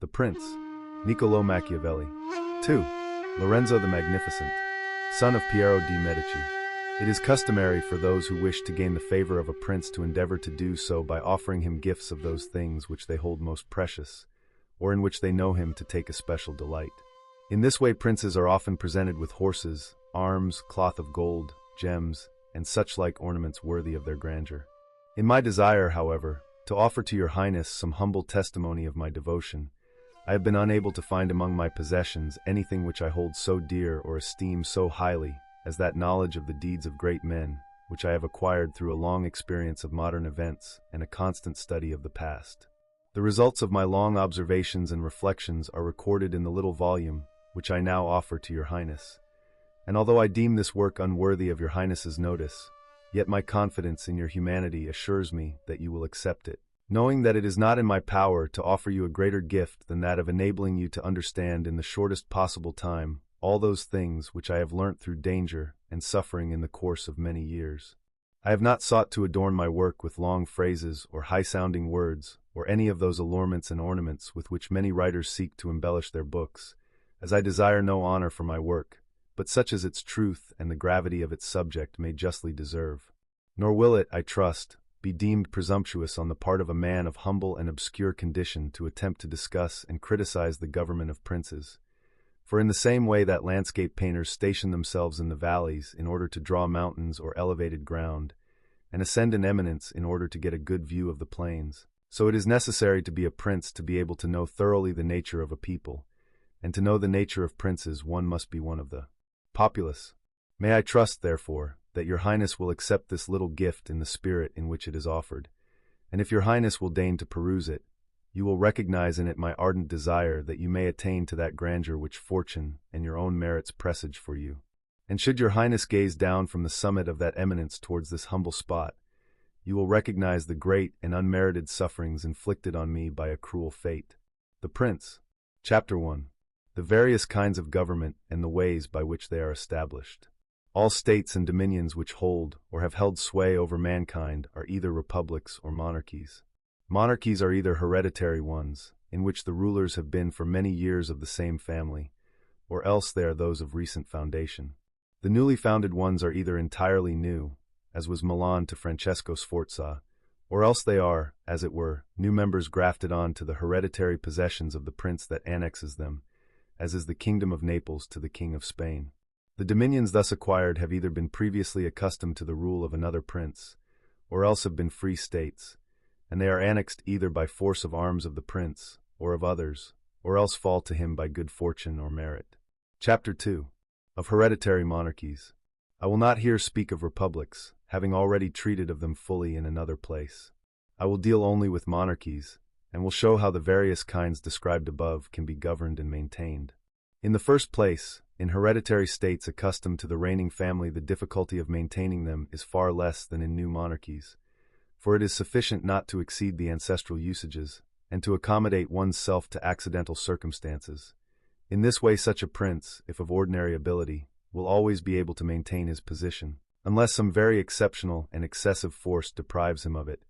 The Prince, Niccolo Machiavelli. 2. Lorenzo the Magnificent, son of Piero de' Medici. It is customary for those who wish to gain the favor of a prince to endeavor to do so by offering him gifts of those things which they hold most precious, or in which they know him to take especial delight. In this way princes are often presented with horses, arms, cloth of gold, gems, and such like ornaments worthy of their grandeur. In my desire, however, to offer to your Highness some humble testimony of my devotion, I have been unable to find among my possessions anything which I hold so dear or esteem so highly as that knowledge of the deeds of great men, which I have acquired through a long experience of modern events and a constant study of the past. The results of my long observations and reflections are recorded in the little volume which I now offer to your Highness, and although I deem this work unworthy of your Highness's notice, yet my confidence in your humanity assures me that you will accept it, knowing that it is not in my power to offer you a greater gift than that of enabling you to understand in the shortest possible time all those things which I have learnt through danger and suffering in the course of many years. I have not sought to adorn my work with long phrases or high-sounding words, or any of those allurements and ornaments with which many writers seek to embellish their books, as I desire no honor for my work, but such as its truth and the gravity of its subject may justly deserve. Nor will it, I trust, be deemed presumptuous on the part of a man of humble and obscure condition to attempt to discuss and criticize the government of princes. For in the same way that landscape painters station themselves in the valleys in order to draw mountains or elevated ground, and ascend an eminence in order to get a good view of the plains, so it is necessary to be a prince to be able to know thoroughly the nature of a people, and to know the nature of princes one must be one of the populace. May I trust, therefore, that your Highness will accept this little gift in the spirit in which it is offered, and if your Highness will deign to peruse it, you will recognize in it my ardent desire that you may attain to that grandeur which fortune and your own merits presage for you. And should your Highness gaze down from the summit of that eminence towards this humble spot, you will recognize the great and unmerited sufferings inflicted on me by a cruel fate. The Prince. Chapter 1. The various kinds of government and the ways by which they are established. All states and dominions which hold or have held sway over mankind are either republics or monarchies. Monarchies are either hereditary ones, in which the rulers have been for many years of the same family, or else they are those of recent foundation. The newly founded ones are either entirely new, as was Milan to Francesco Sforza, or else they are, as it were, new members grafted on to the hereditary possessions of the prince that annexes them, as is the kingdom of Naples to the king of Spain. The dominions thus acquired have either been previously accustomed to the rule of another prince, or else have been free states, and they are annexed either by force of arms of the prince, or of others, or else fall to him by good fortune or merit. Chapter 2. Of hereditary monarchies. I will not here speak of republics, having already treated of them fully in another place. I will deal only with monarchies, and will show how the various kinds described above can be governed and maintained. In the first place, in hereditary states accustomed to the reigning family, the difficulty of maintaining them is far less than in new monarchies, for it is sufficient not to exceed the ancestral usages, and to accommodate one's self to accidental circumstances. In this way such a prince, if of ordinary ability, will always be able to maintain his position, unless some very exceptional and excessive force deprives him of it,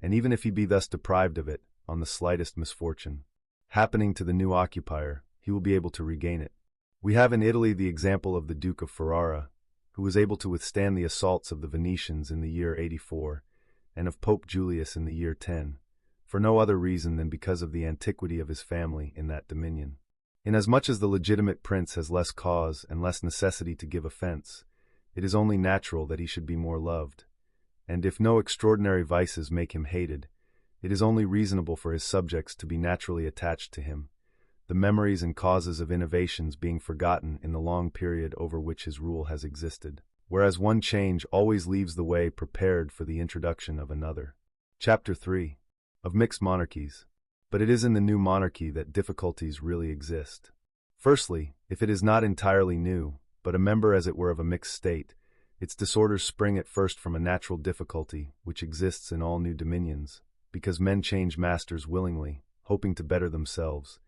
and even if he be thus deprived of it, on the slightest misfortune happening to the new occupier, he will be able to regain it. We have in Italy the example of the Duke of Ferrara, who was able to withstand the assaults of the Venetians in the year 84, and of Pope Julius in the year 10, for no other reason than because of the antiquity of his family in that dominion. Inasmuch as the legitimate prince has less cause and less necessity to give offense, it is only natural that he should be more loved, and if no extraordinary vices make him hated, it is only reasonable for his subjects to be naturally attached to him, the memories and causes of innovations being forgotten in the long period over which his rule has existed, whereas one change always leaves the way prepared for the introduction of another. Chapter 3. Of mixed monarchies. But it is in the new monarchy that difficulties really exist. Firstly, if it is not entirely new, but a member as it were of a mixed state, its disorders spring at first from a natural difficulty which exists in all new dominions, because men change masters willingly, hoping to better themselves,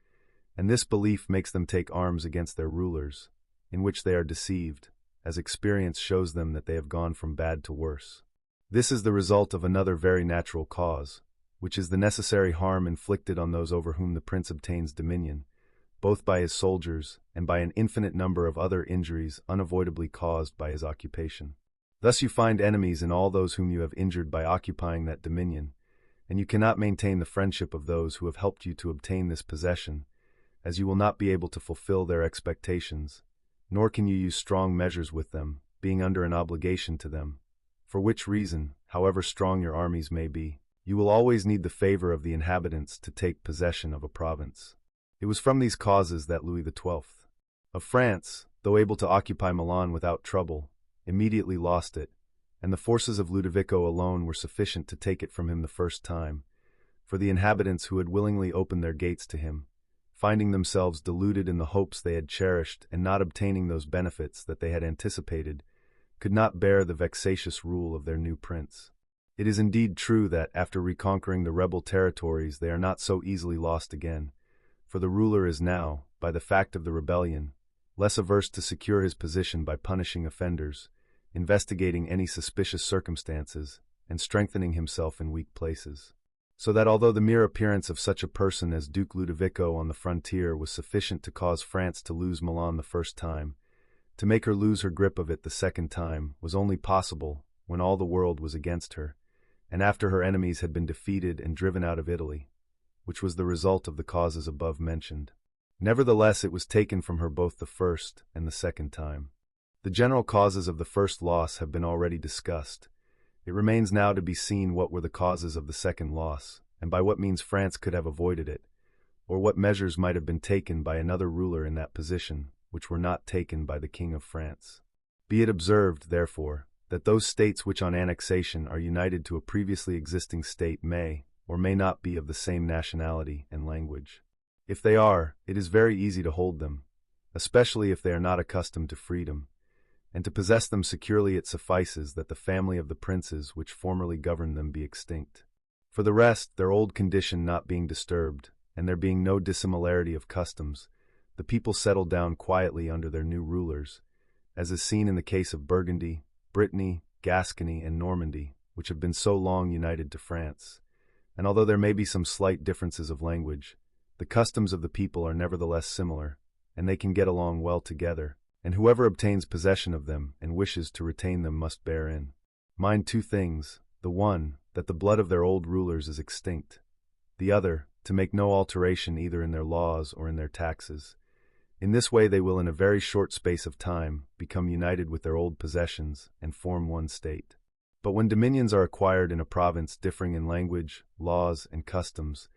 and this belief makes them take arms against their rulers, in which they are deceived, as experience shows them that they have gone from bad to worse. This is the result of another very natural cause, which is the necessary harm inflicted on those over whom the prince obtains dominion, both by his soldiers and by an infinite number of other injuries unavoidably caused by his occupation. Thus you find enemies in all those whom you have injured by occupying that dominion, and you cannot maintain the friendship of those who have helped you to obtain this possession, as you will not be able to fulfill their expectations, nor can you use strong measures with them, being under an obligation to them, for which reason, however strong your armies may be, you will always need the favor of the inhabitants to take possession of a province. It was from these causes that Louis XII of France, though able to occupy Milan without trouble, immediately lost it, and the forces of Ludovico alone were sufficient to take it from him the first time, for the inhabitants who had willingly opened their gates to him, finding themselves deluded in the hopes they had cherished and not obtaining those benefits that they had anticipated, could not bear the vexatious rule of their new prince. It is indeed true that, after reconquering the rebel territories, they are not so easily lost again, for the ruler is now, by the fact of the rebellion, less averse to secure his position by punishing offenders, investigating any suspicious circumstances, and strengthening himself in weak places. So that although the mere appearance of such a person as Duke Ludovico on the frontier was sufficient to cause France to lose Milan the first time, to make her lose her grip of it the second time was only possible when all the world was against her, and after her enemies had been defeated and driven out of Italy, which was the result of the causes above mentioned. Nevertheless, it was taken from her both the first and the second time. The general causes of the first loss have been already discussed. It remains now to be seen what were the causes of the second loss, and by what means France could have avoided it, or what measures might have been taken by another ruler in that position, which were not taken by the King of France. Be it observed, therefore, that those states which on annexation are united to a previously existing state may, or may not be of the same nationality and language. If they are, it is very easy to hold them, especially if they are not accustomed to freedom, and to possess them securely it suffices that the family of the princes which formerly governed them be extinct. For the rest, their old condition not being disturbed, and there being no dissimilarity of customs, the people settled down quietly under their new rulers, as is seen in the case of Burgundy, Brittany, Gascony, and Normandy, which have been so long united to France. And although there may be some slight differences of language, the customs of the people are nevertheless similar, and they can get along well together, and whoever obtains possession of them and wishes to retain them must bear in mind two things: the one, that the blood of their old rulers is extinct; the other, to make no alteration either in their laws or in their taxes. In this way they will in a very short space of time become united with their old possessions and form one state. But when dominions are acquired in a province differing in language, laws, and customs,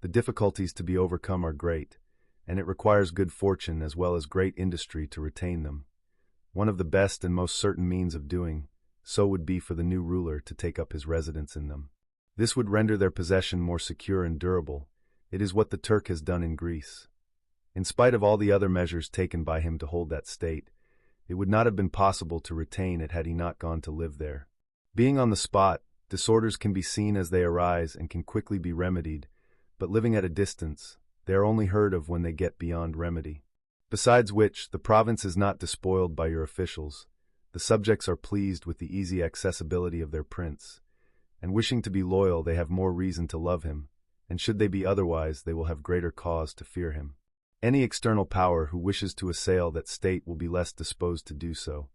the difficulties to be overcome are great, and it requires good fortune as well as great industry to retain them. One of the best and most certain means of doing so would be for the new ruler to take up his residence in them. This would render their possession more secure and durable. It is what the Turk has done in Greece. In spite of all the other measures taken by him to hold that state, it would not have been possible to retain it had he not gone to live there. Being on the spot, disorders can be seen as they arise and can quickly be remedied, but living at a distance, they are only heard of when they get beyond remedy. Besides which, the province is not despoiled by your officials. The subjects are pleased with the easy accessibility of their prince, and wishing to be loyal they have more reason to love him, and should they be otherwise they will have greater cause to fear him. Any external power who wishes to assail that state will be less disposed to do so,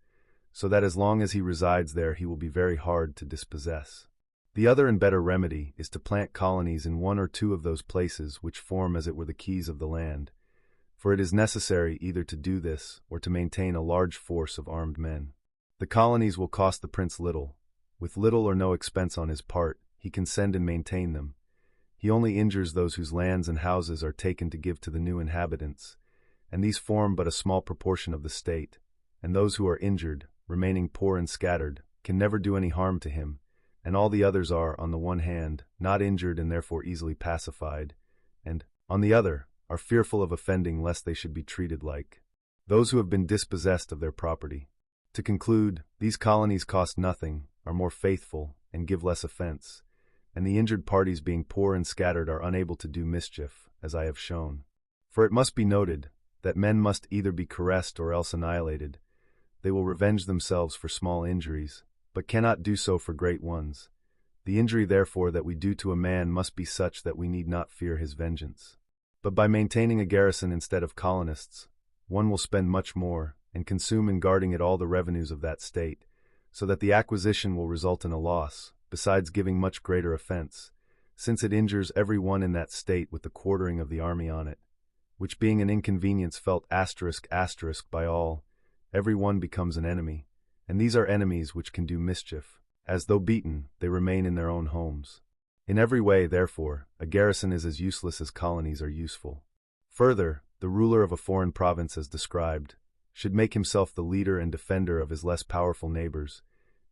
so that as long as he resides there he will be very hard to dispossess. The other and better remedy is to plant colonies in one or two of those places which form as it were the keys of the land, for it is necessary either to do this or to maintain a large force of armed men. The colonies will cost the prince little. With little or no expense on his part, he can send and maintain them. He only injures those whose lands and houses are taken to give to the new inhabitants, and these form but a small proportion of the state, and those who are injured, remaining poor and scattered, can never do any harm to him, and all the others are, on the one hand, not injured and therefore easily pacified, and, on the other, are fearful of offending lest they should be treated like those who have been dispossessed of their property. To conclude, these colonies cost nothing, are more faithful, and give less offense, and the injured parties being poor and scattered are unable to do mischief, as I have shown. For it must be noted that men must either be caressed or else annihilated. They will revenge themselves for small injuries, but cannot do so for great ones. The injury, therefore, that we do to a man must be such that we need not fear his vengeance. But by maintaining a garrison instead of colonists, one will spend much more, and consume in guarding it all the revenues of that state, so that the acquisition will result in a loss, besides giving much greater offense, since it injures every one in that state with the quartering of the army on it, which being an inconvenience felt *** by all, every one becomes an enemy, and these are enemies which can do mischief, as though beaten, they remain in their own homes. In every way, therefore, a garrison is as useless as colonies are useful. Further, the ruler of a foreign province, as described, should make himself the leader and defender of his less powerful neighbors,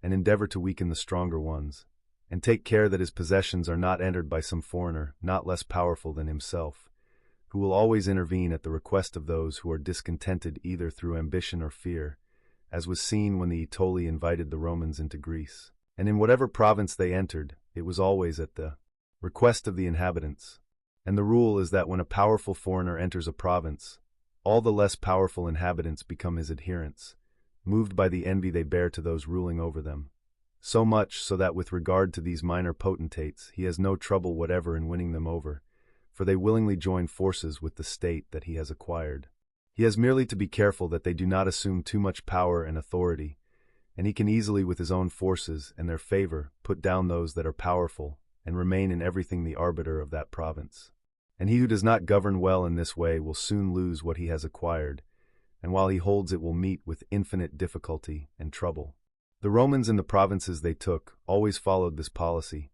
and endeavor to weaken the stronger ones, and take care that his possessions are not entered by some foreigner not less powerful than himself, who will always intervene at the request of those who are discontented either through ambition or fear, as was seen when the Aetoli invited the Romans into Greece. And in whatever province they entered, it was always at the request of the inhabitants. And the rule is that when a powerful foreigner enters a province, all the less powerful inhabitants become his adherents, moved by the envy they bear to those ruling over them. So much so that with regard to these minor potentates, he has no trouble whatever in winning them over, for they willingly join forces with the state that he has acquired. He has merely to be careful that they do not assume too much power and authority, and he can easily with his own forces and their favor put down those that are powerful, and remain in everything the arbiter of that province. And he who does not govern well in this way will soon lose what he has acquired, and while he holds it will meet with infinite difficulty and trouble. The Romans in the provinces they took always followed this policy.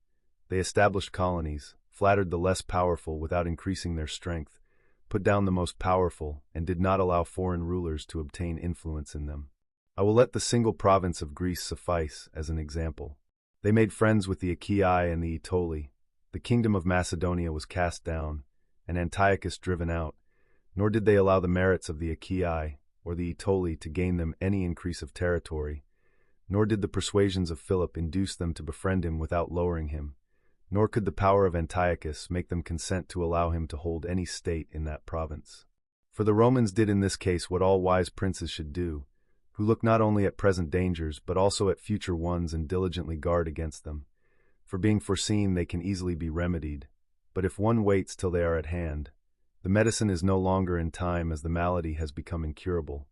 They established colonies, flattered the less powerful without increasing their strength, put down the most powerful, and did not allow foreign rulers to obtain influence in them. I will let the single province of Greece suffice as an example. They made friends with the Achaei and the Aetoli. The kingdom of Macedonia was cast down, and Antiochus driven out, nor did they allow the merits of the Achaei or the Aetoli to gain them any increase of territory, nor did the persuasions of Philip induce them to befriend him without lowering him, nor could the power of Antiochus make them consent to allow him to hold any state in that province. For the Romans did in this case what all wise princes should do, who look not only at present dangers but also at future ones and diligently guard against them. For being foreseen they can easily be remedied, but if one waits till they are at hand, the medicine is no longer in time as the malady has become incurable,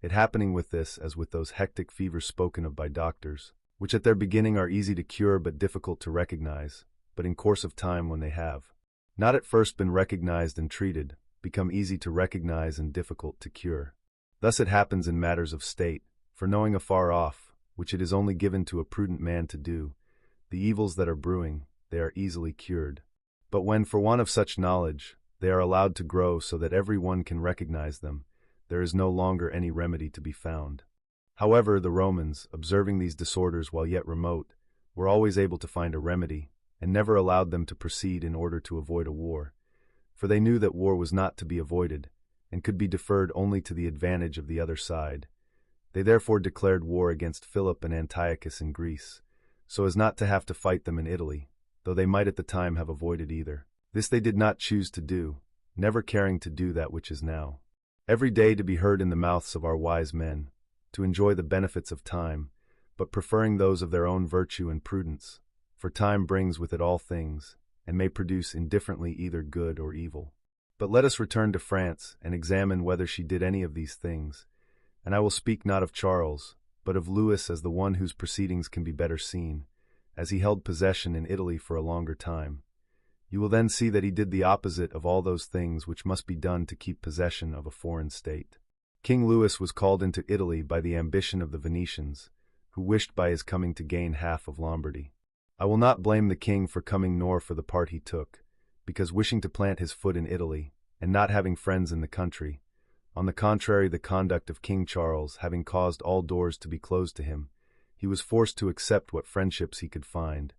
it happening with this as with those hectic fevers spoken of by doctors, which at their beginning are easy to cure but difficult to recognize, but in course of time when they have not at first been recognized and treated, become easy to recognize and difficult to cure. Thus it happens in matters of state, for knowing afar off, which it is only given to a prudent man to do, the evils that are brewing, they are easily cured. But when, for want of such knowledge, they are allowed to grow so that every one can recognize them, there is no longer any remedy to be found. However, the Romans, observing these disorders while yet remote, were always able to find a remedy, and never allowed them to proceed in order to avoid a war, for they knew that war was not to be avoided, and could be deferred only to the advantage of the other side. They therefore declared war against Philip and Antiochus in Greece, so as not to have to fight them in Italy, though they might at the time have avoided either. This they did not choose to do, never caring to do that which is now. Every day to be heard in the mouths of our wise men, to enjoy the benefits of time, but preferring those of their own virtue and prudence, for time brings with it all things, and may produce indifferently either good or evil. But let us return to France and examine whether she did any of these things, and I will speak not of Charles, but of Louis as the one whose proceedings can be better seen, as he held possession in Italy for a longer time. You will then see that he did the opposite of all those things which must be done to keep possession of a foreign state. King Louis was called into Italy by the ambition of the Venetians, who wished by his coming to gain half of Lombardy. I will not blame the king for coming nor for the part he took, because wishing to plant his foot in Italy, and not having friends in the country, on the contrary the conduct of King Charles having caused all doors to be closed to him, he was forced to accept what friendships he could find,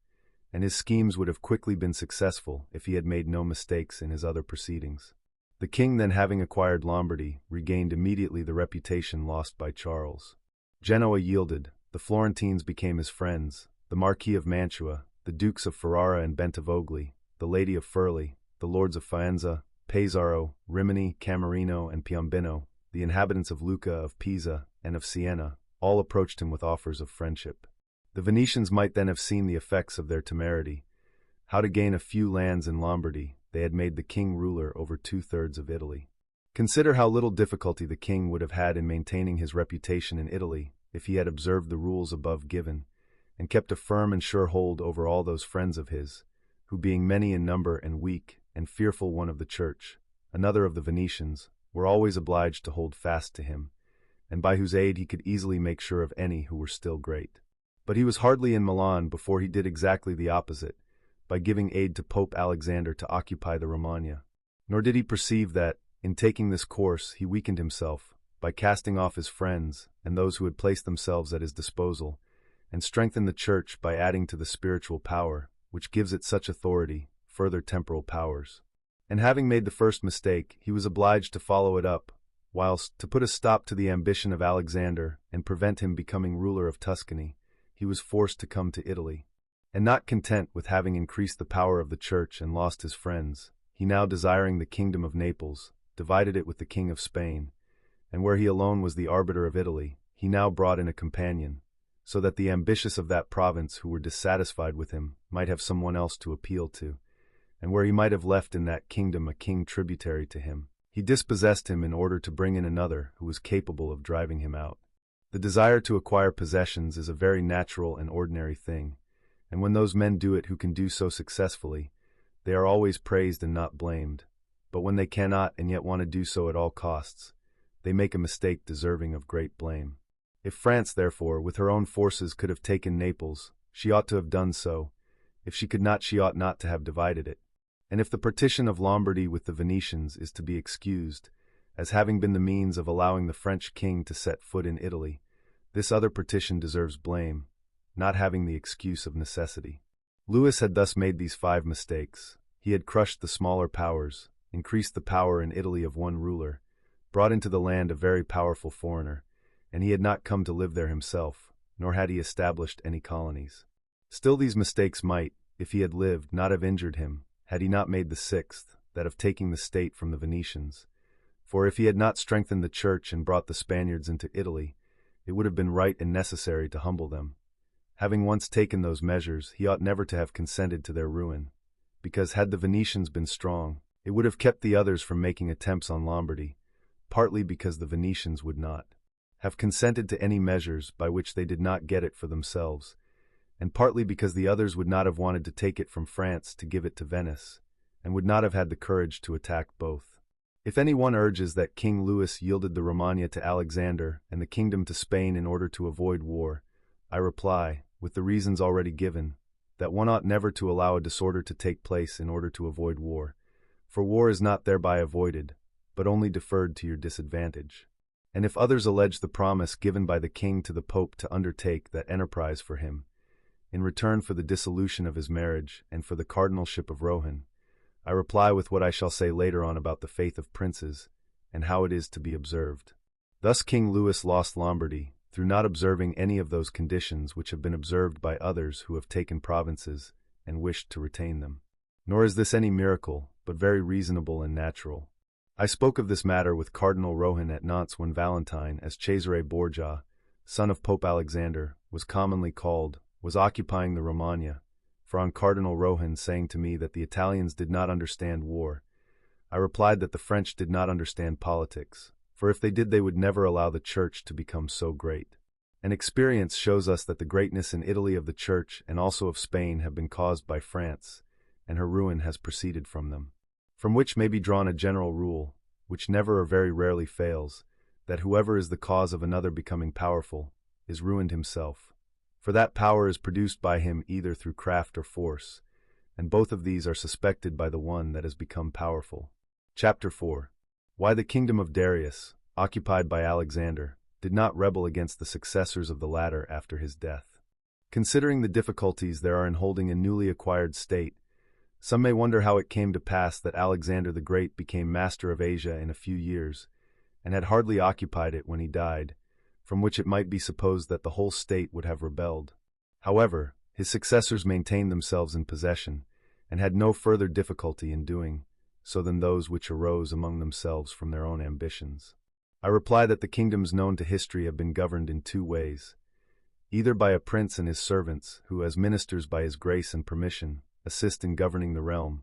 and his schemes would have quickly been successful if he had made no mistakes in his other proceedings. The king then having acquired Lombardy, regained immediately the reputation lost by Charles. Genoa yielded, the Florentines became his friends, the Marquis of Mantua, the Dukes of Ferrara and Bentivoglio, the Lady of Furli, the Lords of Faenza, Pesaro, Rimini, Camerino, and Piombino, the inhabitants of Lucca, of Pisa, and of Siena, all approached him with offers of friendship. The Venetians might then have seen the effects of their temerity. How to gain a few lands in Lombardy, they had made the king ruler over 2/3 of Italy. Consider how little difficulty the king would have had in maintaining his reputation in Italy if he had observed the rules above given, and kept a firm and sure hold over all those friends of his, who being many in number and weak, and fearful one of the church, another of the Venetians, were always obliged to hold fast to him, and by whose aid he could easily make sure of any who were still great. But he was hardly in Milan before he did exactly the opposite, by giving aid to Pope Alexander to occupy the Romagna. Nor did he perceive that, in taking this course, he weakened himself, by casting off his friends and those who had placed themselves at his disposal, and strengthened the Church by adding to the spiritual power, which gives it such authority, further temporal powers. And having made the first mistake, he was obliged to follow it up, whilst, to put a stop to the ambition of Alexander and prevent him becoming ruler of Tuscany, he was forced to come to Italy. And not content with having increased the power of the Church and lost his friends, he now, desiring the kingdom of Naples, divided it with the king of Spain, and where he alone was the arbiter of Italy, he now brought in a companion, so that the ambitious of that province who were dissatisfied with him might have someone else to appeal to, and where he might have left in that kingdom a king tributary to him, he dispossessed him in order to bring in another who was capable of driving him out. The desire to acquire possessions is a very natural and ordinary thing, and when those men do it who can do so successfully, they are always praised and not blamed. But when they cannot and yet want to do so at all costs, they make a mistake deserving of great blame. If France, therefore, with her own forces could have taken Naples, she ought to have done so. If she could not, she ought not to have divided it. And if the partition of Lombardy with the Venetians is to be excused, as having been the means of allowing the French king to set foot in Italy, this other partition deserves blame, not having the excuse of necessity. Louis had thus made these 5 mistakes. He had crushed the smaller powers, increased the power in Italy of one ruler, brought into the land a very powerful foreigner, and he had not come to live there himself, nor had he established any colonies. Still these mistakes might, if he had lived, not have injured him, had he not made the 6th, that of taking the state from the Venetians. For if he had not strengthened the Church and brought the Spaniards into Italy, it would have been right and necessary to humble them. Having once taken those measures, he ought never to have consented to their ruin, because had the Venetians been strong, it would have kept the others from making attempts on Lombardy, partly because the Venetians would not have consented to any measures by which they did not get it for themselves, and partly because the others would not have wanted to take it from France to give it to Venice, and would not have had the courage to attack both. If any one urges that King Louis yielded the Romagna to Alexander and the kingdom to Spain in order to avoid war, I reply, with the reasons already given, that one ought never to allow a disorder to take place in order to avoid war, for war is not thereby avoided, but only deferred to your disadvantage. And if others allege the promise given by the king to the Pope to undertake that enterprise for him, in return for the dissolution of his marriage and for the cardinalship of Rohan, I reply with what I shall say later on about the faith of princes, and how it is to be observed. Thus King Louis lost Lombardy, through not observing any of those conditions which have been observed by others who have taken provinces and wished to retain them. Nor is this any miracle, but very reasonable and natural. I spoke of this matter with Cardinal Rohan at Nantes when Valentine, as Cesare Borgia, son of Pope Alexander, was commonly called, was occupying the Romagna, for on Cardinal Rohan saying to me that the Italians did not understand war, I replied that the French did not understand politics, for if they did they would never allow the Church to become so great. And experience shows us that the greatness in Italy of the Church and also of Spain have been caused by France, and her ruin has proceeded from them. From which may be drawn a general rule, which never or very rarely fails, that whoever is the cause of another becoming powerful, is ruined himself. For that power is produced by him either through craft or force, and both of these are suspected by the one that has become powerful. Chapter 4. Why the kingdom of Darius, occupied by Alexander, did not rebel against the successors of the latter after his death. Considering the difficulties there are in holding a newly acquired state, some may wonder how it came to pass that Alexander the Great became master of Asia in a few years, and had hardly occupied it when he died, from which it might be supposed that the whole state would have rebelled. However, his successors maintained themselves in possession, and had no further difficulty in doing so than those which arose among themselves from their own ambitions. I reply that the kingdoms known to history have been governed in 2 ways. either by a prince and his servants, who as ministers by his grace and permission assist in governing the realm,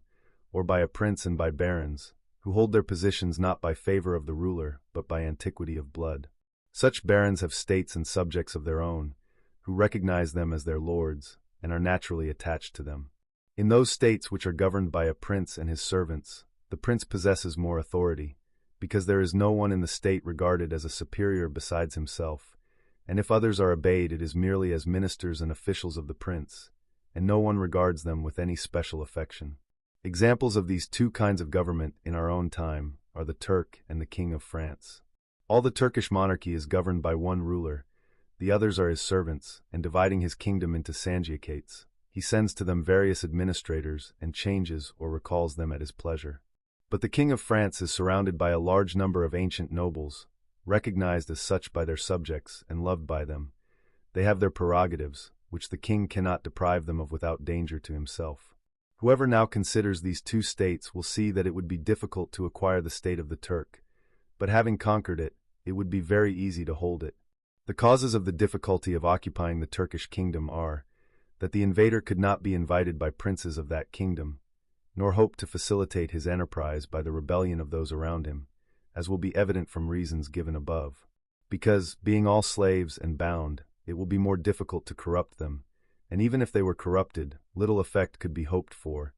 or by a prince and by barons, who hold their positions not by favor of the ruler, but by antiquity of blood. Such barons have states and subjects of their own, who recognize them as their lords, and are naturally attached to them. In those states which are governed by a prince and his servants, the prince possesses more authority, because there is no one in the state regarded as a superior besides himself, and if others are obeyed it is merely as ministers and officials of the prince, and no one regards them with any special affection. Examples of these two kinds of government in our own time are the Turk and the King of France. All the Turkish monarchy is governed by one ruler, the others are his servants, and dividing his kingdom into sanjakates, he sends to them various administrators and changes or recalls them at his pleasure. But the King of France is surrounded by a large number of ancient nobles, recognized as such by their subjects and loved by them. They have their prerogatives, which the king cannot deprive them of without danger to himself. Whoever now considers these two states will see that it would be difficult to acquire the state of the Turk, but having conquered it, it would be very easy to hold it. The causes of the difficulty of occupying the Turkish kingdom are, that the invader could not be invited by princes of that kingdom, nor hope to facilitate his enterprise by the rebellion of those around him, as will be evident from reasons given above. Because, being all slaves and bound, it will be more difficult to corrupt them, and even if they were corrupted, little effect could be hoped for,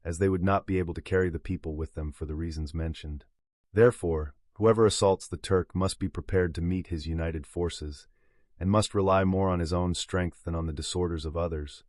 as they would not be able to carry the people with them for the reasons mentioned. Therefore, whoever assaults the Turk must be prepared to meet his united forces, and must rely more on his own strength than on the disorders of others.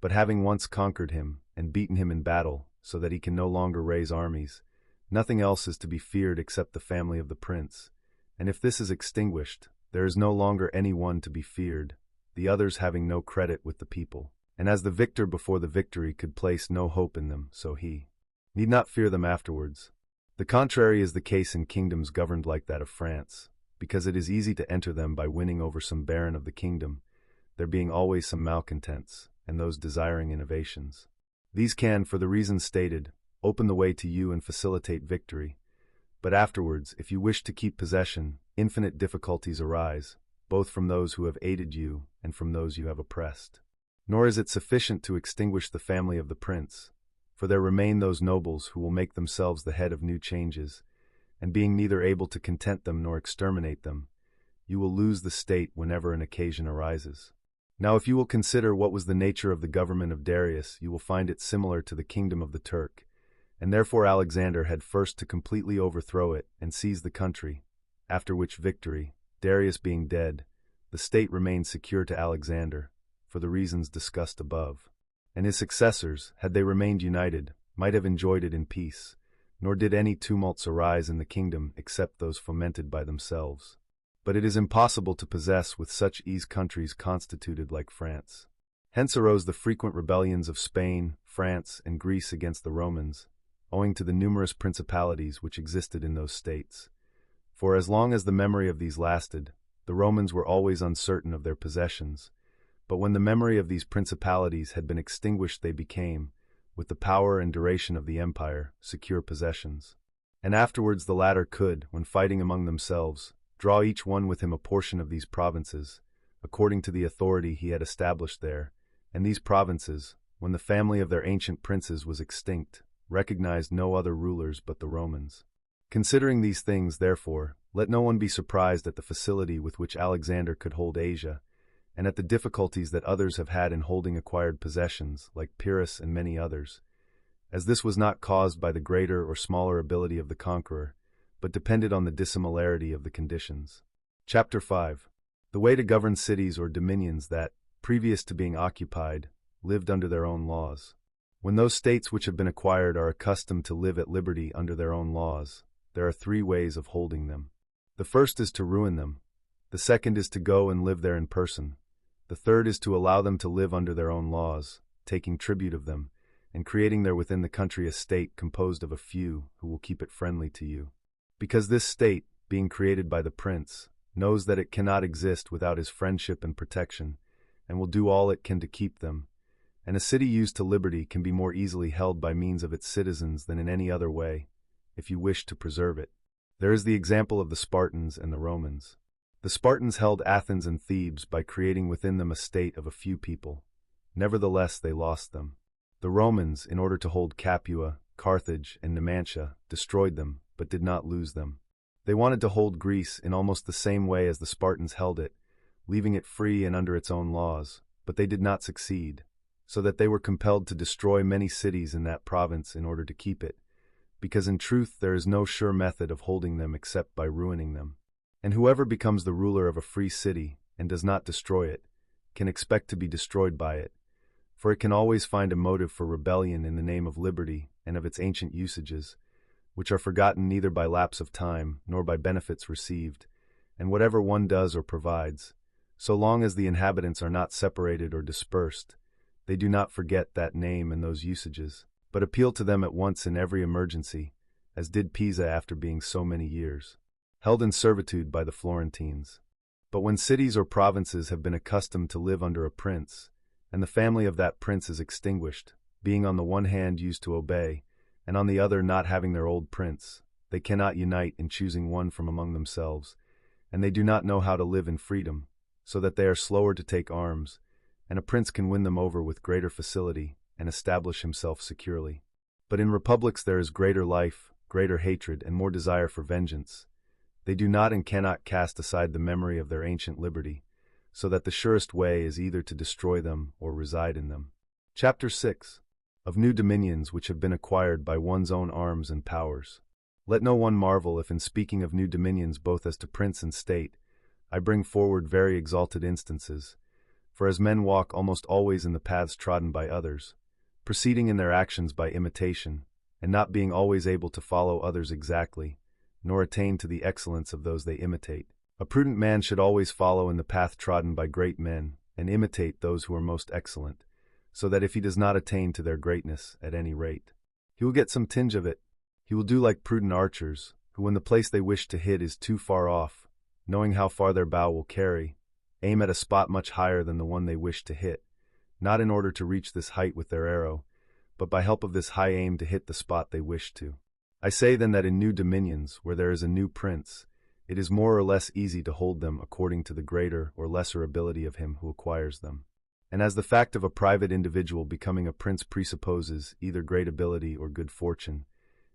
But having once conquered him, and beaten him in battle, so that he can no longer raise armies, nothing else is to be feared except the family of the prince, and if this is extinguished, there is no longer any one to be feared, the others having no credit with the people. And as the victor before the victory could place no hope in them, so he need not fear them afterwards. The contrary is the case in kingdoms governed like that of France, because it is easy to enter them by winning over some baron of the kingdom, there being always some malcontents, and those desiring innovations. These can, for the reasons stated, open the way to you and facilitate victory, but afterwards, if you wish to keep possession, infinite difficulties arise, both from those who have aided you and from those you have oppressed. Nor is it sufficient to extinguish the family of the prince, for there remain those nobles who will make themselves the head of new changes, and being neither able to content them nor exterminate them, you will lose the state whenever an occasion arises. Now if you will consider what was the nature of the government of Darius, you will find it similar to the kingdom of the Turk, and therefore Alexander had first to completely overthrow it and seize the country, after which victory, Darius being dead, the state remained secure to Alexander, for the reasons discussed above. And his successors, had they remained united, might have enjoyed it in peace, nor did any tumults arise in the kingdom except those fomented by themselves. But it is impossible to possess with such ease countries constituted like France. Hence arose the frequent rebellions of Spain, France, and Greece against the Romans, owing to the numerous principalities which existed in those states. For as long as the memory of these lasted, the Romans were always uncertain of their possessions, but when the memory of these principalities had been extinguished they became, with the power and duration of the empire, secure possessions. And afterwards the latter could, when fighting among themselves, draw each one with him a portion of these provinces, according to the authority he had established there, and these provinces, when the family of their ancient princes was extinct, recognized no other rulers but the Romans. Considering these things, therefore, let no one be surprised at the facility with which Alexander could hold Asia, and at the difficulties that others have had in holding acquired possessions, like Pyrrhus and many others, as this was not caused by the greater or smaller ability of the conqueror, but depended on the dissimilarity of the conditions. Chapter 5. The way to govern cities or dominions that, previous to being occupied, lived under their own laws. When those states which have been acquired are accustomed to live at liberty under their own laws, there are three ways of holding them. The first is to ruin them. The second is to go and live there in person. The third is to allow them to live under their own laws, taking tribute of them, and creating there within the country a state composed of a few who will keep it friendly to you. Because this state, being created by the prince, knows that it cannot exist without his friendship and protection, and will do all it can to keep them, and a city used to liberty can be more easily held by means of its citizens than in any other way, if you wish to preserve it. There is the example of the Spartans and the Romans. The The Spartans held Athens and Thebes by creating within them a state of a few people. Nevertheless, they lost them. The Romans, in order to hold Capua, Carthage, and Numantia, destroyed them, but did not lose them. They wanted to hold Greece in almost the same way as the Spartans held it, leaving it free and under its own laws, but they did not succeed, so that they were compelled to destroy many cities in that province in order to keep it, because in truth there is no sure method of holding them except by ruining them. And whoever becomes the ruler of a free city and does not destroy it can expect to be destroyed by it, for it can always find a motive for rebellion in the name of liberty and of its ancient usages, which are forgotten neither by lapse of time nor by benefits received, and whatever one does or provides, so long as the inhabitants are not separated or dispersed, they do not forget that name and those usages, but appeal to them at once in every emergency, as did Pisa after being so many years held in servitude by the Florentines. But when cities or provinces have been accustomed to live under a prince, and the family of that prince is extinguished, being on the one hand used to obey, and on the other not having their old prince, they cannot unite in choosing one from among themselves, and they do not know how to live in freedom, so that they are slower to take arms, and a prince can win them over with greater facility and establish himself securely. But in republics there is greater life, greater hatred, and more desire for vengeance. They do not and cannot cast aside the memory of their ancient liberty, so that the surest way is either to destroy them or reside in them. Chapter 6. Of new dominions which have been acquired by one's own arms and powers. Let no one marvel if in speaking of new dominions both as to prince and state, I bring forward very exalted instances, for as men walk almost always in the paths trodden by others, proceeding in their actions by imitation, and not being always able to follow others exactly, nor attain to the excellence of those they imitate. A prudent man should always follow in the path trodden by great men, and imitate those who are most excellent, so that if he does not attain to their greatness at any rate, he will get some tinge of it. He will do like prudent archers, who when the place they wish to hit is too far off, knowing how far their bow will carry, aim at a spot much higher than the one they wish to hit, not in order to reach this height with their arrow, but by help of this high aim to hit the spot they wish to. I say then that in new dominions, where there is a new prince, it is more or less easy to hold them according to the greater or lesser ability of him who acquires them. And as the fact of a private individual becoming a prince presupposes either great ability or good fortune,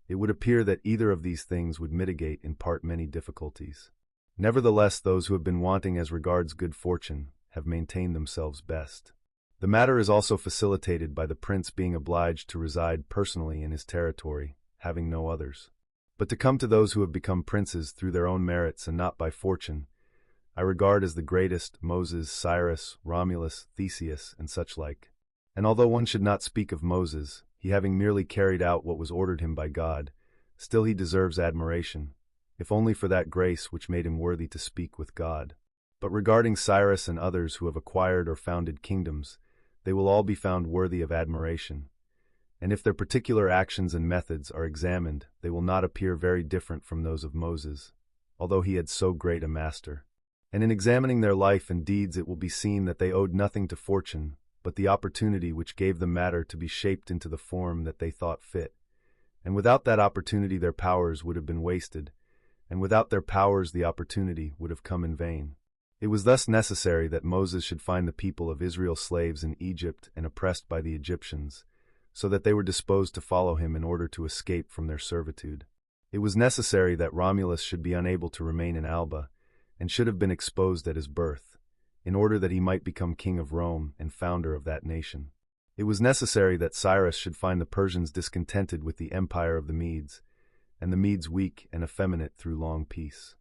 it would appear that either of these things would mitigate in part many difficulties. Nevertheless, those who have been wanting as regards good fortune have maintained themselves best. The matter is also facilitated by the prince being obliged to reside personally in his territory, having no others. But to come to those who have become princes through their own merits and not by fortune, I regard as the greatest Moses, Cyrus, Romulus, Theseus, and such like. And although one should not speak of Moses, he having merely carried out what was ordered him by God, still he deserves admiration, if only for that grace which made him worthy to speak with God. But regarding Cyrus and others who have acquired or founded kingdoms, they will all be found worthy of admiration. And if their particular actions and methods are examined, they will not appear very different from those of Moses, although he had so great a master. And in examining their life and deeds it will be seen that they owed nothing to fortune, but the opportunity which gave them matter to be shaped into the form that they thought fit. And without that opportunity their powers would have been wasted, and without their powers the opportunity would have come in vain. It was thus necessary that Moses should find the people of Israel slaves in Egypt and oppressed by the Egyptians, so that they were disposed to follow him in order to escape from their servitude. It was necessary that Romulus should be unable to remain in Alba, and should have been exposed at his birth, in order that he might become king of Rome and founder of that nation. It was necessary that Cyrus should find the Persians discontented with the empire of the Medes, and the Medes weak and effeminate through long peace.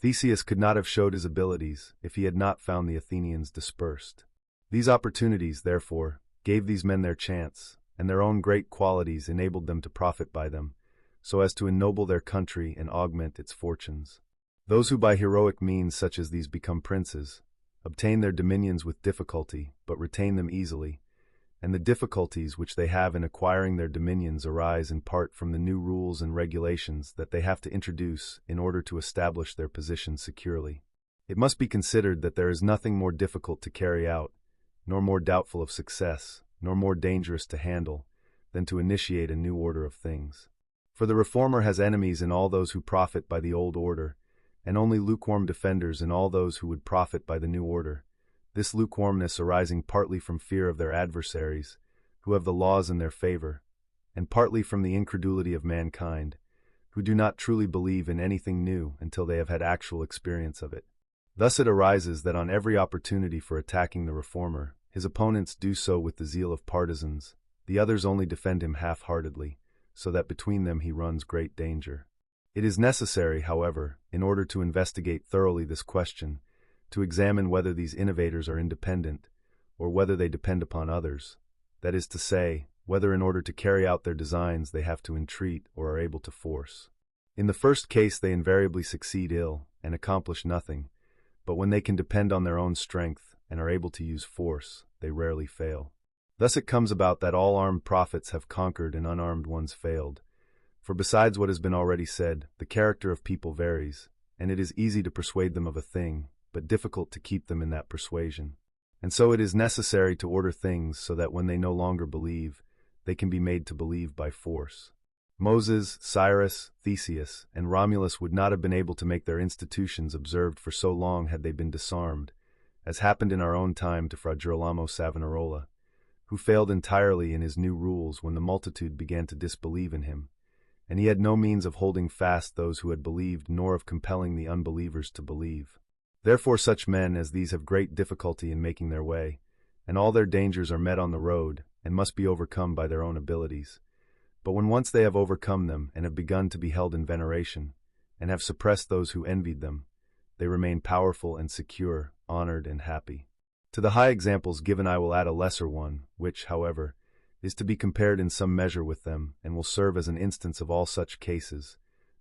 Theseus could not have showed his abilities if he had not found the Athenians dispersed. These opportunities, therefore, gave these men their chance, and their own great qualities enabled them to profit by them, so as to ennoble their country and augment its fortunes. Those who by heroic means such as these become princes, obtain their dominions with difficulty, but retain them easily, and the difficulties which they have in acquiring their dominions arise in part from the new rules and regulations that they have to introduce in order to establish their position securely. It must be considered that there is nothing more difficult to carry out, nor more doubtful of success, nor more dangerous to handle, than to initiate a new order of things. For the reformer has enemies in all those who profit by the old order, and only lukewarm defenders in all those who would profit by the new order, this lukewarmness arising partly from fear of their adversaries, who have the laws in their favor, and partly from the incredulity of mankind, who do not truly believe in anything new until they have had actual experience of it. Thus it arises that on every opportunity for attacking the reformer, his opponents do so with the zeal of partisans, the others only defend him half-heartedly, so that between them he runs great danger. It is necessary, however, in order to investigate thoroughly this question, to examine whether these innovators are independent, or whether they depend upon others, that is to say, whether in order to carry out their designs they have to entreat or are able to force. In the first case they invariably succeed ill, and accomplish nothing, but when they can depend on their own strength, and are able to use force, they rarely fail. Thus it comes about that all armed prophets have conquered and unarmed ones failed. For besides what has been already said, the character of people varies, and it is easy to persuade them of a thing, but difficult to keep them in that persuasion. And so it is necessary to order things so that when they no longer believe, they can be made to believe by force. Moses, Cyrus, Theseus, and Romulus would not have been able to make their institutions observed for so long had they been disarmed, as happened in our own time to Fra Girolamo Savonarola, who failed entirely in his new rules when the multitude began to disbelieve in him, and he had no means of holding fast those who had believed nor of compelling the unbelievers to believe. Therefore such men as these have great difficulty in making their way, and all their dangers are met on the road, and must be overcome by their own abilities. But when once they have overcome them and have begun to be held in veneration, and have suppressed those who envied them, they remain powerful and secure, honored and happy. To the high examples given I will add a lesser one, which, however, is to be compared in some measure with them, and will serve as an instance of all such cases,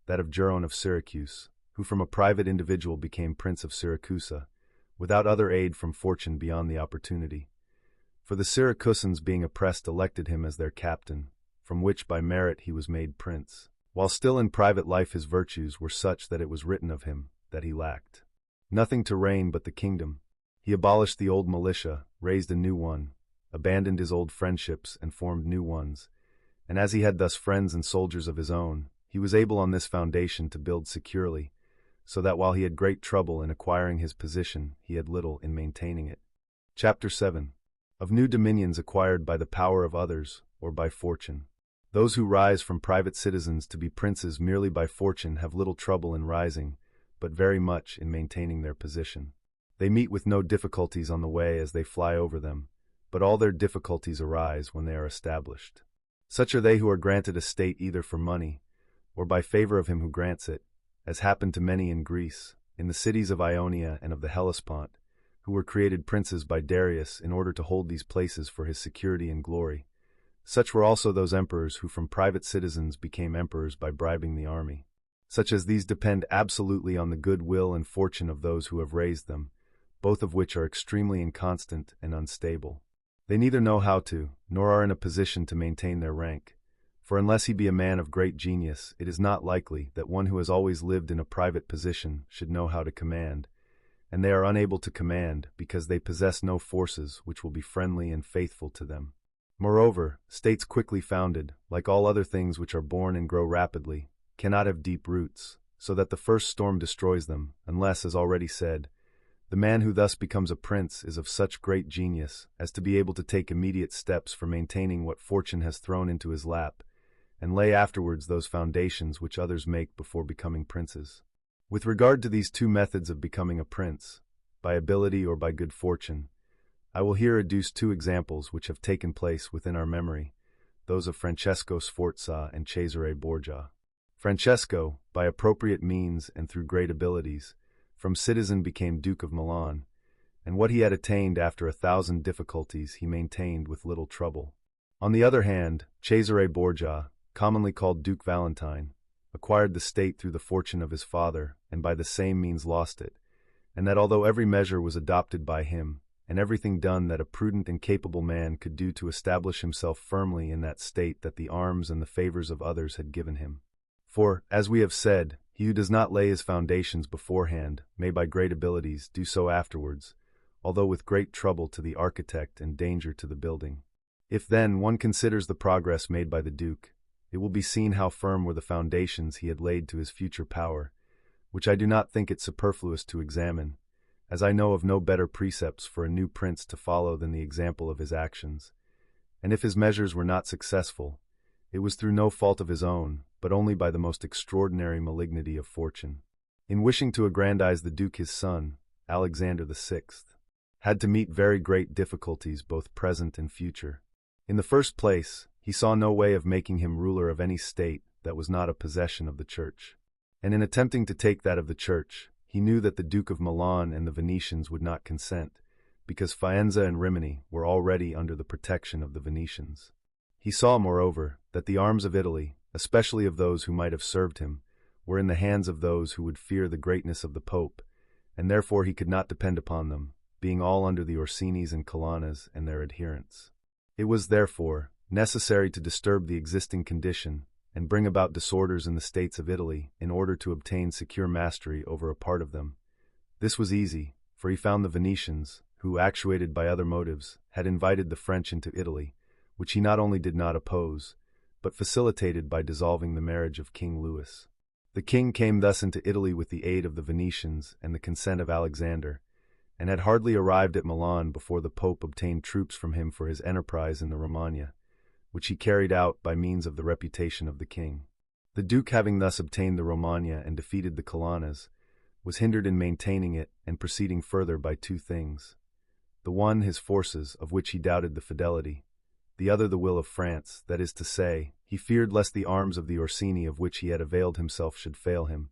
that of Jeron of Syracuse, who from a private individual became Prince of Syracusa, without other aid from fortune beyond the opportunity. For the Syracusans being oppressed elected him as their captain, from which by merit he was made prince, while still in private life his virtues were such that it was written of him that he lacked nothing to reign but the kingdom. He abolished the old militia, raised a new one, abandoned his old friendships and formed new ones, and as he had thus friends and soldiers of his own, he was able on this foundation to build securely, so that while he had great trouble in acquiring his position, he had little in maintaining it. Chapter 7. Of new dominions acquired by the power of others, or by fortune. Those who rise from private citizens to be princes merely by fortune have little trouble in rising, but very much in maintaining their position. They meet with no difficulties on the way as they fly over them, but all their difficulties arise when they are established. Such are they who are granted a state either for money, or by favor of him who grants it, as happened to many in Greece, in the cities of Ionia and of the Hellespont, who were created princes by Darius in order to hold these places for his security and glory. Such were also those emperors who from private citizens became emperors by bribing the army. Such as these depend absolutely on the good will and fortune of those who have raised them, both of which are extremely inconstant and unstable. They neither know how to, nor are in a position to maintain their rank, for unless he be a man of great genius, it is not likely that one who has always lived in a private position should know how to command, and they are unable to command because they possess no forces which will be friendly and faithful to them. Moreover, states quickly founded, like all other things which are born and grow rapidly, cannot have deep roots, so that the first storm destroys them, unless, as already said, the man who thus becomes a prince is of such great genius as to be able to take immediate steps for maintaining what fortune has thrown into his lap, and lay afterwards those foundations which others make before becoming princes. With regard to these two methods of becoming a prince, by ability or by good fortune, I will here adduce two examples which have taken place within our memory, those of Francesco Sforza and Cesare Borgia. Francesco, by appropriate means and through great abilities, from citizen became Duke of Milan, and what he had attained after 1,000 difficulties he maintained with little trouble. On the other hand, Cesare Borgia, commonly called Duke Valentine, acquired the state through the fortune of his father, and by the same means lost it, and that although every measure was adopted by him, and everything done that a prudent and capable man could do to establish himself firmly in that state that the arms and the favors of others had given him. For, as we have said, he who does not lay his foundations beforehand may by great abilities do so afterwards, although with great trouble to the architect and danger to the building. If then one considers the progress made by the Duke, it will be seen how firm were the foundations he had laid to his future power, which I do not think it superfluous to examine, as I know of no better precepts for a new prince to follow than the example of his actions. And if his measures were not successful, it was through no fault of his own, but only by the most extraordinary malignity of fortune. In wishing to aggrandize the Duke his son, Alexander VI had to meet very great difficulties both present and future. In the first place, he saw no way of making him ruler of any state that was not a possession of the Church. And in attempting to take that of the Church, he knew that the Duke of Milan and the Venetians would not consent, because Faenza and Rimini were already under the protection of the Venetians. He saw, moreover, that the arms of Italy, especially of those who might have served him, were in the hands of those who would fear the greatness of the Pope, and therefore he could not depend upon them, being all under the Orsinis and Colonnas and their adherents. It was, therefore, necessary to disturb the existing condition and bring about disorders in the states of Italy in order to obtain secure mastery over a part of them. This was easy, for he found the Venetians, who, actuated by other motives, had invited the French into Italy, which he not only did not oppose, but facilitated by dissolving the marriage of King Louis. The king came thus into Italy with the aid of the Venetians and the consent of Alexander, and had hardly arrived at Milan before the Pope obtained troops from him for his enterprise in the Romagna, which he carried out by means of the reputation of the king. The Duke, having thus obtained the Romagna and defeated the Colonnas, was hindered in maintaining it and proceeding further by two things: the one his forces, of which he doubted the fidelity; the other the will of France, that is to say, he feared lest the arms of the Orsini of which he had availed himself should fail him,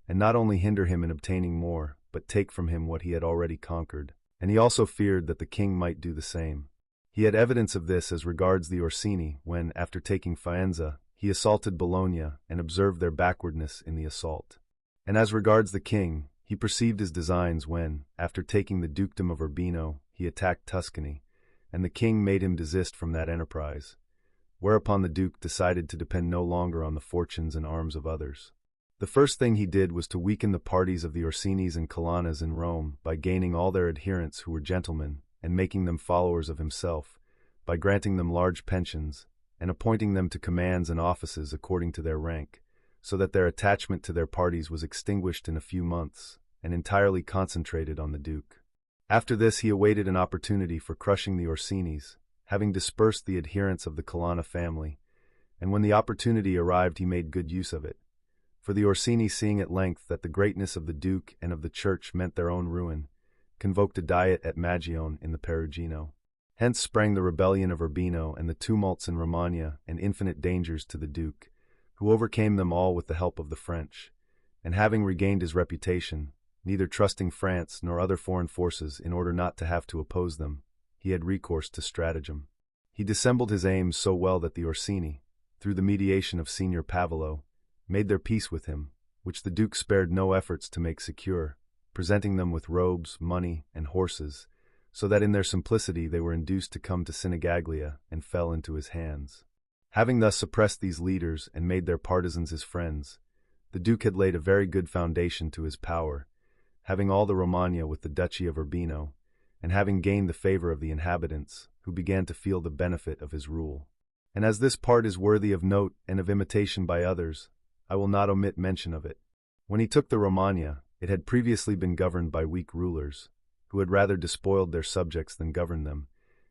and not only hinder him in obtaining more, but take from him what he had already conquered, and he also feared that the king might do the same. He had evidence of this as regards the Orsini when, after taking Faenza, he assaulted Bologna and observed their backwardness in the assault. And as regards the king, he perceived his designs when, after taking the dukedom of Urbino, he attacked Tuscany, and the king made him desist from that enterprise, whereupon the duke decided to depend no longer on the fortunes and arms of others. The first thing he did was to weaken the parties of the Orsinis and Colonnas in Rome by gaining all their adherents who were gentlemen and making them followers of himself, by granting them large pensions and appointing them to commands and offices according to their rank, so that their attachment to their parties was extinguished in a few months and entirely concentrated on the duke. After this he awaited an opportunity for crushing the Orsinis, having dispersed the adherents of the Colonna family, and when the opportunity arrived he made good use of it. For the Orsini, seeing at length that the greatness of the Duke and of the Church meant their own ruin, convoked a diet at Magione in the Perugino. Hence sprang the rebellion of Urbino and the tumults in Romagna and infinite dangers to the Duke, who overcame them all with the help of the French, and having regained his reputation, neither trusting France nor other foreign forces in order not to have to oppose them, he had recourse to stratagem. He dissembled his aims so well that the Orsini, through the mediation of Signor Pavolo, made their peace with him, which the Duke spared no efforts to make secure, presenting them with robes, money, and horses, so that in their simplicity they were induced to come to Sinigaglia and fell into his hands. Having thus suppressed these leaders and made their partisans his friends, the Duke had laid a very good foundation to his power, having all the Romagna with the Duchy of Urbino, and having gained the favor of the inhabitants, who began to feel the benefit of his rule. And as this part is worthy of note and of imitation by others, I will not omit mention of it. When he took the Romagna, it had previously been governed by weak rulers, who had rather despoiled their subjects than governed them,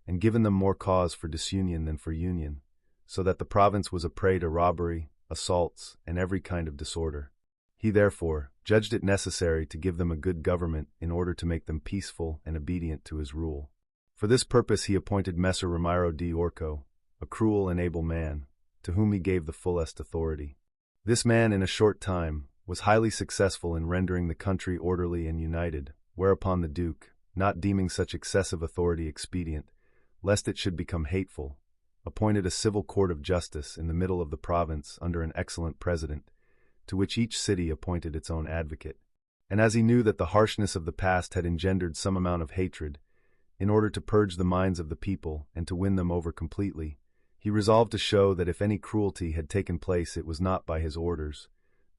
and given them more cause for disunion than for union, so that the province was a prey to robbery, assaults, and every kind of disorder. He therefore judged it necessary to give them a good government in order to make them peaceful and obedient to his rule. For this purpose he appointed Messer Ramiro di Orco, a cruel and able man, to whom he gave the fullest authority. This man, in a short time, was highly successful in rendering the country orderly and united, whereupon the Duke, not deeming such excessive authority expedient, lest it should become hateful, appointed a civil court of justice in the middle of the province under an excellent president, to which each city appointed its own advocate. And as he knew that the harshness of the past had engendered some amount of hatred, in order to purge the minds of the people and to win them over completely, he resolved to show that if any cruelty had taken place it was not by his orders,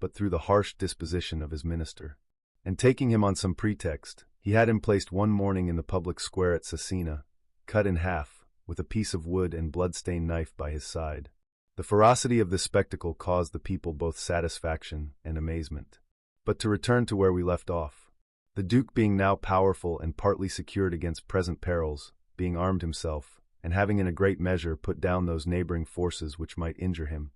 but through the harsh disposition of his minister. And taking him on some pretext, he had him placed one morning in the public square at Cesena, cut in half, with a piece of wood and blood-stained knife by his side. The ferocity of this spectacle caused the people both satisfaction and amazement. But to return to where we left off. The Duke being now powerful and partly secured against present perils, being armed himself, and having in a great measure put down those neighboring forces which might injure him,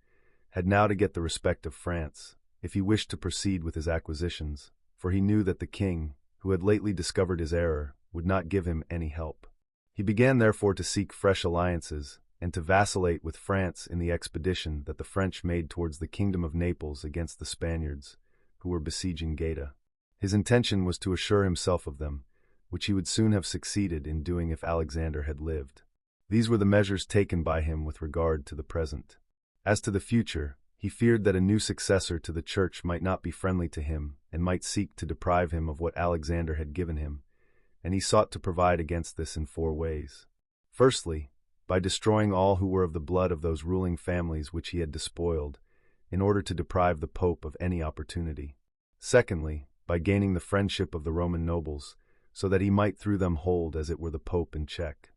had now to get the respect of France, if he wished to proceed with his acquisitions, for he knew that the king, who had lately discovered his error, would not give him any help. He began therefore to seek fresh alliances, and to vacillate with France in the expedition that the French made towards the kingdom of Naples against the Spaniards, who were besieging Gaeta. His intention was to assure himself of them, which he would soon have succeeded in doing if Alexander had lived. These were the measures taken by him with regard to the present. As to the future, he feared that a new successor to the church might not be friendly to him and might seek to deprive him of what Alexander had given him, and he sought to provide against this in 4 ways. Firstly, by destroying all who were of the blood of those ruling families which he had despoiled, in order to deprive the Pope of any opportunity. Secondly, by gaining the friendship of the Roman nobles, so that he might through them hold as it were the Pope in check.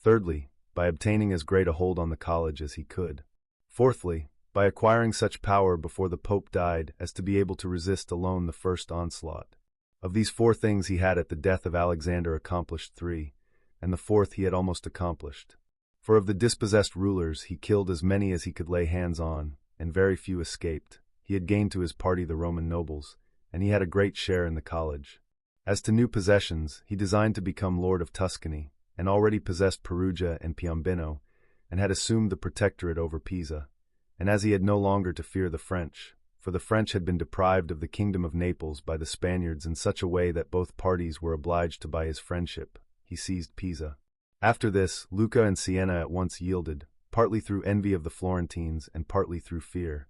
Thirdly, by obtaining as great a hold on the college as he could. Fourthly, by acquiring such power before the Pope died as to be able to resist alone the first onslaught. Of these 4 things he had at the death of Alexander accomplished 3, and the 4th he had almost accomplished. For of the dispossessed rulers he killed as many as he could lay hands on, and very few escaped. He had gained to his party the Roman nobles, and he had a great share in the college. As to new possessions, he designed to become Lord of Tuscany, and already possessed Perugia and Piombino, and had assumed the protectorate over Pisa. And as he had no longer to fear the French, for the French had been deprived of the kingdom of Naples by the Spaniards in such a way that both parties were obliged to buy his friendship, he seized Pisa. After this, Lucca and Siena at once yielded, partly through envy of the Florentines and partly through fear.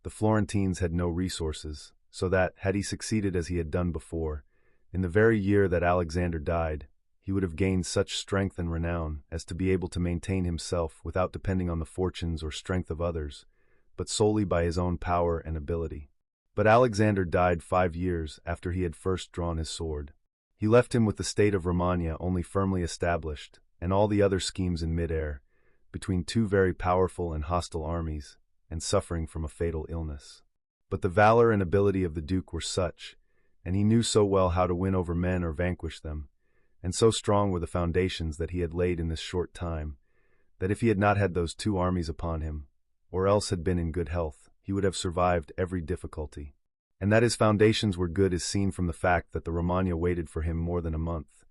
The Florentines had no resources, so that, had he succeeded as he had done before, in the very year that Alexander died, he would have gained such strength and renown as to be able to maintain himself without depending on the fortunes or strength of others, but solely by his own power and ability. But Alexander died 5 years after he had first drawn his sword. He left him with the state of Romagna only firmly established, and all the other schemes in mid-air, between 2 very powerful and hostile armies, and suffering from a fatal illness. But the valor and ability of the Duke were such, and he knew so well how to win over men or vanquish them, and so strong were the foundations that he had laid in this short time, that if he had not had those 2 armies upon him, or else had been in good health, he would have survived every difficulty. And that his foundations were good is seen from the fact that the Romagna waited for him more than a month.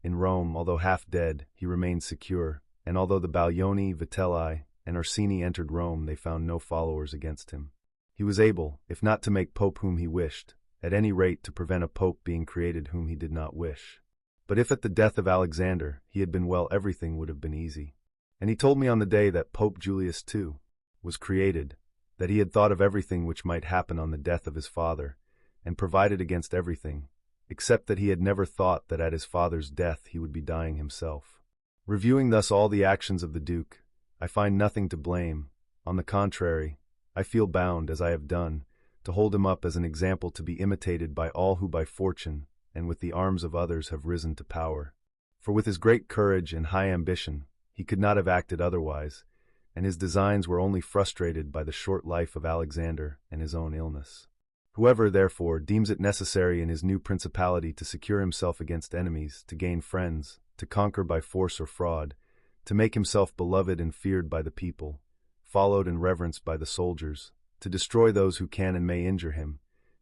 In Rome, although half dead, he remained secure, and although the Baglioni, Vitelli, and Orsini entered Rome, they found no followers against him. He was able, if not to make Pope whom he wished, at any rate to prevent a Pope being created whom he did not wish. But if at the death of Alexander he had been well, everything would have been easy. And he told me on the day that Pope Julius II was created, that he had thought of everything which might happen on the death of his father, and provided against everything, except that he had never thought that at his father's death he would be dying himself. Reviewing thus all the actions of the Duke, I find nothing to blame. On the contrary, I feel bound, as I have done, to hold him up as an example to be imitated by all who by fortune and with the arms of others have risen to power. For with his great courage and high ambition, he could not have acted otherwise, and his designs were only frustrated by the short life of Alexander and his own illness. Whoever, therefore, deems it necessary in his new principality to secure himself against enemies, to gain friends, to conquer by force or fraud, to make himself beloved and feared by the people, followed and reverenced by the soldiers, to destroy those who can and may injure him,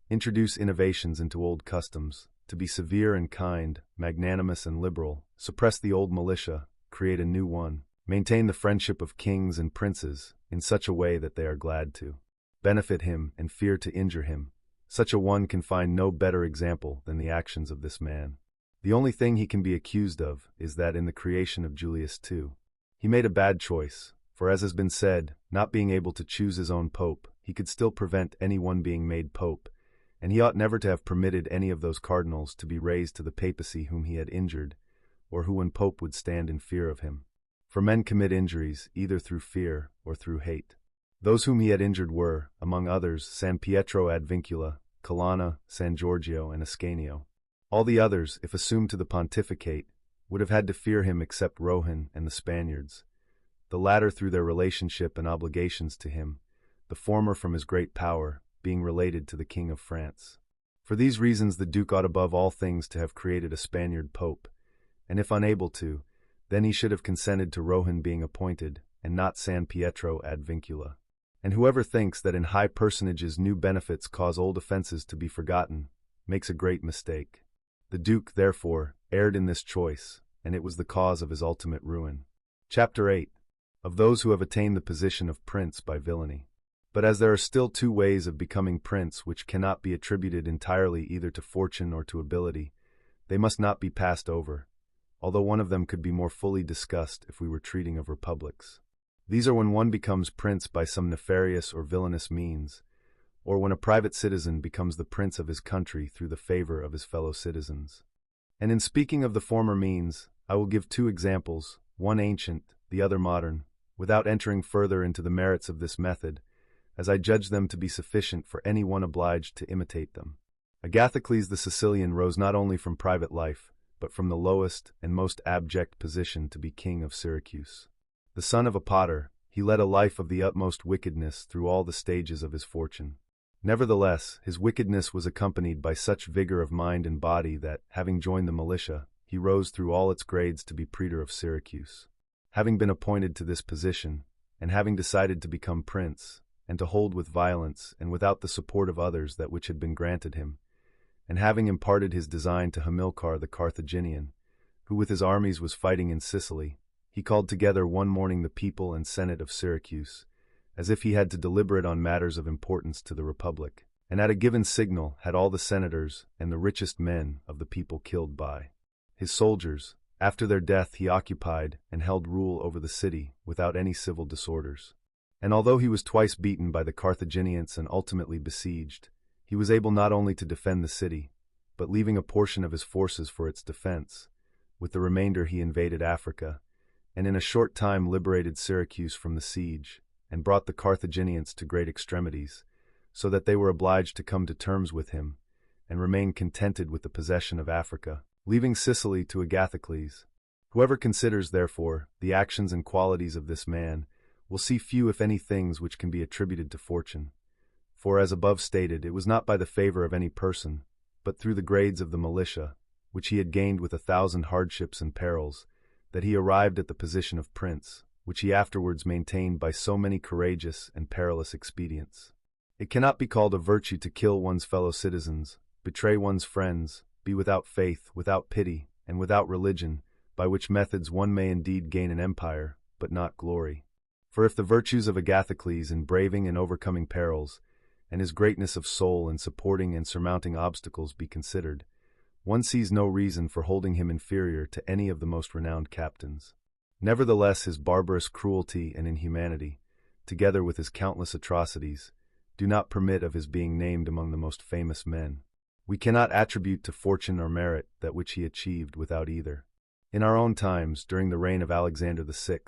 introduce innovations into old customs, to be severe and kind, magnanimous and liberal, suppress the old militia, create a new one, maintain the friendship of kings and princes in such a way that they are glad to benefit him and fear to injure him. Such a one can find no better example than the actions of this man. The only thing he can be accused of is that in the creation of Julius II, he made a bad choice, for as has been said, not being able to choose his own pope, he could still prevent any one being made pope, and he ought never to have permitted any of those cardinals to be raised to the papacy whom he had injured, or who when pope would stand in fear of him. For men commit injuries either through fear or through hate. Those whom he had injured were, among others, San Pietro ad Vincula, Colonna, San Giorgio, and Ascanio. All the others, if assumed to the pontificate, would have had to fear him except Rohan and the Spaniards, the latter through their relationship and obligations to him, the former from his great power, being related to the King of France. For these reasons the Duke ought above all things to have created a Spaniard pope, and if unable to, then he should have consented to Rohan being appointed, and not San Pietro ad Vincula. And whoever thinks that in high personages new benefits cause old offences to be forgotten, makes a great mistake. The Duke, therefore, erred in this choice, and it was the cause of his ultimate ruin. Chapter 8. Of those who have attained the position of prince by villainy. But as there are still two ways of becoming prince which cannot be attributed entirely either to fortune or to ability, they must not be passed over, although one of them could be more fully discussed if we were treating of republics. These are when one becomes prince by some nefarious or villainous means, or when a private citizen becomes the prince of his country through the favor of his fellow citizens. And in speaking of the former means, I will give two examples, one ancient, the other modern, without entering further into the merits of this method, as I judge them to be sufficient for any one obliged to imitate them. Agathocles the Sicilian rose not only from private life, but from the lowest and most abject position to be king of Syracuse. The son of a potter, he led a life of the utmost wickedness through all the stages of his fortune. Nevertheless, his wickedness was accompanied by such vigor of mind and body that, having joined the militia, he rose through all its grades to be praetor of Syracuse. Having been appointed to this position, and having decided to become prince, and to hold with violence and without the support of others that which had been granted him, and having imparted his design to Hamilcar the Carthaginian, who with his armies was fighting in Sicily, he called together one morning the people and senate of Syracuse, as if he had to deliberate on matters of importance to the republic, and at a given signal had all the senators and the richest men of the people killed by his soldiers. After their death he occupied and held rule over the city without any civil disorders. And although he was twice beaten by the Carthaginians and ultimately besieged, he was able not only to defend the city, but leaving a portion of his forces for its defense, with the remainder he invaded Africa, and in a short time liberated Syracuse from the siege, and brought the Carthaginians to great extremities, so that they were obliged to come to terms with him, and remain contented with the possession of Africa, leaving Sicily to Agathocles. Whoever considers, therefore, the actions and qualities of this man, will see few if any things which can be attributed to fortune. For as above stated, it was not by the favor of any person, but through the grades of the militia, which he had gained with 1,000 hardships and perils, that he arrived at the position of prince, which he afterwards maintained by so many courageous and perilous expedients. It cannot be called a virtue to kill one's fellow citizens, betray one's friends, be without faith, without pity, and without religion, by which methods one may indeed gain an empire, but not glory. For if the virtues of Agathocles in braving and overcoming perils, and his greatness of soul in supporting and surmounting obstacles be considered, one sees no reason for holding him inferior to any of the most renowned captains. Nevertheless, his barbarous cruelty and inhumanity, together with his countless atrocities, do not permit of his being named among the most famous men. We cannot attribute to fortune or merit that which he achieved without either. In our own times, during the reign of Alexander VI,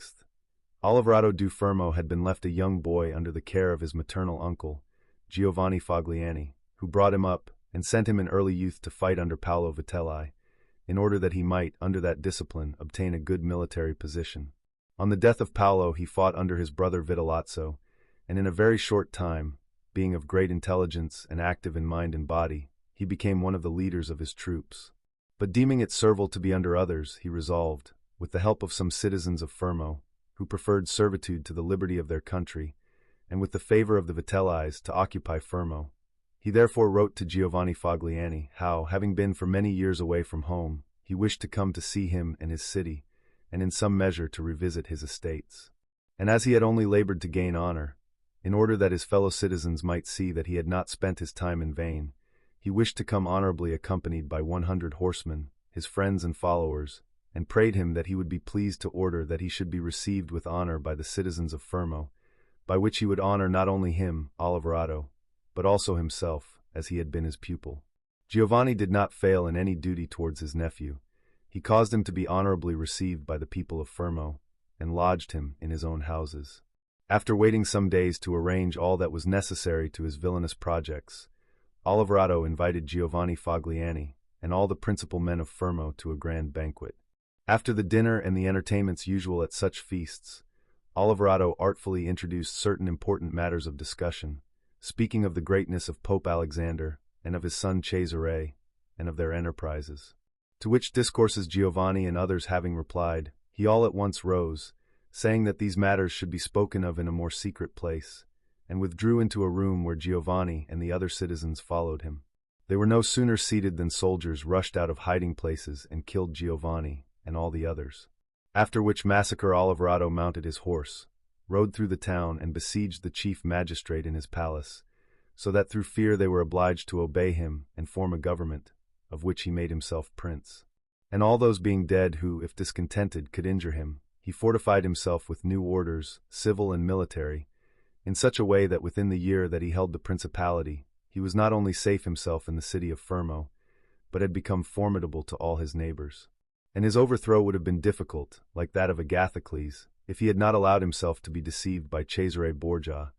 Oliverado du Fermo had been left a young boy under the care of his maternal uncle, Giovanni Fogliani, who brought him up and sent him in early youth to fight under Paolo Vitelli, in order that he might, under that discipline, obtain a good military position. On the death of Paolo he fought under his brother Vitellozzo, and in a very short time, being of great intelligence and active in mind and body, he became one of the leaders of his troops. But deeming it servile to be under others, he resolved, with the help of some citizens of Fermo, who preferred servitude to the liberty of their country, and with the favor of the Vitellis, to occupy Fermo. He therefore wrote to Giovanni Fogliani how, having been for many years away from home, he wished to come to see him and his city, and in some measure to revisit his estates. And as he had only labored to gain honor, in order that his fellow citizens might see that he had not spent his time in vain, he wished to come honorably accompanied by 100 horsemen, his friends and followers, and prayed him that he would be pleased to order that he should be received with honor by the citizens of Fermo, by which he would honor not only him, Oliverado, but also himself, as he had been his pupil. Giovanni did not fail in any duty towards his nephew. He caused him to be honorably received by the people of Fermo, and lodged him in his own houses. After waiting some days to arrange all that was necessary to his villainous projects, Oliverado invited Giovanni Fogliani and all the principal men of Fermo to a grand banquet. After the dinner and the entertainments usual at such feasts, Oliverado artfully introduced certain important matters of discussion, speaking of the greatness of Pope Alexander and of his son Cesare, and of their enterprises. To which discourses Giovanni and others having replied, he all at once rose, saying that these matters should be spoken of in a more secret place, and withdrew into a room where Giovanni and the other citizens followed him. They were no sooner seated than soldiers rushed out of hiding places and killed Giovanni and all the others. After which massacre Alvarado mounted his horse, rode through the town and besieged the chief magistrate in his palace, so that through fear they were obliged to obey him and form a government, of which he made himself prince. And all those being dead who, if discontented, could injure him, he fortified himself with new orders, civil and military, in such a way that within the year that he held the principality, he was not only safe himself in the city of Fermo, but had become formidable to all his neighbors. And his overthrow would have been difficult, like that of Agathocles, if he had not allowed himself to be deceived by Cesare Borgia,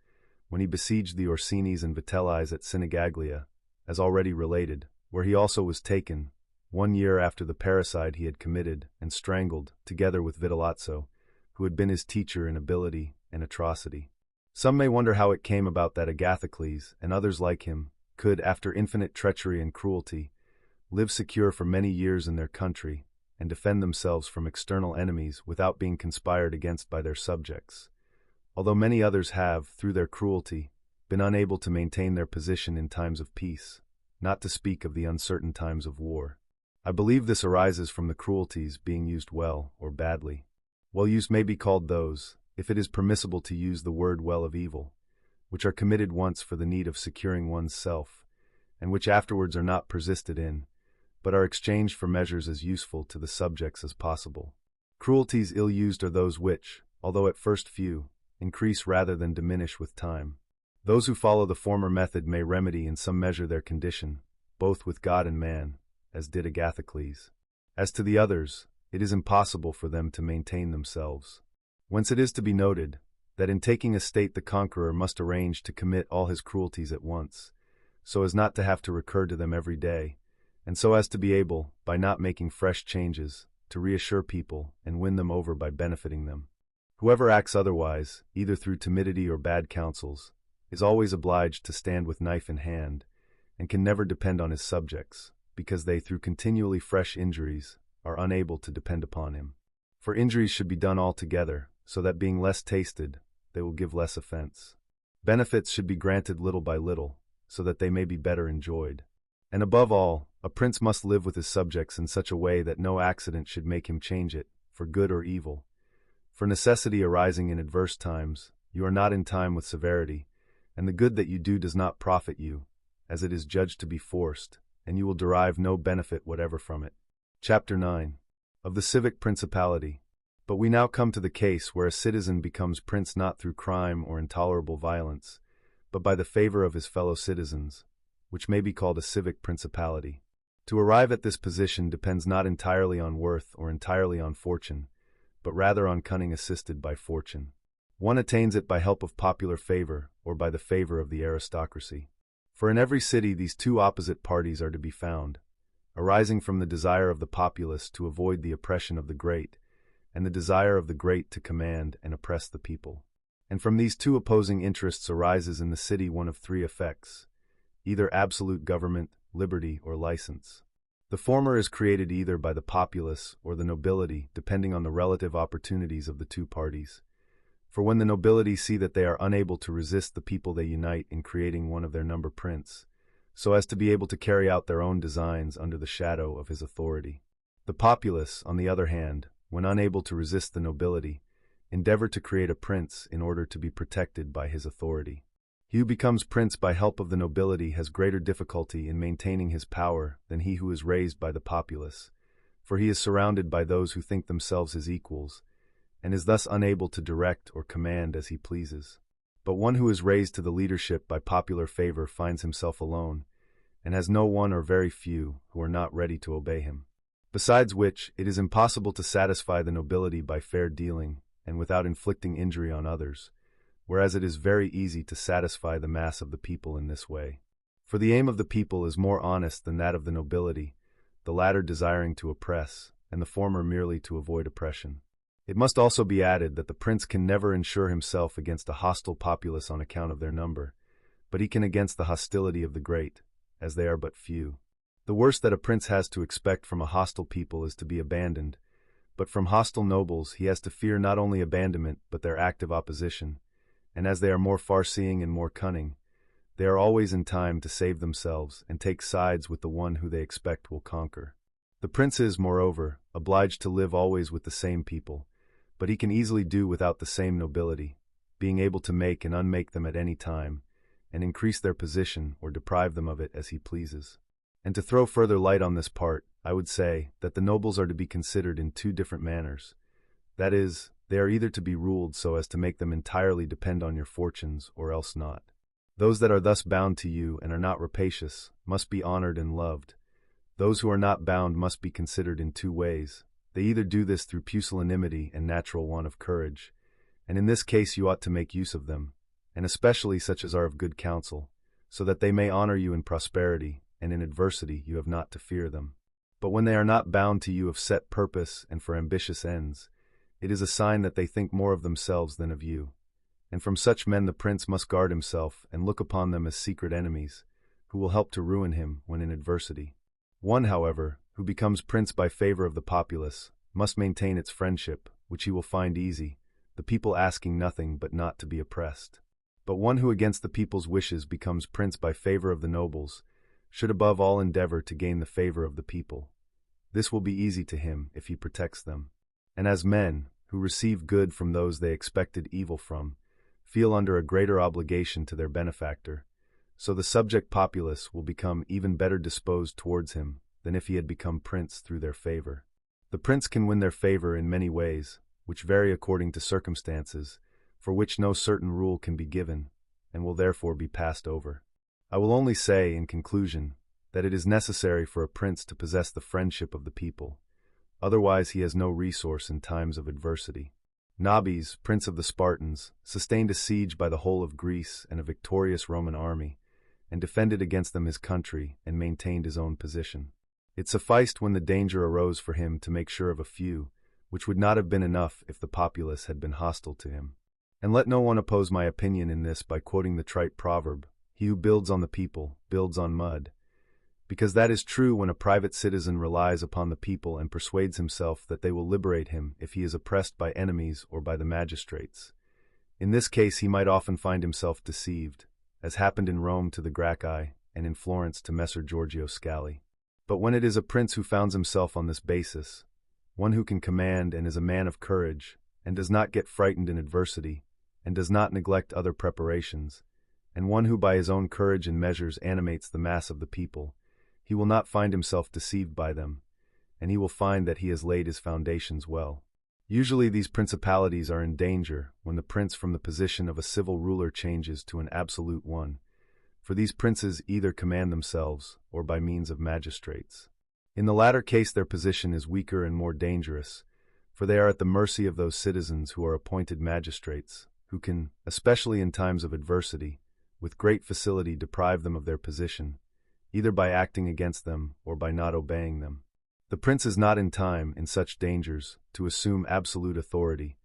when he besieged the Orsinis and Vitellis at Sinigaglia, as already related, where he also was taken, 1 year after the parricide he had committed, and strangled, together with Vitellozzo, who had been his teacher in ability and atrocity. Some may wonder how it came about that Agathocles, and others like him, could, after infinite treachery and cruelty, live secure for many years in their country, and defend themselves from external enemies without being conspired against by their subjects, although many others have, through their cruelty, been unable to maintain their position in times of peace, not to speak of the uncertain times of war. I believe this arises from the cruelties being used well or badly. Well-used may be called those, if it is permissible to use the word well of evil, which are committed once for the need of securing one's self, and which afterwards are not persisted in, but are exchanged for measures as useful to the subjects as possible. Cruelties ill-used are those which, although at first few, increase rather than diminish with time. Those who follow the former method may remedy in some measure their condition, both with God and man, as did Agathocles. As to the others, it is impossible for them to maintain themselves. Whence it is to be noted, that in taking a state the conqueror must arrange to commit all his cruelties at once, so as not to have to recur to them every day, and so as to be able, by not making fresh changes, to reassure people and win them over by benefiting them. Whoever acts otherwise, either through timidity or bad counsels, is always obliged to stand with knife in hand, and can never depend on his subjects, because they, through continually fresh injuries, are unable to depend upon him. For injuries should be done all together, so that being less tasted, they will give less offense. Benefits should be granted little by little, so that they may be better enjoyed. And above all, a prince must live with his subjects in such a way that no accident should make him change it, for good or evil. For necessity arising in adverse times, you are not in time with severity, and the good that you do does not profit you, as it is judged to be forced, and you will derive no benefit whatever from it. Chapter 9. Of the Civic Principality. But we now come to the case where a citizen becomes prince not through crime or intolerable violence, but by the favor of his fellow citizens, which may be called a civic principality. To arrive at this position depends not entirely on worth or entirely on fortune, but rather on cunning assisted by fortune. One attains it by help of popular favor or by the favor of the aristocracy. For in every city these two opposite parties are to be found, arising from the desire of the populace to avoid the oppression of the great, and the desire of the great to command and oppress the people. And from these two opposing interests arises in the city one of three effects, either absolute government, liberty, or license. The former is created either by the populace or the nobility, depending on the relative opportunities of the two parties. For when the nobility see that they are unable to resist the people, they unite in creating one of their number prince, so as to be able to carry out their own designs under the shadow of his authority. The populace, on the other hand, when unable to resist the nobility, endeavor to create a prince in order to be protected by his authority. He who becomes prince by help of the nobility has greater difficulty in maintaining his power than he who is raised by the populace, for he is surrounded by those who think themselves his equals, and is thus unable to direct or command as he pleases. But one who is raised to the leadership by popular favor finds himself alone, and has no one or very few who are not ready to obey him. Besides which, it is impossible to satisfy the nobility by fair dealing and without inflicting injury on others, whereas it is very easy to satisfy the mass of the people in this way. For the aim of the people is more honest than that of the nobility, the latter desiring to oppress, and the former merely to avoid oppression. It must also be added that the prince can never insure himself against a hostile populace on account of their number, but he can against the hostility of the great, as they are but few. The worst that a prince has to expect from a hostile people is to be abandoned, but from hostile nobles he has to fear not only abandonment but their active opposition, and as they are more far-seeing and more cunning, they are always in time to save themselves and take sides with the one who they expect will conquer. The prince is, moreover, obliged to live always with the same people, but he can easily do without the same nobility, being able to make and unmake them at any time, and increase their position or deprive them of it as he pleases. And to throw further light on this part, I would say that the nobles are to be considered in two different manners. That is, they are either to be ruled so as to make them entirely depend on your fortunes, or else not. Those that are thus bound to you and are not rapacious must be honored and loved. Those who are not bound must be considered in two ways. They either do this through pusillanimity and natural want of courage, and in this case you ought to make use of them, and especially such as are of good counsel, so that they may honor you in prosperity, and in adversity you have not to fear them. But when they are not bound to you of set purpose and for ambitious ends, it is a sign that they think more of themselves than of you. And from such men the prince must guard himself and look upon them as secret enemies, who will help to ruin him when in adversity. One, however, who becomes prince by favor of the populace, must maintain its friendship, which he will find easy, the people asking nothing but not to be oppressed. But one who against the people's wishes becomes prince by favor of the nobles, should above all endeavor to gain the favor of the people. This will be easy to him if he protects them. And as men, who receive good from those they expected evil from, feel under a greater obligation to their benefactor, so the subject populace will become even better disposed towards him than if he had become prince through their favor. The prince can win their favor in many ways, which vary according to circumstances, for which no certain rule can be given, and will therefore be passed over. I will only say, in conclusion, that it is necessary for a prince to possess the friendship of the people, otherwise he has no resource in times of adversity. Nabis, prince of the Spartans, sustained a siege by the whole of Greece and a victorious Roman army, and defended against them his country and maintained his own position. It sufficed when the danger arose for him to make sure of a few, which would not have been enough if the populace had been hostile to him. And let no one oppose my opinion in this by quoting the trite proverb, "He who builds on the people, builds on mud," because that is true when a private citizen relies upon the people and persuades himself that they will liberate him if he is oppressed by enemies or by the magistrates. In this case he might often find himself deceived, as happened in Rome to the Gracchi and in Florence to Messer Giorgio Scali. But when it is a prince who founds himself on this basis, one who can command and is a man of courage, and does not get frightened in adversity, and does not neglect other preparations, and one who by his own courage and measures animates the mass of the people, he will not find himself deceived by them, and he will find that he has laid his foundations well. Usually these principalities are in danger when the prince from the position of a civil ruler changes to an absolute one, for these princes either command themselves or by means of magistrates. In the latter case their position is weaker and more dangerous, for they are at the mercy of those citizens who are appointed magistrates, who can, especially in times of adversity, with great facility deprive them of their position, either by acting against them or by not obeying them. The prince is not in time, in such dangers, to assume absolute authority,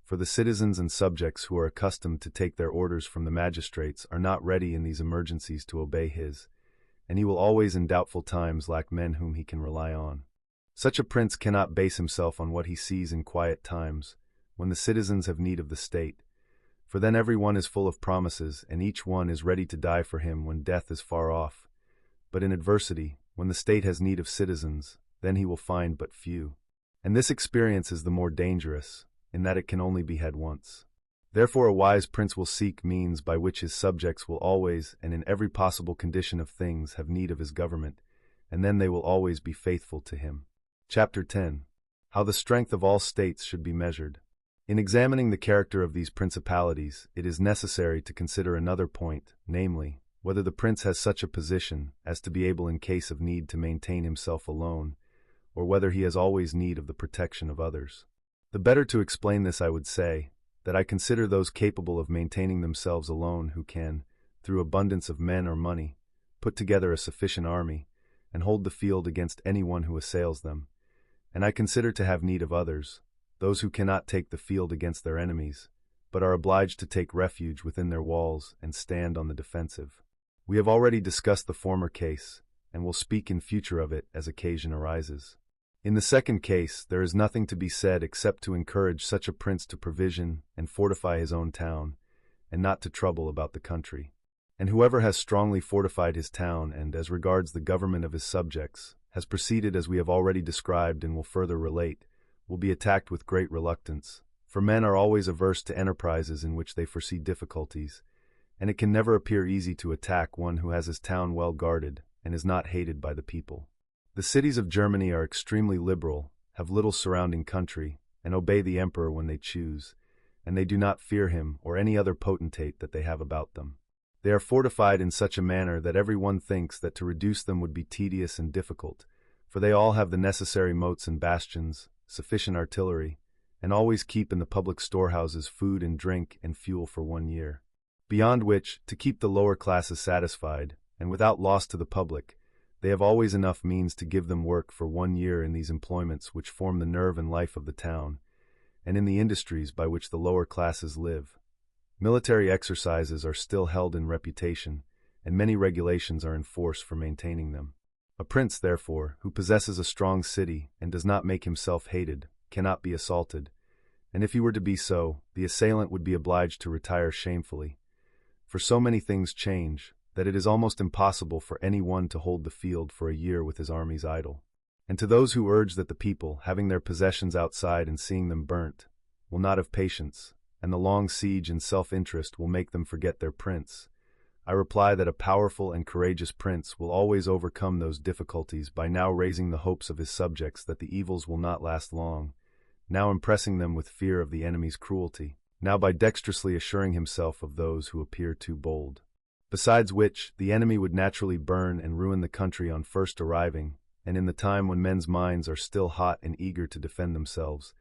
for the citizens and subjects who are accustomed to take their orders from the magistrates are not ready in these emergencies to obey his, and he will always in doubtful times lack men whom he can rely on. Such a prince cannot base himself on what he sees in quiet times, when the citizens have need of the state, for then every one is full of promises, and each one is ready to die for him when death is far off. But in adversity, when the state has need of citizens, then he will find but few. And this experience is the more dangerous, in that it can only be had once. Therefore a wise prince will seek means by which his subjects will always and in every possible condition of things have need of his government, and then they will always be faithful to him. Chapter 10. How the strength of all states should be measured. In examining the character of these principalities, it is necessary to consider another point, namely, whether the prince has such a position as to be able in case of need to maintain himself alone, or whether he has always need of the protection of others. The better to explain this I would say, that I consider those capable of maintaining themselves alone who can, through abundance of men or money, put together a sufficient army, and hold the field against anyone who assails them, and I consider to have need of others, those who cannot take the field against their enemies, but are obliged to take refuge within their walls and stand on the defensive. We have already discussed the former case, and will speak in future of it as occasion arises. In the second case, there is nothing to be said except to encourage such a prince to provision and fortify his own town, and not to trouble about the country. And whoever has strongly fortified his town and, as regards the government of his subjects, has proceeded as we have already described and will further relate, will be attacked with great reluctance, for men are always averse to enterprises in which they foresee difficulties, and it can never appear easy to attack one who has his town well guarded and is not hated by the people. The cities of Germany are extremely liberal, have little surrounding country, and obey the emperor when they choose, and they do not fear him or any other potentate that they have about them. They are fortified in such a manner that every one thinks that to reduce them would be tedious and difficult, for they all have the necessary moats and bastions, sufficient artillery, and always keep in the public storehouses food and drink and fuel for 1 year. Beyond which, to keep the lower classes satisfied, and without loss to the public, they have always enough means to give them work for 1 year in these employments which form the nerve and life of the town, and in the industries by which the lower classes live. Military exercises are still held in reputation, and many regulations are in force for maintaining them. A prince, therefore, who possesses a strong city and does not make himself hated, cannot be assaulted, and if he were to be so, the assailant would be obliged to retire shamefully. For so many things change, that it is almost impossible for any one to hold the field for a year with his armies idle. And to those who urge that the people, having their possessions outside and seeing them burnt, will not have patience, and the long siege and self-interest will make them forget their prince, I reply that a powerful and courageous prince will always overcome those difficulties by now raising the hopes of his subjects that the evils will not last long, now impressing them with fear of the enemy's cruelty, now by dexterously assuring himself of those who appear too bold. Besides which, the enemy would naturally burn and ruin the country on first arriving, and in the time when men's minds are still hot and eager to defend themselves,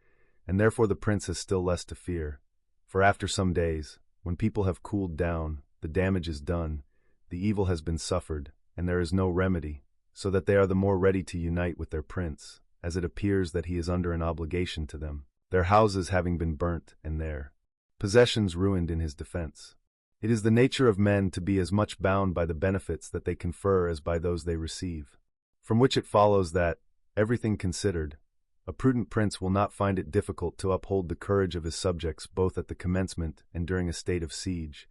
and therefore the prince has still less to fear. For after some days, when people have cooled down, the damage is done, the evil has been suffered, and there is no remedy, so that they are the more ready to unite with their prince, as it appears that he is under an obligation to them, their houses having been burnt and their possessions ruined in his defense. It is the nature of men to be as much bound by the benefits that they confer as by those they receive. From which it follows that, everything considered, a prudent prince will not find it difficult to uphold the courage of his subjects both at the commencement and during a state of siege,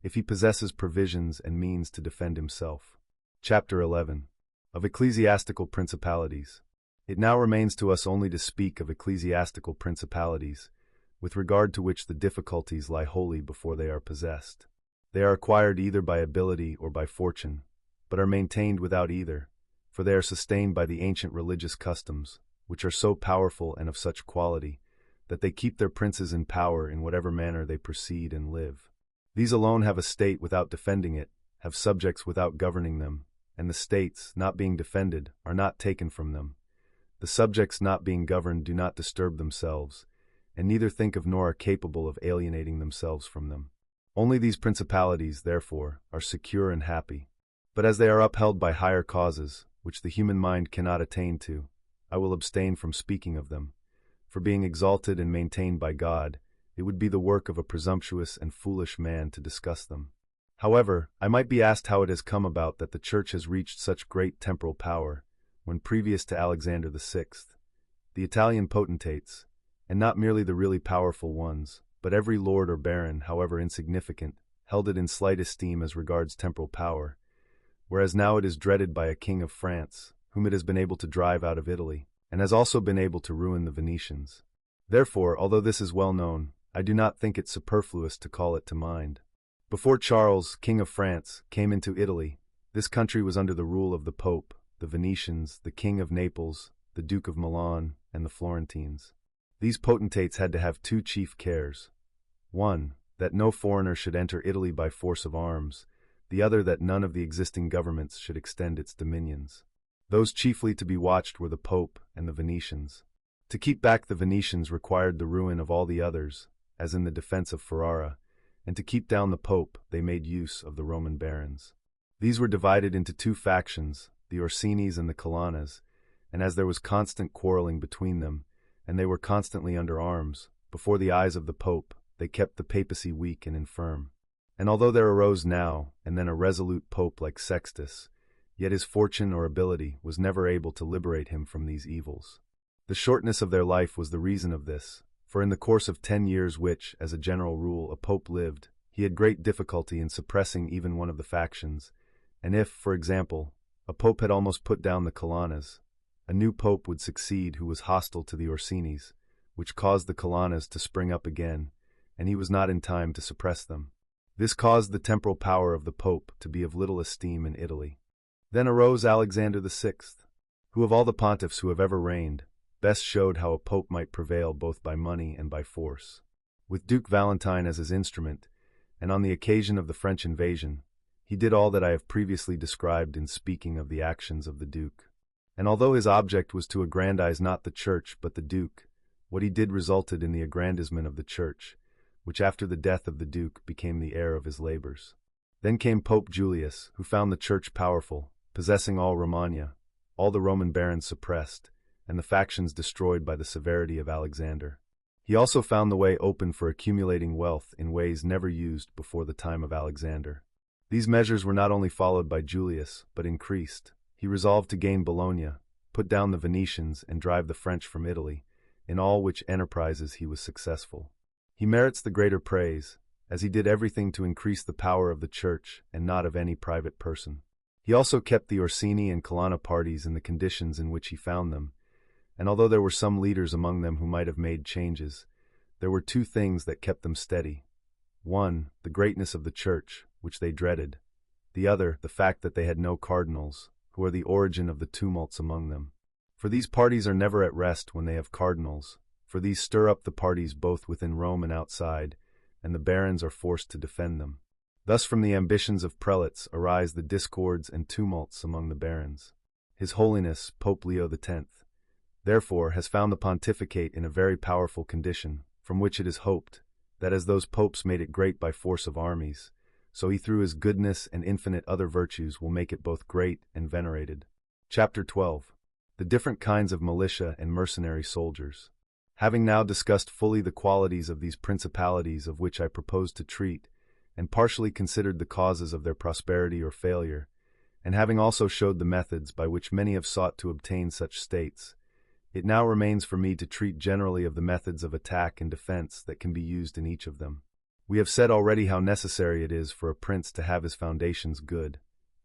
if he possesses provisions and means to defend himself. Chapter 11. Of Ecclesiastical Principalities. It now remains to us only to speak of ecclesiastical principalities, with regard to which the difficulties lie wholly before they are possessed. They are acquired either by ability or by fortune, but are maintained without either, for they are sustained by the ancient religious customs, which are so powerful and of such quality, that they keep their princes in power in whatever manner they proceed and live. These alone have a state without defending it, have subjects without governing them, and the states, not being defended, are not taken from them. The subjects not being governed do not disturb themselves, and neither think of nor are capable of alienating themselves from them. Only these principalities, therefore, are secure and happy. But as they are upheld by higher causes, which the human mind cannot attain to, I will abstain from speaking of them, for being exalted and maintained by God, it would be the work of a presumptuous and foolish man to discuss them. However, I might be asked how it has come about that the Church has reached such great temporal power, when previous to Alexander VI, the Italian potentates, and not merely the really powerful ones, but every lord or baron, however insignificant, held it in slight esteem as regards temporal power, whereas now it is dreaded by a king of France, whom it has been able to drive out of Italy, and has also been able to ruin the Venetians. Therefore, although this is well known, I do not think it superfluous to call it to mind. Before Charles, King of France, came into Italy, this country was under the rule of the Pope, the Venetians, the King of Naples, the Duke of Milan, and the Florentines. These potentates had to have two chief cares. One, that no foreigner should enter Italy by force of arms, the other that none of the existing governments should extend its dominions. Those chiefly to be watched were the Pope and the Venetians. To keep back the Venetians required the ruin of all the others, as in the defense of Ferrara, and to keep down the Pope they made use of the Roman barons. These were divided into two factions, the Orsinis and the Colonnas, and as there was constant quarreling between them, and they were constantly under arms, before the eyes of the Pope, they kept the papacy weak and infirm. And although there arose now and then a resolute pope like Sextus, yet his fortune or ability was never able to liberate him from these evils. The shortness of their life was the reason of this, for in the course of 10 years which, as a general rule, a pope lived, he had great difficulty in suppressing even one of the factions, and if, for example, a pope had almost put down the Colonnas, a new pope would succeed who was hostile to the Orsinis, which caused the Colonnas to spring up again, and he was not in time to suppress them. This caused the temporal power of the pope to be of little esteem in Italy. Then arose Alexander VI, who of all the pontiffs who have ever reigned, best showed how a pope might prevail both by money and by force. With Duke Valentine as his instrument, and on the occasion of the French invasion, he did all that I have previously described in speaking of the actions of the Duke. And although his object was to aggrandize not the Church but the Duke, what he did resulted in the aggrandizement of the Church, which after the death of the Duke became the heir of his labors. Then came Pope Julius, who found the Church powerful, possessing all Romagna, all the Roman barons suppressed, and the factions destroyed by the severity of Alexander. He also found the way open for accumulating wealth in ways never used before the time of Alexander. These measures were not only followed by Julius, but increased. He resolved to gain Bologna, put down the Venetians, and drive the French from Italy, in all which enterprises he was successful. He merits the greater praise, as he did everything to increase the power of the Church and not of any private person. He also kept the Orsini and Colonna parties in the conditions in which he found them, and although there were some leaders among them who might have made changes, there were 2 things that kept them steady. 1, the greatness of the Church, which they dreaded. The other, the fact that they had no cardinals, who are the origin of the tumults among them. For these parties are never at rest when they have cardinals, for these stir up the parties both within Rome and outside, and the barons are forced to defend them. Thus from the ambitions of prelates arise the discords and tumults among the barons. His Holiness, Pope Leo X, therefore, has found the pontificate in a very powerful condition, from which it is hoped that as those popes made it great by force of armies, so he through his goodness and infinite other virtues will make it both great and venerated. Chapter 12. The different kinds of militia and mercenary soldiers. Having now discussed fully the qualities of these principalities of which I propose to treat, and partially considered the causes of their prosperity or failure, and having also showed the methods by which many have sought to obtain such states, it now remains for me to treat generally of the methods of attack and defense that can be used in each of them. We have said already how necessary it is for a prince to have his foundations good,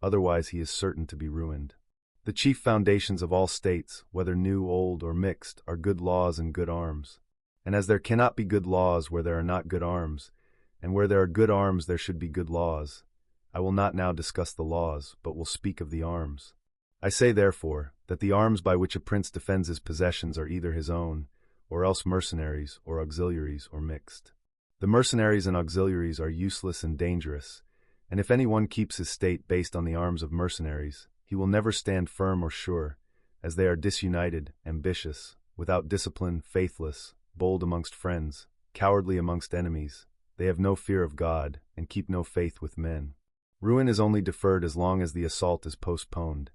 otherwise he is certain to be ruined. The chief foundations of all states, whether new, old, or mixed, are good laws and good arms. And as there cannot be good laws where there are not good arms, and where there are good arms there should be good laws, I will not now discuss the laws, but will speak of the arms. I say, therefore, that the arms by which a prince defends his possessions are either his own, or else mercenaries, or auxiliaries, or mixed. The mercenaries and auxiliaries are useless and dangerous, and if any one keeps his state based on the arms of mercenaries, he will never stand firm or sure, as they are disunited, ambitious, without discipline, faithless, bold amongst friends, cowardly amongst enemies. They have no fear of God, and keep no faith with men. Ruin is only deferred as long as the assault is postponed.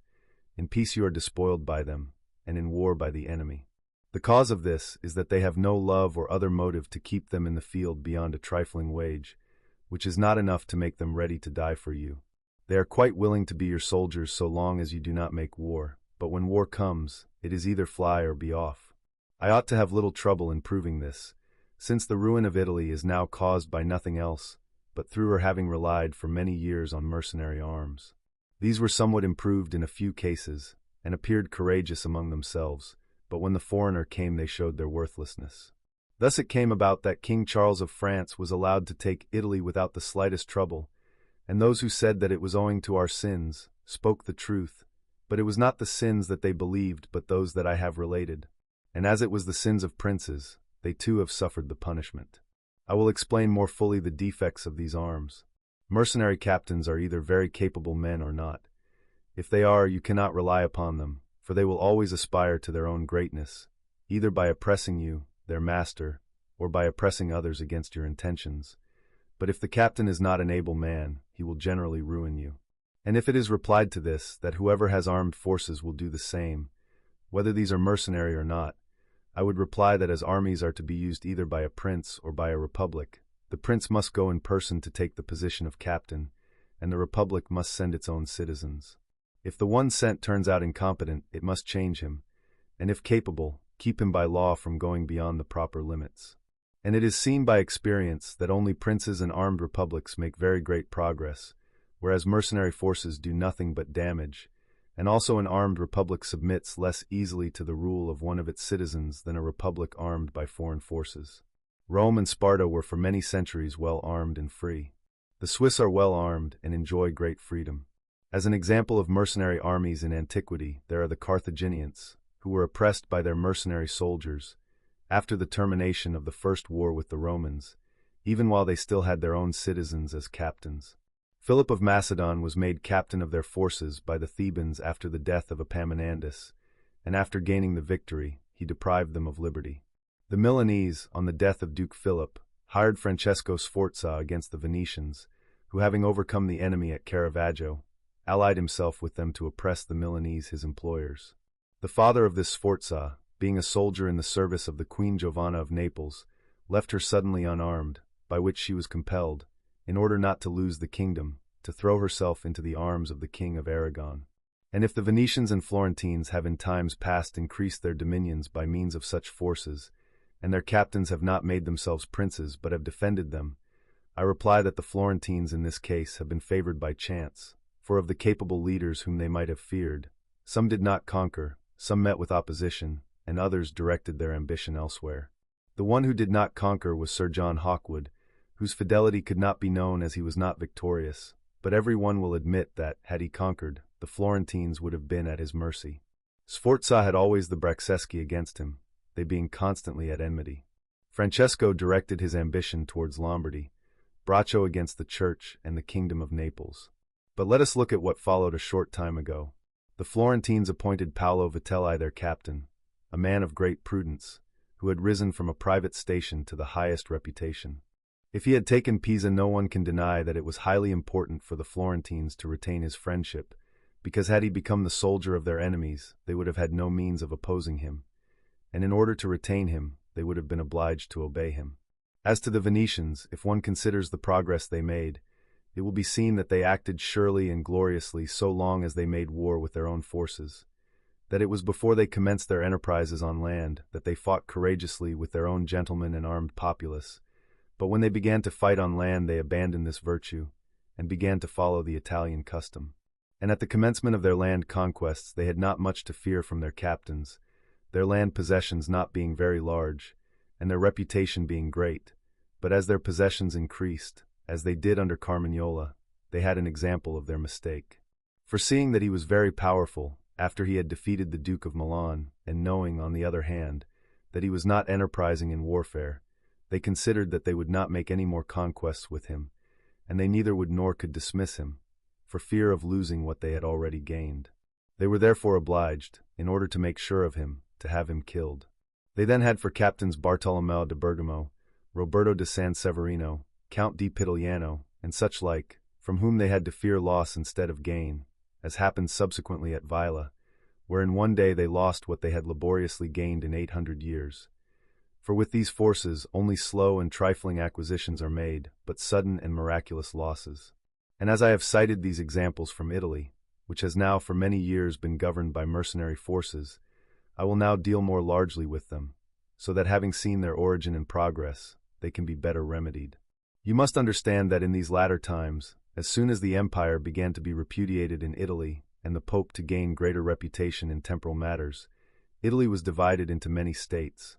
In peace you are despoiled by them, and in war by the enemy. The cause of this is that they have no love or other motive to keep them in the field beyond a trifling wage, which is not enough to make them ready to die for you. They are quite willing to be your soldiers so long as you do not make war, but when war comes, it is either fly or be off. I ought to have little trouble in proving this, since the ruin of Italy is now caused by nothing else, but through her having relied for many years on mercenary arms. These were somewhat improved in a few cases, and appeared courageous among themselves, but when the foreigner came they showed their worthlessness. Thus it came about that King Charles of France was allowed to take Italy without the slightest trouble, and those who said that it was owing to our sins spoke the truth, but it was not the sins that they believed but those that I have related. And as it was the sins of princes, they too have suffered the punishment. I will explain more fully the defects of these arms. Mercenary captains are either very capable men or not. If they are, you cannot rely upon them, for they will always aspire to their own greatness, either by oppressing you, their master, or by oppressing others against your intentions. But if the captain is not an able man, he will generally ruin you. And if it is replied to this, that whoever has armed forces will do the same, whether these are mercenary or not, I would reply that as armies are to be used either by a prince or by a republic, the prince must go in person to take the position of captain, and the republic must send its own citizens. If the one sent turns out incompetent, it must change him, and if capable, keep him by law from going beyond the proper limits. And it is seen by experience that only princes and armed republics make very great progress, whereas mercenary forces do nothing but damage, and also an armed republic submits less easily to the rule of one of its citizens than a republic armed by foreign forces. Rome and Sparta were for many centuries well armed and free. The Swiss are well armed and enjoy great freedom. As an example of mercenary armies in antiquity, there are the Carthaginians, who were oppressed by their mercenary soldiers after the termination of the first war with the Romans, even while they still had their own citizens as captains. Philip of Macedon was made captain of their forces by the Thebans after the death of Epaminondas, and after gaining the victory, he deprived them of liberty. The Milanese, on the death of Duke Philip, hired Francesco Sforza against the Venetians, who, having overcome the enemy at Caravaggio, allied himself with them to oppress the Milanese, his employers. The father of this Sforza, being a soldier in the service of the Queen Giovanna of Naples, left her suddenly unarmed, by which she was compelled, in order not to lose the kingdom, to throw herself into the arms of the King of Aragon. And if the Venetians and Florentines have in times past increased their dominions by means of such forces, and their captains have not made themselves princes but have defended them, I reply that the Florentines in this case have been favored by chance, for of the capable leaders whom they might have feared, some did not conquer, some met with opposition, and others directed their ambition elsewhere. The one who did not conquer was Sir John Hawkwood, whose fidelity could not be known as he was not victorious, but every one will admit that, had he conquered, the Florentines would have been at his mercy. Sforza had always the Bracceschi against him, they being constantly at enmity. Francesco directed his ambition towards Lombardy, Braccio against the Church and the Kingdom of Naples. But let us look at what followed a short time ago. The Florentines appointed Paolo Vitelli their captain, a man of great prudence, who had risen from a private station to the highest reputation. If he had taken Pisa, no one can deny that it was highly important for the Florentines to retain his friendship, because had he become the soldier of their enemies, they would have had no means of opposing him, and in order to retain him, they would have been obliged to obey him. As to the Venetians, if one considers the progress they made, it will be seen that they acted surely and gloriously so long as they made war with their own forces, that it was before they commenced their enterprises on land that they fought courageously with their own gentlemen and armed populace, but when they began to fight on land they abandoned this virtue, and began to follow the Italian custom. And at the commencement of their land conquests they had not much to fear from their captains, their land possessions not being very large, and their reputation being great, but as their possessions increased, as they did under Carmignola, they had an example of their mistake. Foreseeing that he was very powerful, after he had defeated the Duke of Milan, and knowing, on the other hand, that he was not enterprising in warfare, they considered that they would not make any more conquests with him, and they neither would nor could dismiss him, for fear of losing what they had already gained. They were therefore obliged, in order to make sure of him, to have him killed. They then had for captains Bartolomeo de Bergamo, Roberto de San Severino, Count di Pitigliano, and such like, from whom they had to fear loss instead of gain, as happened subsequently at Vaila, where in one day they lost what they had laboriously gained in 800 years. For with these forces only slow and trifling acquisitions are made, but sudden and miraculous losses. And as I have cited these examples from Italy, which has now for many years been governed by mercenary forces, I will now deal more largely with them, so that having seen their origin and progress, they can be better remedied. You must understand that in these latter times, as soon as the empire began to be repudiated in Italy and the Pope to gain greater reputation in temporal matters, Italy was divided into many states.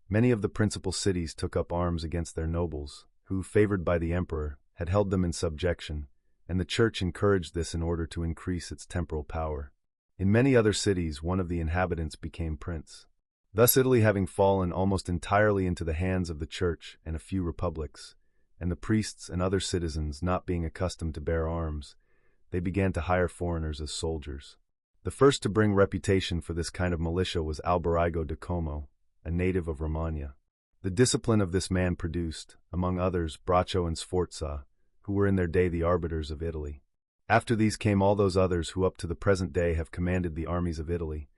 Many of the principal cities took up arms against their nobles, who, favored by the emperor, had held them in subjection, and the Church encouraged this in order to increase its temporal power. In many other cities, one of the inhabitants became prince. Thus Italy having fallen almost entirely into the hands of the Church and a few republics, and the priests and other citizens not being accustomed to bear arms, they began to hire foreigners as soldiers. The first to bring reputation for this kind of militia was Alberigo de Como, a native of Romagna. The discipline of this man produced, among others, Braccio and Sforza, who were in their day the arbiters of Italy. After these came all those others who up to the present day have commanded the armies of Italy,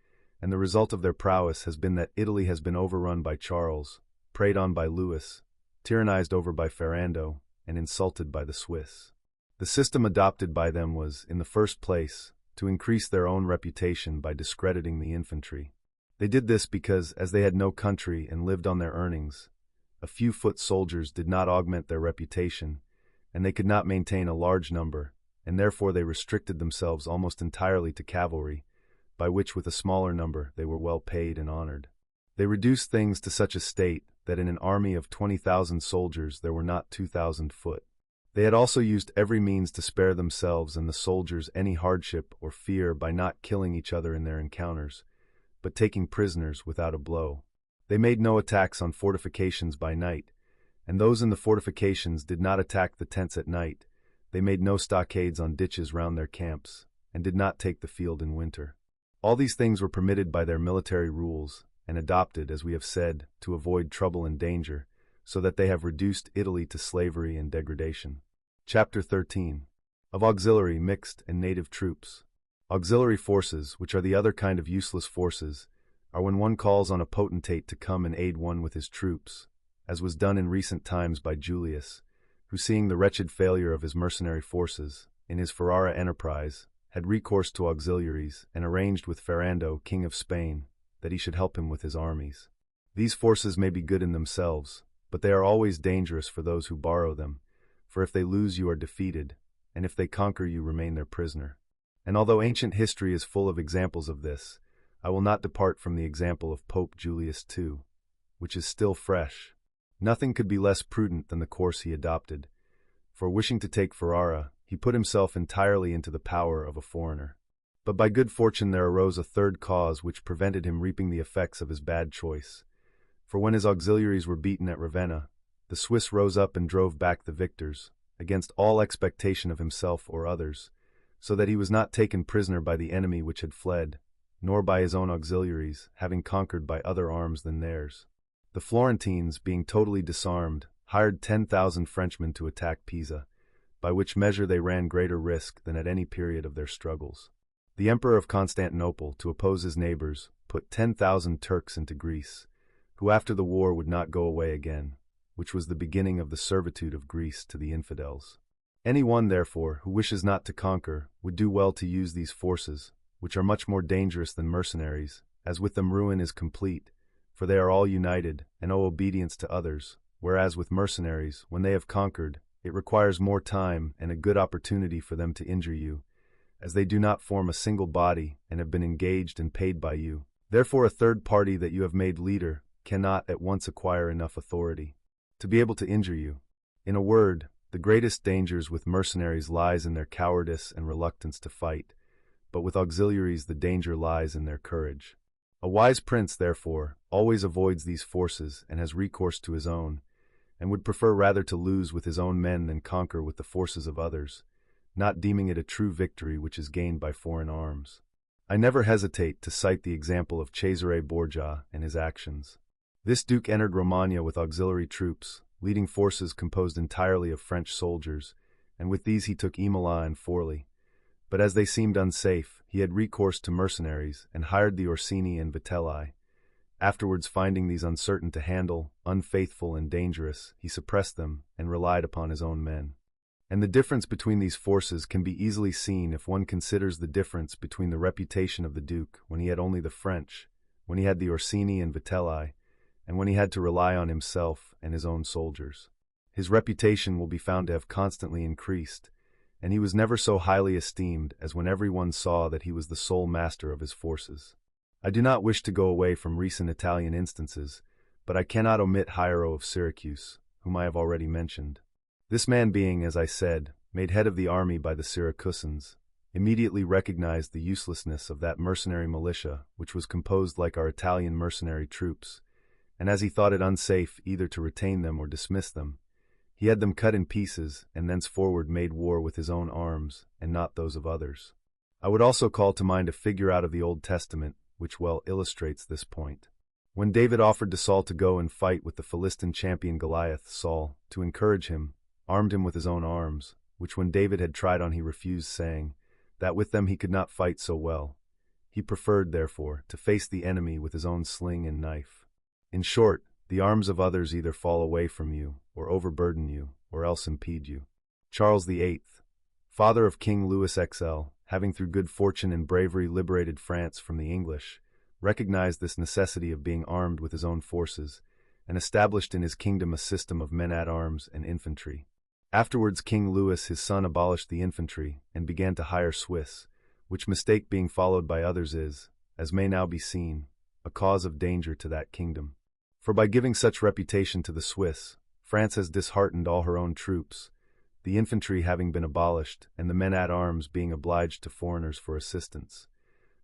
and the result of their prowess has been that Italy has been overrun by Charles, preyed on by Louis, tyrannized over by Ferrando, and insulted by the Swiss. The system adopted by them was, in the first place, to increase their own reputation by discrediting the infantry. They did this because, as they had no country and lived on their earnings, a few foot soldiers did not augment their reputation, and they could not maintain a large number, and therefore they restricted themselves almost entirely to cavalry, by which with a smaller number they were well paid and honored. They reduced things to such a state that in an army of 20,000 soldiers there were not 2,000 foot. They had also used every means to spare themselves and the soldiers any hardship or fear by not killing each other in their encounters, but taking prisoners without a blow. They made no attacks on fortifications by night, and those in the fortifications did not attack the tents at night. They made no stockades on ditches round their camps, and did not take the field in winter. All these things were permitted by their military rules, and adopted, as we have said, to avoid trouble and danger, so that they have reduced Italy to slavery and degradation. Chapter 13. Of auxiliary, mixed, and native troops. Auxiliary forces, which are the other kind of useless forces, are when one calls on a potentate to come and aid one with his troops, as was done in recent times by Julius, who, seeing the wretched failure of his mercenary forces, in his Ferrara enterprise, had recourse to auxiliaries and arranged with Ferrando, king of Spain, that he should help him with his armies. These forces may be good in themselves, but they are always dangerous for those who borrow them, for if they lose you are defeated, and if they conquer you remain their prisoner. And although ancient history is full of examples of this, I will not depart from the example of Pope Julius II, which is still fresh. Nothing could be less prudent than the course he adopted, for wishing to take Ferrara, he put himself entirely into the power of a foreigner. But by good fortune there arose a third cause which prevented him reaping the effects of his bad choice. For when his auxiliaries were beaten at Ravenna, the Swiss rose up and drove back the victors, against all expectation of himself or others, so that he was not taken prisoner by the enemy which had fled, nor by his own auxiliaries, having conquered by other arms than theirs. The Florentines, being totally disarmed, hired 10,000 Frenchmen to attack Pisa, by which measure they ran greater risk than at any period of their struggles. The Emperor of Constantinople, to oppose his neighbors, put 10,000 Turks into Greece, who after the war would not go away again, which was the beginning of the servitude of Greece to the infidels. Any one, therefore, who wishes not to conquer, would do well to use these forces, which are much more dangerous than mercenaries, as with them ruin is complete, for they are all united, and owe obedience to others, whereas with mercenaries, when they have conquered, it requires more time and a good opportunity for them to injure you, as they do not form a single body and have been engaged and paid by you. Therefore a third party that you have made leader cannot at once acquire enough authority to be able to injure you. In a word, the greatest dangers with mercenaries lies in their cowardice and reluctance to fight, but with auxiliaries the danger lies in their courage. A wise prince, therefore, always avoids these forces and has recourse to his own, and would prefer rather to lose with his own men than conquer with the forces of others, not deeming it a true victory which is gained by foreign arms. I never hesitate to cite the example of Cesare Borgia and his actions. This duke entered Romagna with auxiliary troops, leading forces composed entirely of French soldiers, and with these he took Imola and Forli. But as they seemed unsafe, he had recourse to mercenaries and hired the Orsini and Vitelli. Afterwards, finding these uncertain to handle, unfaithful and dangerous, he suppressed them and relied upon his own men. And the difference between these forces can be easily seen if one considers the difference between the reputation of the Duke when he had only the French, when he had the Orsini and Vitelli, and when he had to rely on himself and his own soldiers. His reputation will be found to have constantly increased, and he was never so highly esteemed as when everyone saw that he was the sole master of his forces. I do not wish to go away from recent Italian instances, but I cannot omit Hiero of Syracuse, whom I have already mentioned. This man being, as I said, made head of the army by the Syracusans, immediately recognized the uselessness of that mercenary militia which was composed like our Italian mercenary troops, and as he thought it unsafe either to retain them or dismiss them, he had them cut in pieces and thenceforward made war with his own arms and not those of others. I would also call to mind a figure out of the Old Testament which well illustrates this point. When David offered to Saul to go and fight with the Philistine champion Goliath, Saul, to encourage him, armed him with his own arms, which when David had tried on he refused, saying that with them he could not fight so well. He preferred, therefore, to face the enemy with his own sling and knife. In short, the arms of others either fall away from you, or overburden you, or else impede you. Charles VIII, father of King Louis XL, having through good fortune and bravery liberated France from the English, recognized this necessity of being armed with his own forces, and established in his kingdom a system of men-at-arms and infantry. Afterwards King Louis his son abolished the infantry, and began to hire Swiss, which mistake being followed by others is, as may now be seen, a cause of danger to that kingdom. For by giving such reputation to the Swiss, France has disheartened all her own troops, the infantry having been abolished, and the men-at-arms being obliged to foreigners for assistance.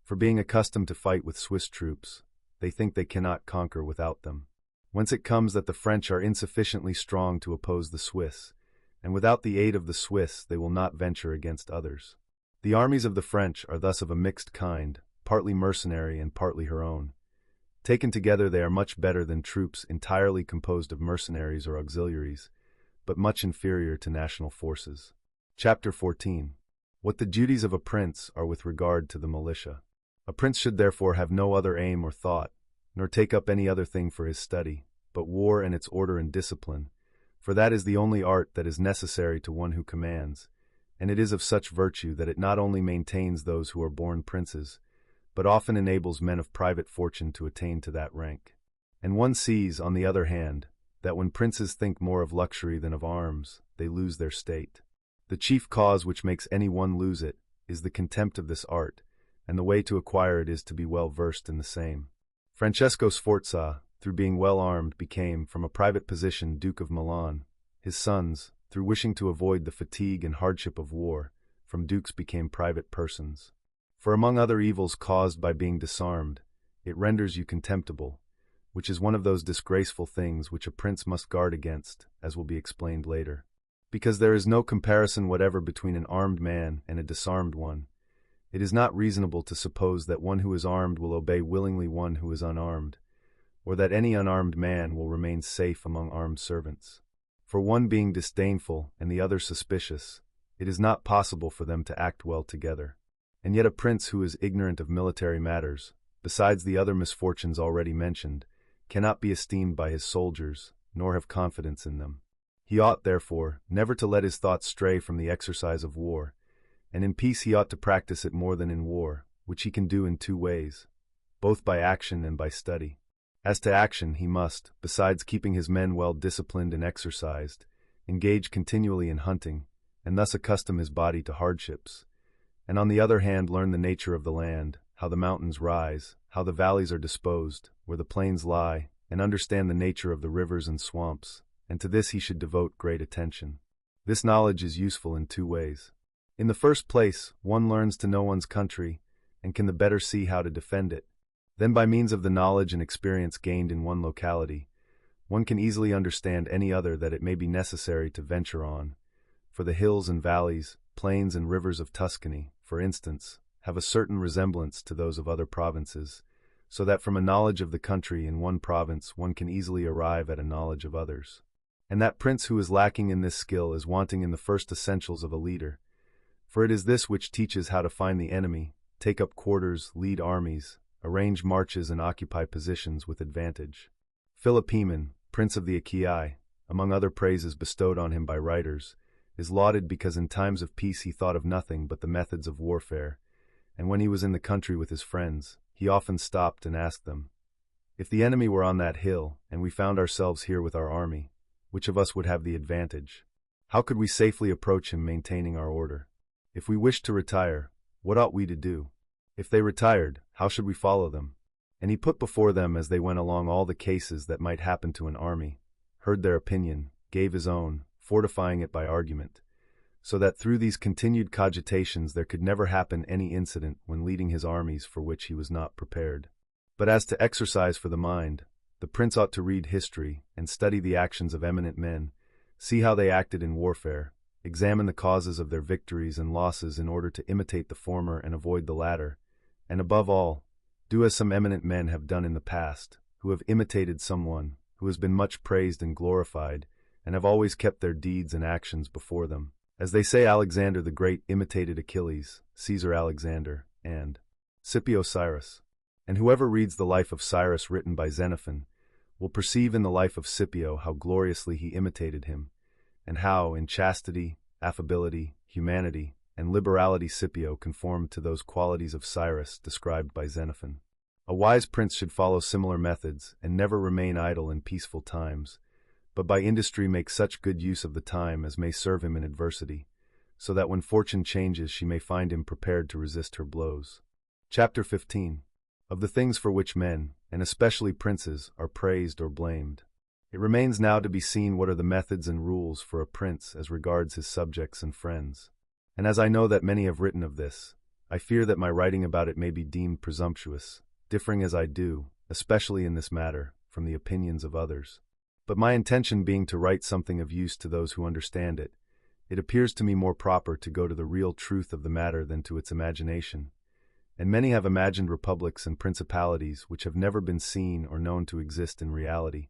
For being accustomed to fight with Swiss troops, they think they cannot conquer without them. Whence it comes that the French are insufficiently strong to oppose the Swiss, and without the aid of the Swiss they will not venture against others. The armies of the French are thus of a mixed kind, partly mercenary and partly her own. Taken together they are much better than troops entirely composed of mercenaries or auxiliaries, but much inferior to national forces. Chapter 14. What the duties of a prince are with regard to the militia. A prince should therefore have no other aim or thought, nor take up any other thing for his study, but war and its order and discipline, for that is the only art that is necessary to one who commands, and it is of such virtue that it not only maintains those who are born princes, but often enables men of private fortune to attain to that rank. And one sees, on the other hand, that when princes think more of luxury than of arms, they lose their state. The chief cause which makes any one lose it is the contempt of this art, and the way to acquire it is to be well versed in the same. Francesco Sforza, through being well armed, became, from a private position, Duke of Milan. His sons, through wishing to avoid the fatigue and hardship of war, from dukes became private persons. For among other evils caused by being disarmed, it renders you contemptible, which is one of those disgraceful things which a prince must guard against, as will be explained later. Because there is no comparison whatever between an armed man and a disarmed one, it is not reasonable to suppose that one who is armed will obey willingly one who is unarmed, or that any unarmed man will remain safe among armed servants. For one being disdainful and the other suspicious, it is not possible for them to act well together. And yet a prince who is ignorant of military matters, besides the other misfortunes already mentioned, cannot be esteemed by his soldiers, nor have confidence in them. He ought, therefore, never to let his thoughts stray from the exercise of war, and in peace he ought to practice it more than in war, which he can do in two ways, both by action and by study. As to action, he must, besides keeping his men well disciplined and exercised, engage continually in hunting, and thus accustom his body to hardships, and on the other hand learn the nature of the land, how the mountains rise, how the valleys are disposed, where the plains lie, and understand the nature of the rivers and swamps, and to this he should devote great attention. This knowledge is useful in two ways. In the first place, one learns to know one's country, and can the better see how to defend it. Then by means of the knowledge and experience gained in one locality, one can easily understand any other that it may be necessary to venture on, for the hills and valleys, plains and rivers of Tuscany, for instance, have a certain resemblance to those of other provinces, so that from a knowledge of the country in one province one can easily arrive at a knowledge of others. And that prince who is lacking in this skill is wanting in the first essentials of a leader, for it is this which teaches how to find the enemy, take up quarters, lead armies, arrange marches and occupy positions with advantage. Philopoemen, prince of the Achaea, among other praises bestowed on him by writers, is lauded because in times of peace he thought of nothing but the methods of warfare, and when he was in the country with his friends, he often stopped and asked them, "If the enemy were on that hill, and we found ourselves here with our army, which of us would have the advantage? How could we safely approach him maintaining our order? If we wished to retire, what ought we to do? If they retired, how should we follow them?" And he put before them as they went along all the cases that might happen to an army, heard their opinion, gave his own, fortifying it by argument, so that through these continued cogitations there could never happen any incident when leading his armies for which he was not prepared. But as to exercise for the mind, the prince ought to read history and study the actions of eminent men, see how they acted in warfare, examine the causes of their victories and losses in order to imitate the former and avoid the latter, and above all, do as some eminent men have done in the past, who have imitated someone who has been much praised and glorified, and have always kept their deeds and actions before them. As they say, Alexander the Great imitated Achilles, Caesar Alexander, and Scipio Cyrus. And whoever reads the life of Cyrus written by Xenophon will perceive in the life of Scipio how gloriously he imitated him, and how, in chastity, affability, humanity, and liberality Scipio conformed to those qualities of Cyrus described by Xenophon. A wise prince should follow similar methods and never remain idle in peaceful times, but by industry make such good use of the time as may serve him in adversity, so that when fortune changes she may find him prepared to resist her blows. Chapter 15. Of the things for which men, and especially princes, are praised or blamed. It remains now to be seen what are the methods and rules for a prince as regards his subjects and friends. And as I know that many have written of this, I fear that my writing about it may be deemed presumptuous, differing as I do, especially in this matter, from the opinions of others. But my intention being to write something of use to those who understand it, it appears to me more proper to go to the real truth of the matter than to its imagination. And many have imagined republics and principalities which have never been seen or known to exist in reality.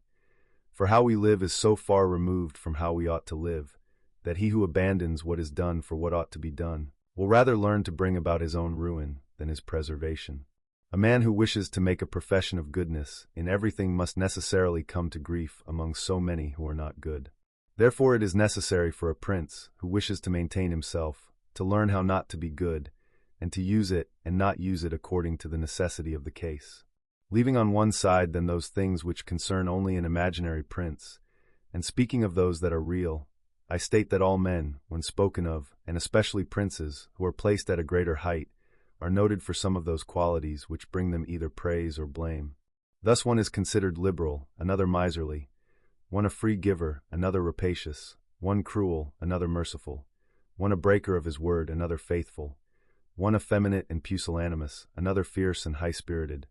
For how we live is so far removed from how we ought to live, that he who abandons what is done for what ought to be done will rather learn to bring about his own ruin than his preservation. A man who wishes to make a profession of goodness in everything must necessarily come to grief among so many who are not good. Therefore it is necessary for a prince who wishes to maintain himself to learn how not to be good, and to use it and not use it according to the necessity of the case. Leaving on one side then those things which concern only an imaginary prince, and speaking of those that are real, I state that all men, when spoken of, and especially princes, who are placed at a greater height, are noted for some of those qualities which bring them either praise or blame. Thus one is considered liberal, another miserly, one a free giver, another rapacious, one cruel, another merciful, one a breaker of his word, another faithful, one effeminate and pusillanimous, another fierce and high-spirited,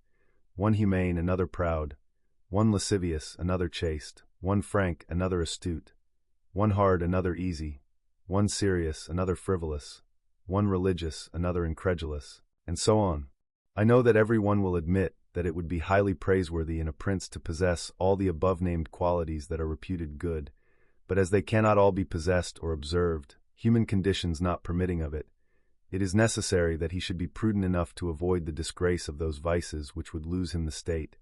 one humane, another proud, one lascivious, another chaste, one frank, another astute, one hard, another easy, one serious, another frivolous, one religious, another incredulous, and so on. I know that every one will admit that it would be highly praiseworthy in a prince to possess all the above-named qualities that are reputed good, but as they cannot all be possessed or observed, human conditions not permitting of it, it is necessary that he should be prudent enough to avoid the disgrace of those vices which would lose him the state,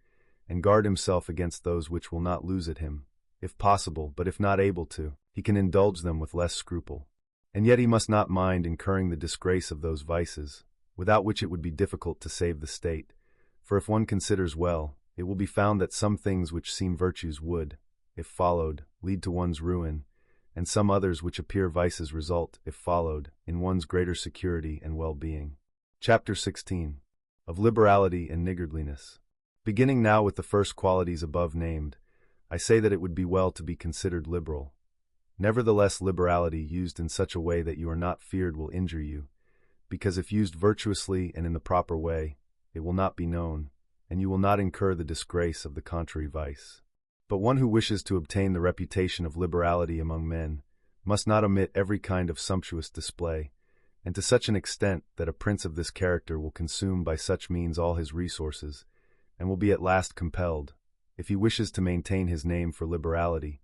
and guard himself against those which will not lose it him, if possible, but if not able to, he can indulge them with less scruple. And yet he must not mind incurring the disgrace of those vices, without which it would be difficult to save the state, for if one considers well, it will be found that some things which seem virtues would, if followed, lead to one's ruin, and some others which appear vices result, if followed, in one's greater security and well-being. Chapter 16. Of liberality and niggardliness. Beginning now with the first qualities above named, I say that it would be well to be considered liberal. Nevertheless, liberality used in such a way that you are not feared will injure you, because if used virtuously and in the proper way, it will not be known, and you will not incur the disgrace of the contrary vice. But one who wishes to obtain the reputation of liberality among men must not omit every kind of sumptuous display, and to such an extent that a prince of this character will consume by such means all his resources, and will be at last compelled, if he wishes to maintain his name for liberality,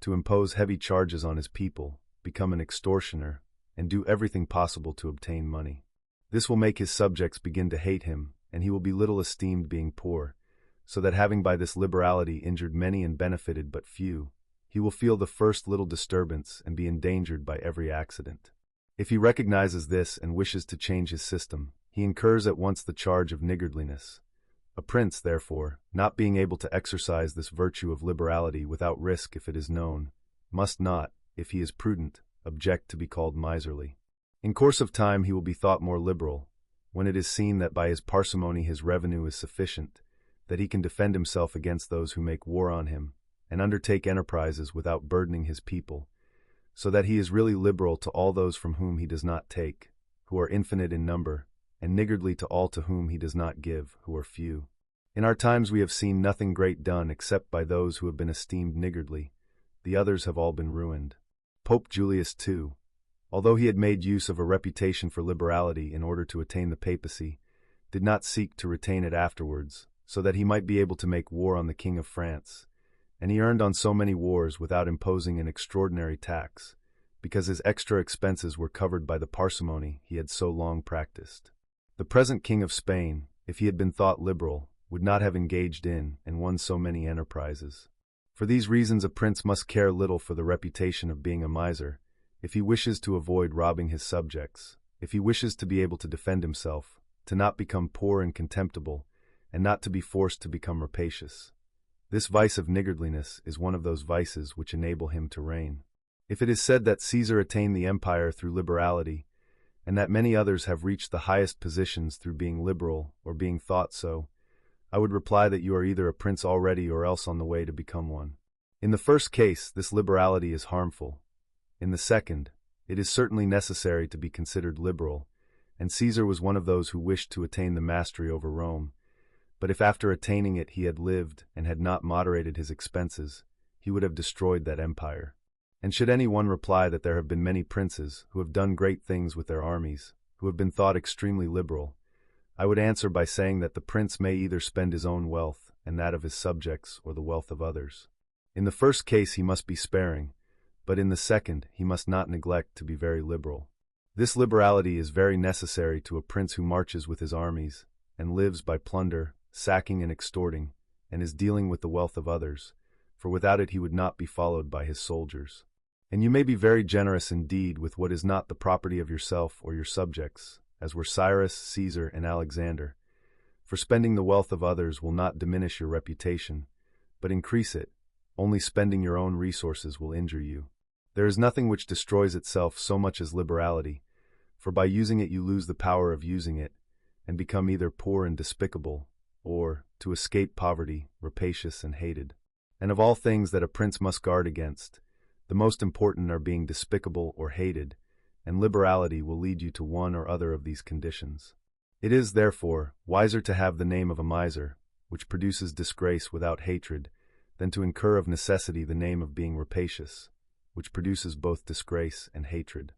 to impose heavy charges on his people, become an extortioner, and do everything possible to obtain money. This will make his subjects begin to hate him, and he will be little esteemed being poor, so that having by this liberality injured many and benefited but few, he will feel the first little disturbance and be endangered by every accident. If he recognizes this and wishes to change his system, he incurs at once the charge of niggardliness. A prince, therefore, not being able to exercise this virtue of liberality without risk if it is known, must not, if he is prudent, object to be called miserly. In course of time he will be thought more liberal, when it is seen that by his parsimony his revenue is sufficient, that he can defend himself against those who make war on him, and undertake enterprises without burdening his people, so that he is really liberal to all those from whom he does not take, who are infinite in number, and niggardly to all to whom he does not give, who are few. In our times we have seen nothing great done except by those who have been esteemed niggardly. The others have all been ruined. Pope Julius II, although he had made use of a reputation for liberality in order to attain the papacy, did not seek to retain it afterwards, so that he might be able to make war on the King of France, and he earned on so many wars without imposing an extraordinary tax, because his extra expenses were covered by the parsimony he had so long practiced. The present King of Spain, if he had been thought liberal, would not have engaged in and won so many enterprises. For these reasons a prince must care little for the reputation of being a miser, if he wishes to avoid robbing his subjects, if he wishes to be able to defend himself, to not become poor and contemptible, and not to be forced to become rapacious. This vice of niggardliness is one of those vices which enable him to reign. If it is said that Caesar attained the empire through liberality, and that many others have reached the highest positions through being liberal or being thought so, I would reply that you are either a prince already or else on the way to become one. In the first case, this liberality is harmful. In the second, it is certainly necessary to be considered liberal, and Caesar was one of those who wished to attain the mastery over Rome. But if after attaining it he had lived and had not moderated his expenses, he would have destroyed that empire. And should any one reply that there have been many princes who have done great things with their armies, who have been thought extremely liberal, I would answer by saying that the prince may either spend his own wealth and that of his subjects or the wealth of others. In the first case he must be sparing, but in the second he must not neglect to be very liberal. This liberality is very necessary to a prince who marches with his armies, and lives by plunder, sacking and extorting, and is dealing with the wealth of others, for without it he would not be followed by his soldiers. And you may be very generous indeed with what is not the property of yourself or your subjects, as were Cyrus, Caesar, and Alexander, for spending the wealth of others will not diminish your reputation, but increase it. Only spending your own resources will injure you. There is nothing which destroys itself so much as liberality, for by using it you lose the power of using it, and become either poor and despicable, or, to escape poverty, rapacious and hated. And of all things that a prince must guard against, the most important are being despicable or hated, and liberality will lead you to one or other of these conditions. It is, therefore, wiser to have the name of a miser, which produces disgrace without hatred, than to incur of necessity the name of being rapacious, which produces both disgrace and hatred.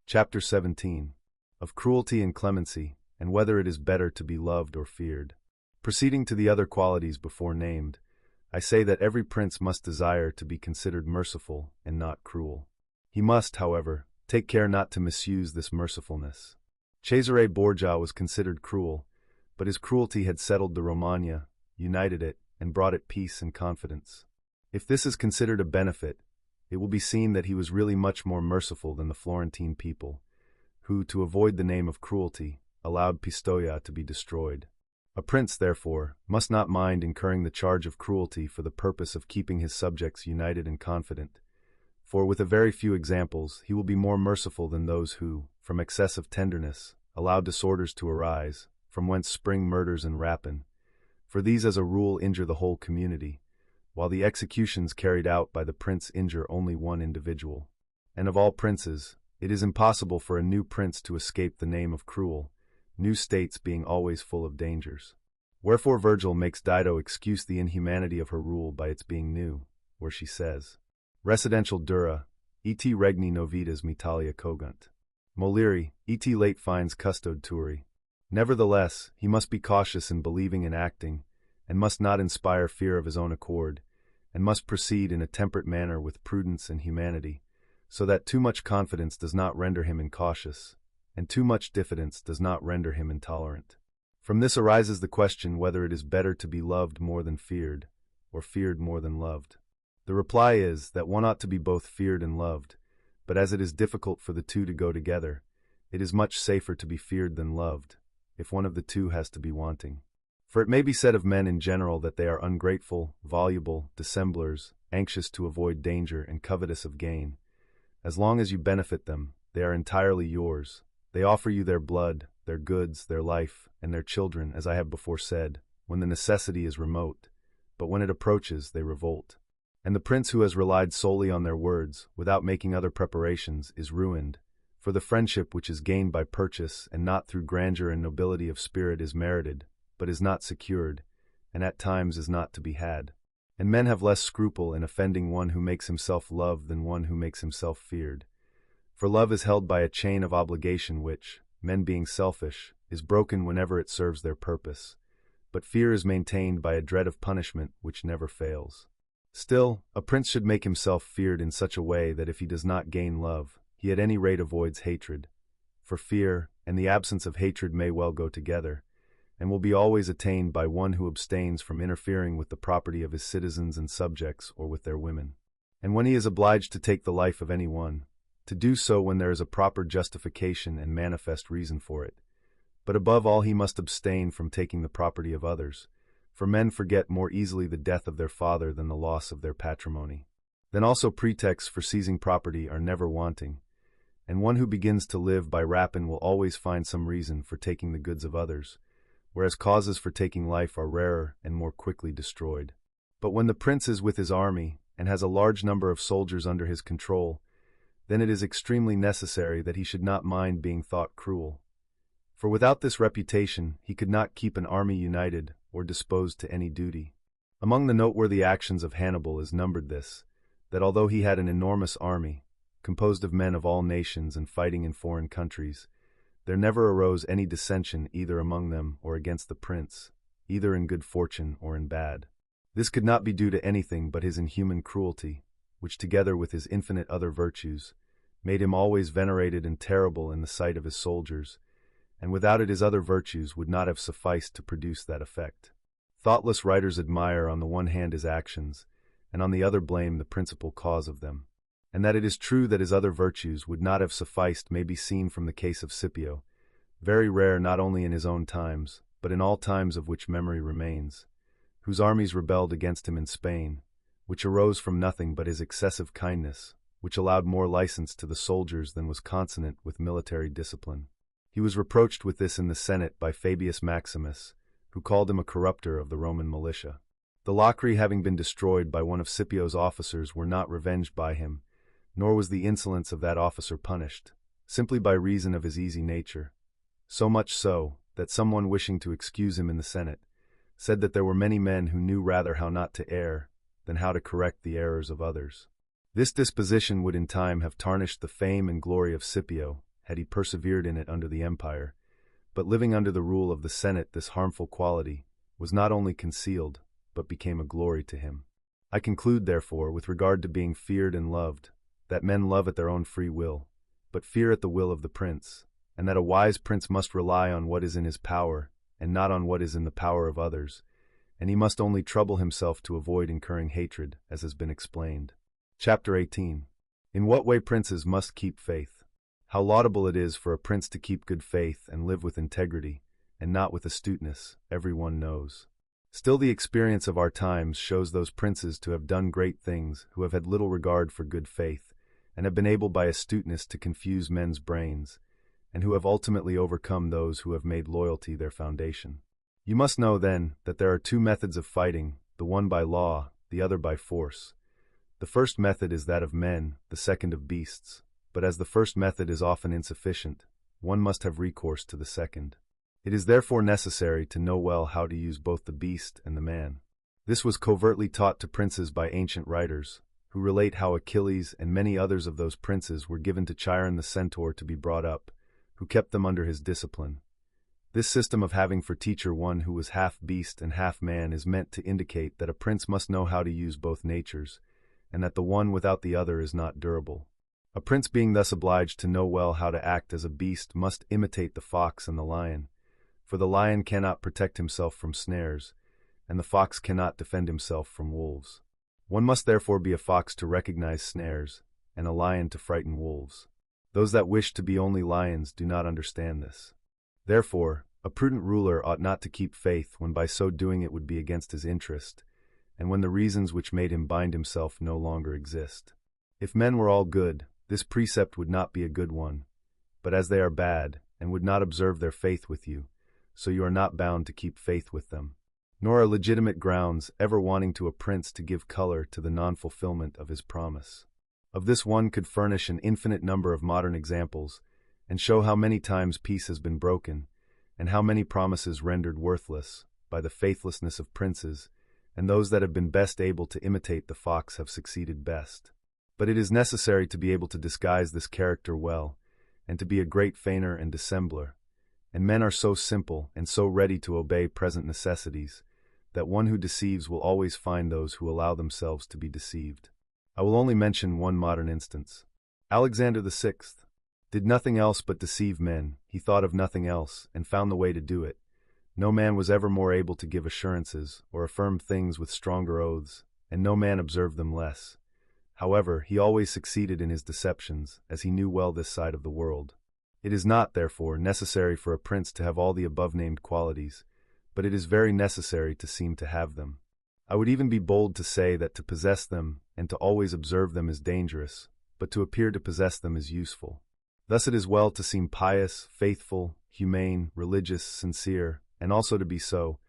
Chapter 17. Of Cruelty and Clemency, and whether it is better to be loved or feared. Proceeding to the other qualities before named, I say that every prince must desire to be considered merciful and not cruel. He must, however, take care not to misuse this mercifulness. Cesare Borgia was considered cruel, but his cruelty had settled the Romagna, united it, and brought it peace and confidence. If this is considered a benefit, it will be seen that he was really much more merciful than the Florentine people, who, to avoid the name of cruelty, allowed Pistoia to be destroyed. A prince, therefore, must not mind incurring the charge of cruelty for the purpose of keeping his subjects united and confident, for with a very few examples he will be more merciful than those who, from excess of tenderness, allow disorders to arise, from whence spring murders and rapine, for these as a rule injure the whole community, while the executions carried out by the prince injure only one individual. And of all princes, it is impossible for a new prince to escape the name of cruel, new states being always full of dangers. Wherefore Virgil makes Dido excuse the inhumanity of her rule by its being new, where she says, Residential dura, et regni novitas mitalia cogunt. Moliri, et late fines custode turi. Nevertheless, he must be cautious in believing and acting, and must not inspire fear of his own accord, and must proceed in a temperate manner with prudence and humanity, so that too much confidence does not render him incautious, and too much diffidence does not render him intolerant. From this arises the question whether it is better to be loved more than feared, or feared more than loved. The reply is that one ought to be both feared and loved, but as it is difficult for the two to go together, it is much safer to be feared than loved, if one of the two has to be wanting. For it may be said of men in general that they are ungrateful, voluble, dissemblers, anxious to avoid danger, and covetous of gain. As long as you benefit them, they are entirely yours. They offer you their blood, their goods, their life, and their children, as I have before said, when the necessity is remote, but when it approaches, they revolt. And the prince who has relied solely on their words, without making other preparations, is ruined, for the friendship which is gained by purchase and not through grandeur and nobility of spirit is merited, but is not secured, and at times is not to be had. And men have less scruple in offending one who makes himself loved than one who makes himself feared. For love is held by a chain of obligation which, men being selfish, is broken whenever it serves their purpose, but fear is maintained by a dread of punishment which never fails. Still, a prince should make himself feared in such a way that if he does not gain love, he at any rate avoids hatred, for fear and the absence of hatred may well go together, and will be always attained by one who abstains from interfering with the property of his citizens and subjects or with their women. And when he is obliged to take the life of any one, to do so when there is a proper justification and manifest reason for it. But above all he must abstain from taking the property of others, for men forget more easily the death of their father than the loss of their patrimony. Then also pretexts for seizing property are never wanting, and one who begins to live by rapine will always find some reason for taking the goods of others, whereas causes for taking life are rarer and more quickly destroyed. But when the prince is with his army, and has a large number of soldiers under his control, then it is extremely necessary that he should not mind being thought cruel. For without this reputation he could not keep an army united or disposed to any duty. Among the noteworthy actions of Hannibal is numbered this, that although he had an enormous army, composed of men of all nations and fighting in foreign countries, there never arose any dissension either among them or against the prince, either in good fortune or in bad. This could not be due to anything but his inhuman cruelty, which together with his infinite other virtues, made him always venerated and terrible in the sight of his soldiers, and without it his other virtues would not have sufficed to produce that effect. Thoughtless writers admire on the one hand his actions, and on the other blame the principal cause of them. And that it is true that his other virtues would not have sufficed may be seen from the case of Scipio, very rare not only in his own times, but in all times of which memory remains, whose armies rebelled against him in Spain, which arose from nothing but his excessive kindness, which allowed more license to the soldiers than was consonant with military discipline. He was reproached with this in the Senate by Fabius Maximus, who called him a corrupter of the Roman militia. The Locri having been destroyed by one of Scipio's officers were not revenged by him, nor was the insolence of that officer punished, simply by reason of his easy nature. So much so, that someone wishing to excuse him in the Senate, said that there were many men who knew rather how not to err, than how to correct the errors of others. This disposition would in time have tarnished the fame and glory of Scipio, had he persevered in it under the empire, but living under the rule of the Senate this harmful quality was not only concealed, but became a glory to him. I conclude, therefore, with regard to being feared and loved, that men love at their own free will, but fear at the will of the prince, and that a wise prince must rely on what is in his power, and not on what is in the power of others, and he must only trouble himself to avoid incurring hatred, as has been explained. Chapter 18. In what way princes must keep faith. How laudable it is for a prince to keep good faith and live with integrity, and not with astuteness, every one knows. Still the experience of our times shows those princes to have done great things who have had little regard for good faith, and have been able by astuteness to confuse men's brains, and who have ultimately overcome those who have made loyalty their foundation. You must know, then, that there are two methods of fighting, the one by law, the other by force. The first method is that of men, the second of beasts, but as the first method is often insufficient, one must have recourse to the second. It is therefore necessary to know well how to use both the beast and the man. This was covertly taught to princes by ancient writers, who relate how Achilles and many others of those princes were given to Chiron the centaur to be brought up, who kept them under his discipline. This system of having for teacher one who was half beast and half man is meant to indicate that a prince must know how to use both natures, and that the one without the other is not durable. A prince being thus obliged to know well how to act as a beast must imitate the fox and the lion, for the lion cannot protect himself from snares, and the fox cannot defend himself from wolves. One must therefore be a fox to recognize snares, and a lion to frighten wolves. Those that wish to be only lions do not understand this. Therefore, a prudent ruler ought not to keep faith when by so doing it would be against his interest, and when the reasons which made him bind himself no longer exist. If men were all good, this precept would not be a good one, but as they are bad, and would not observe their faith with you, so you are not bound to keep faith with them. Nor are legitimate grounds ever wanting to a prince to give color to the non-fulfillment of his promise. Of this one could furnish an infinite number of modern examples, and show how many times peace has been broken, and how many promises rendered worthless, by the faithlessness of princes, and those that have been best able to imitate the fox have succeeded best. But it is necessary to be able to disguise this character well, and to be a great feigner and dissembler, and men are so simple and so ready to obey present necessities, that one who deceives will always find those who allow themselves to be deceived. I will only mention one modern instance. Alexander VI did nothing else but deceive men. He thought of nothing else, and found the way to do it, No man was ever more able to give assurances, or affirm things with stronger oaths, and no man observed them less. However, he always succeeded in his deceptions, as he knew well this side of the world. It is not, therefore, necessary for a prince to have all the above-named qualities, but it is very necessary to seem to have them. I would even be bold to say that to possess them and to always observe them is dangerous, but to appear to possess them is useful. Thus it is well to seem pious, faithful, humane, religious, sincere, and also to be so,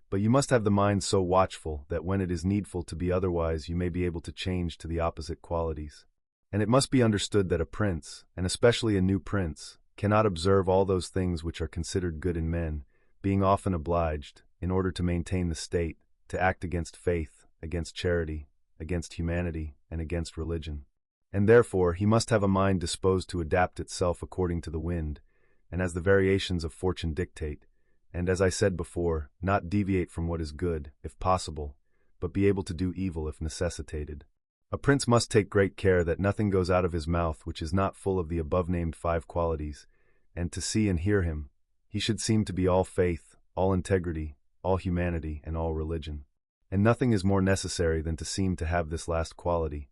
but you must have the mind so watchful that when it is needful to be otherwise you may be able to change to the opposite qualities. And it must be understood that a prince, and especially a new prince, cannot observe all those things which are considered good in men, being often obliged, in order to maintain the state, to act against faith, against charity, against humanity, and against religion. And therefore he must have a mind disposed to adapt itself according to the wind, and as the variations of fortune dictate, and as I said before, not deviate from what is good, if possible, but be able to do evil if necessitated. A prince must take great care that nothing goes out of his mouth which is not full of the above-named 5 qualities, and to see and hear him, he should seem to be all faith, all integrity, all humanity, and all religion. And nothing is more necessary than to seem to have this last quality,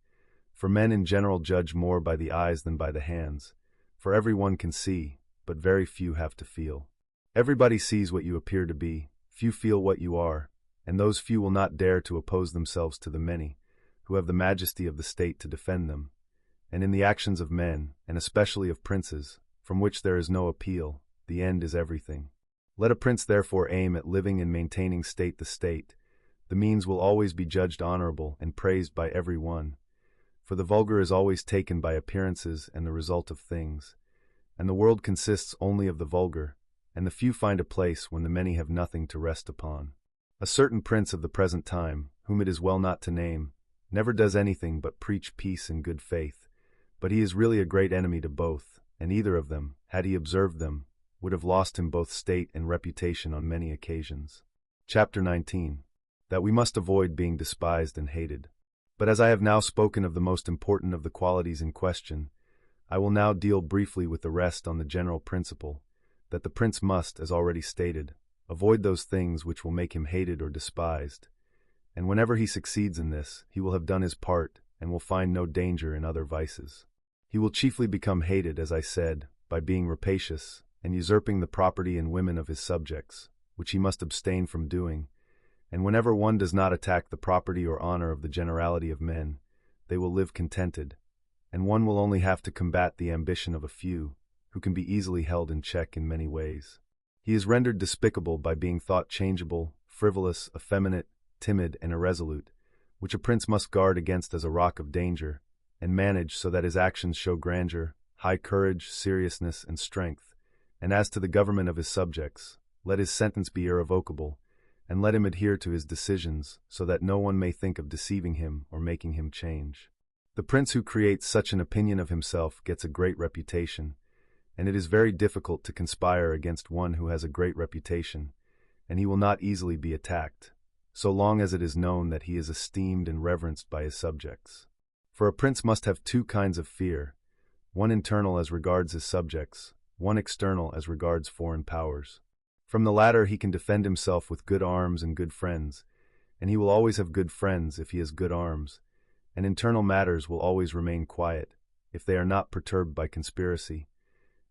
for men in general judge more by the eyes than by the hands, for every one can see, but very few have to feel. Everybody sees what you appear to be, few feel what you are, and those few will not dare to oppose themselves to the many, who have the majesty of the state to defend them. And in the actions of men, and especially of princes, from which there is no appeal, the end is everything. Let a prince therefore aim at living and maintaining state the state. The means will always be judged honorable and praised by every one, for the vulgar is always taken by appearances and the result of things, and the world consists only of the vulgar, and the few find a place when the many have nothing to rest upon. A certain prince of the present time, whom it is well not to name, never does anything but preach peace and good faith, but he is really a great enemy to both, and either of them, had he observed them, would have lost him both state and reputation on many occasions. Chapter 19. That we must avoid being despised and hated. But as I have now spoken of the most important of the qualities in question, I will now deal briefly with the rest on the general principle, that the prince must, as already stated, avoid those things which will make him hated or despised, and whenever he succeeds in this, he will have done his part and will find no danger in other vices. He will chiefly become hated, as I said, by being rapacious and usurping the property and women of his subjects, which he must abstain from doing, and whenever one does not attack the property or honor of the generality of men, they will live contented, and one will only have to combat the ambition of a few, who can be easily held in check in many ways. He is rendered despicable by being thought changeable, frivolous, effeminate, timid, and irresolute, which a prince must guard against as a rock of danger, and manage so that his actions show grandeur, high courage, seriousness, and strength. And as to the government of his subjects, let his sentence be irrevocable, and let him adhere to his decisions, so that no one may think of deceiving him or making him change. The prince who creates such an opinion of himself gets a great reputation, and it is very difficult to conspire against one who has a great reputation, and he will not easily be attacked, so long as it is known that he is esteemed and reverenced by his subjects. For a prince must have 2 kinds of fear, one internal as regards his subjects, one external as regards foreign powers. From the latter he can defend himself with good arms and good friends, and he will always have good friends if he has good arms, and internal matters will always remain quiet, if they are not perturbed by conspiracy,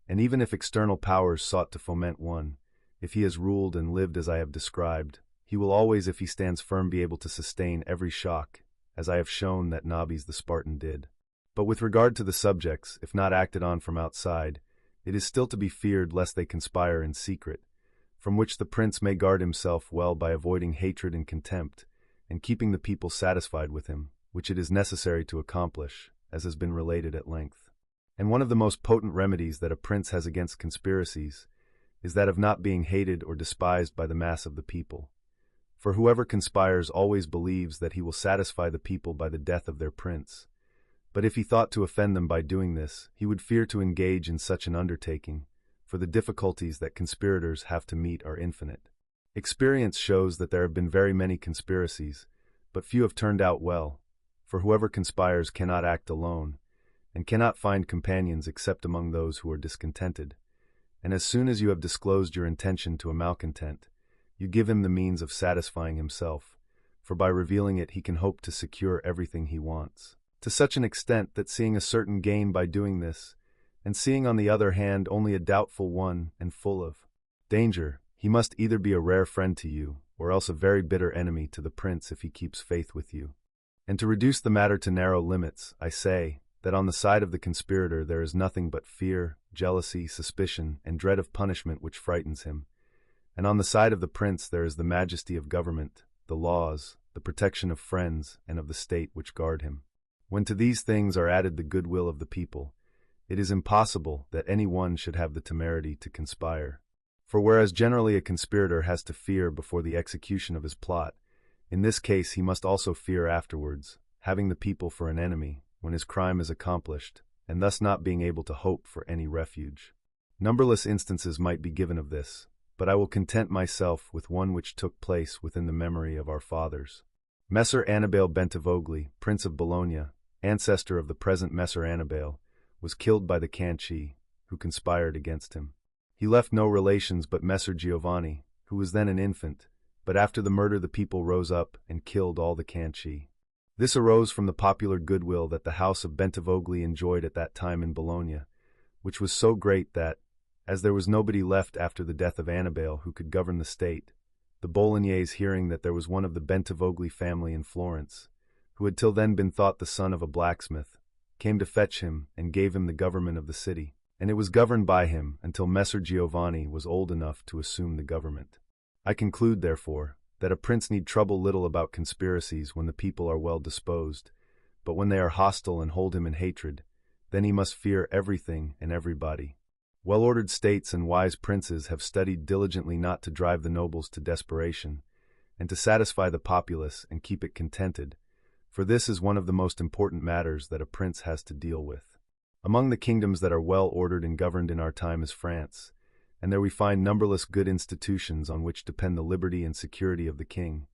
and even if external powers sought to foment one, if he has ruled and lived as I have described, he will always, if he stands firm, be able to sustain every shock, as I have shown that Nabis the Spartan did. But with regard to the subjects, if not acted on from outside, it is still to be feared lest they conspire in secret, from which the prince may guard himself well by avoiding hatred and contempt, and keeping the people satisfied with him, which it is necessary to accomplish, as has been related at length. And one of the most potent remedies that a prince has against conspiracies is that of not being hated or despised by the mass of the people. For whoever conspires always believes that he will satisfy the people by the death of their prince. But if he thought to offend them by doing this, he would fear to engage in such an undertaking, for the difficulties that conspirators have to meet are infinite. Experience shows that there have been very many conspiracies, but few have turned out well, for whoever conspires cannot act alone, and cannot find companions except among those who are discontented. And as soon as you have disclosed your intention to a malcontent, you give him the means of satisfying himself, for by revealing it he can hope to secure everything he wants. To such an extent that seeing a certain gain by doing this, and seeing on the other hand only a doubtful one and full of danger, he must either be a rare friend to you, or else a very bitter enemy to the prince if he keeps faith with you. And to reduce the matter to narrow limits, I say, that on the side of the conspirator there is nothing but fear, jealousy, suspicion, and dread of punishment which frightens him, and on the side of the prince there is the majesty of government, the laws, the protection of friends, and of the state which guard him. When to these things are added the goodwill of the people, it is impossible that any one should have the temerity to conspire. For whereas generally a conspirator has to fear before the execution of his plot, in this case he must also fear afterwards, having the people for an enemy, when his crime is accomplished, and thus not being able to hope for any refuge. Numberless instances might be given of this, but I will content myself with one which took place within the memory of our fathers. Messer Annibale Bentivogli, Prince of Bologna, ancestor of the present Messer Annibale, was killed by the Canci, who conspired against him. He left no relations but Messer Giovanni, who was then an infant, but after the murder the people rose up and killed all the Canci. This arose from the popular goodwill that the house of Bentivogli enjoyed at that time in Bologna, which was so great that, as there was nobody left after the death of Annibale who could govern the state, the Bolognese, hearing that there was one of the Bentivogli family in Florence, who had till then been thought the son of a blacksmith, came to fetch him and gave him the government of the city, and it was governed by him until Messer Giovanni was old enough to assume the government. I conclude, therefore, that a prince need trouble little about conspiracies when the people are well disposed, but when they are hostile and hold him in hatred, then he must fear everything and everybody. Well-ordered states and wise princes have studied diligently not to drive the nobles to desperation, and to satisfy the populace and keep it contented, for this is one of the most important matters that a prince has to deal with. Among the kingdoms that are well ordered and governed in our time is France, and there we find numberless good institutions on which depend the liberty and security of the king.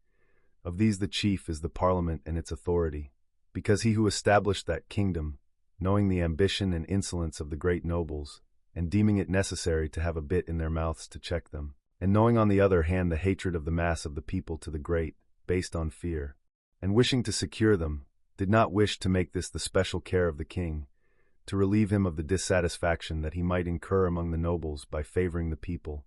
Of these the chief is the Parliament and its authority, because he who established that kingdom, knowing the ambition and insolence of the great nobles, and deeming it necessary to have a bit in their mouths to check them, and knowing on the other hand the hatred of the mass of the people to the great, based on fear, and wishing to secure them, did not wish to make this the special care of the king, to relieve him of the dissatisfaction that he might incur among the nobles by favoring the people,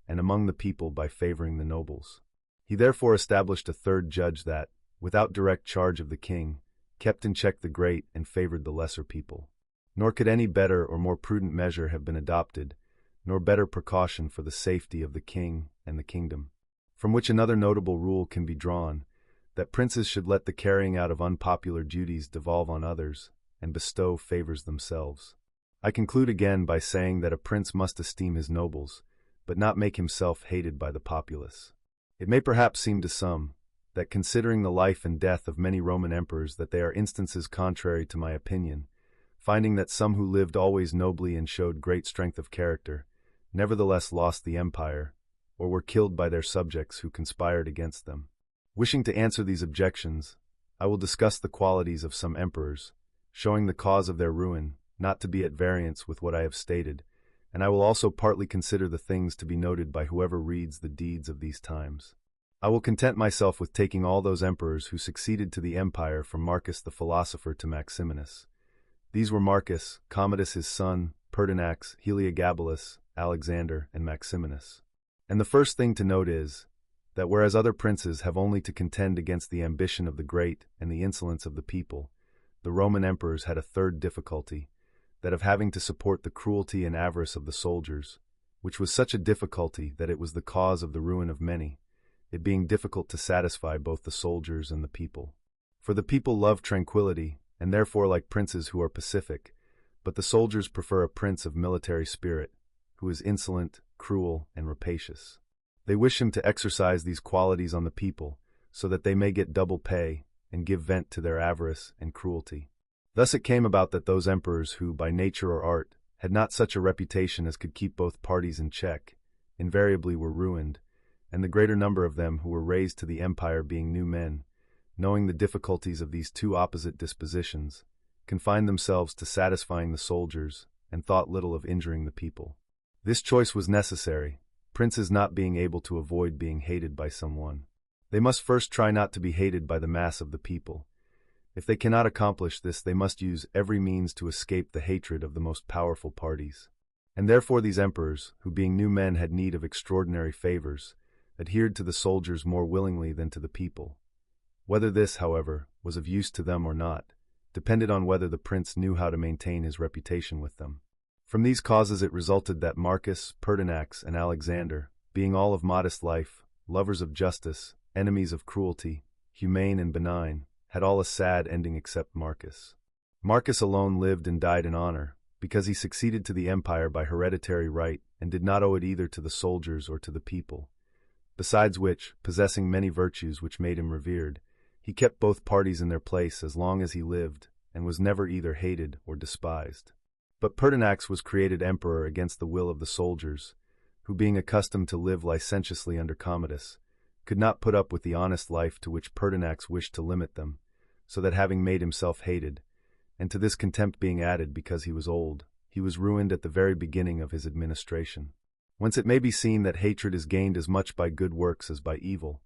and among the people by favoring the nobles. He therefore established a third judge that, without direct charge of the king, kept in check the great and favored the lesser people. Nor could any better or more prudent measure have been adopted, nor better precaution for the safety of the king and the kingdom. From which another notable rule can be drawn, that princes should let the carrying out of unpopular duties devolve on others, and bestow favors themselves. I conclude again by saying that a prince must esteem his nobles, but not make himself hated by the populace. It may perhaps seem to some, that considering the life and death of many Roman emperors that they are instances contrary to my opinion, finding that some who lived always nobly and showed great strength of character, nevertheless lost the empire, or were killed by their subjects who conspired against them. Wishing to answer these objections, I will discuss the qualities of some emperors, showing the cause of their ruin, not to be at variance with what I have stated, and I will also partly consider the things to be noted by whoever reads the deeds of these times. I will content myself with taking all those emperors who succeeded to the empire from Marcus the philosopher to Maximinus. These were Marcus, Commodus his son, Pertinax, Heliogabalus, Alexander, and Maximinus. And the first thing to note is, that whereas other princes have only to contend against the ambition of the great and the insolence of the people, the Roman emperors had a third difficulty, that of having to support the cruelty and avarice of the soldiers, which was such a difficulty that it was the cause of the ruin of many, it being difficult to satisfy both the soldiers and the people. For the people love tranquility, and therefore like princes who are pacific, but the soldiers prefer a prince of military spirit, who is insolent, cruel, and rapacious. They wish him to exercise these qualities on the people, so that they may get double pay, and give vent to their avarice and cruelty. Thus it came about that those emperors who, by nature or art, had not such a reputation as could keep both parties in check, invariably were ruined, and the greater number of them who were raised to the empire being new men, knowing the difficulties of these two opposite dispositions, confined themselves to satisfying the soldiers, and thought little of injuring the people. This choice was necessary, princes not being able to avoid being hated by someone. They must first try not to be hated by the mass of the people. If they cannot accomplish this, they must use every means to escape the hatred of the most powerful parties. And therefore these emperors, who being new men had need of extraordinary favors, adhered to the soldiers more willingly than to the people. Whether this, however, was of use to them or not, depended on whether the prince knew how to maintain his reputation with them. From these causes it resulted that Marcus, Pertinax, and Alexander, being all of modest life, lovers of justice, enemies of cruelty, humane and benign, had all a sad ending except Marcus. Marcus alone lived and died in honor, because he succeeded to the empire by hereditary right and did not owe it either to the soldiers or to the people. Besides which, possessing many virtues which made him revered, he kept both parties in their place as long as he lived, and was never either hated or despised. But Pertinax was created emperor against the will of the soldiers, who being accustomed to live licentiously under Commodus, could not put up with the honest life to which Pertinax wished to limit them, so that having made himself hated, and to this contempt being added because he was old, he was ruined at the very beginning of his administration. Whence it may be seen that hatred is gained as much by good works as by evil,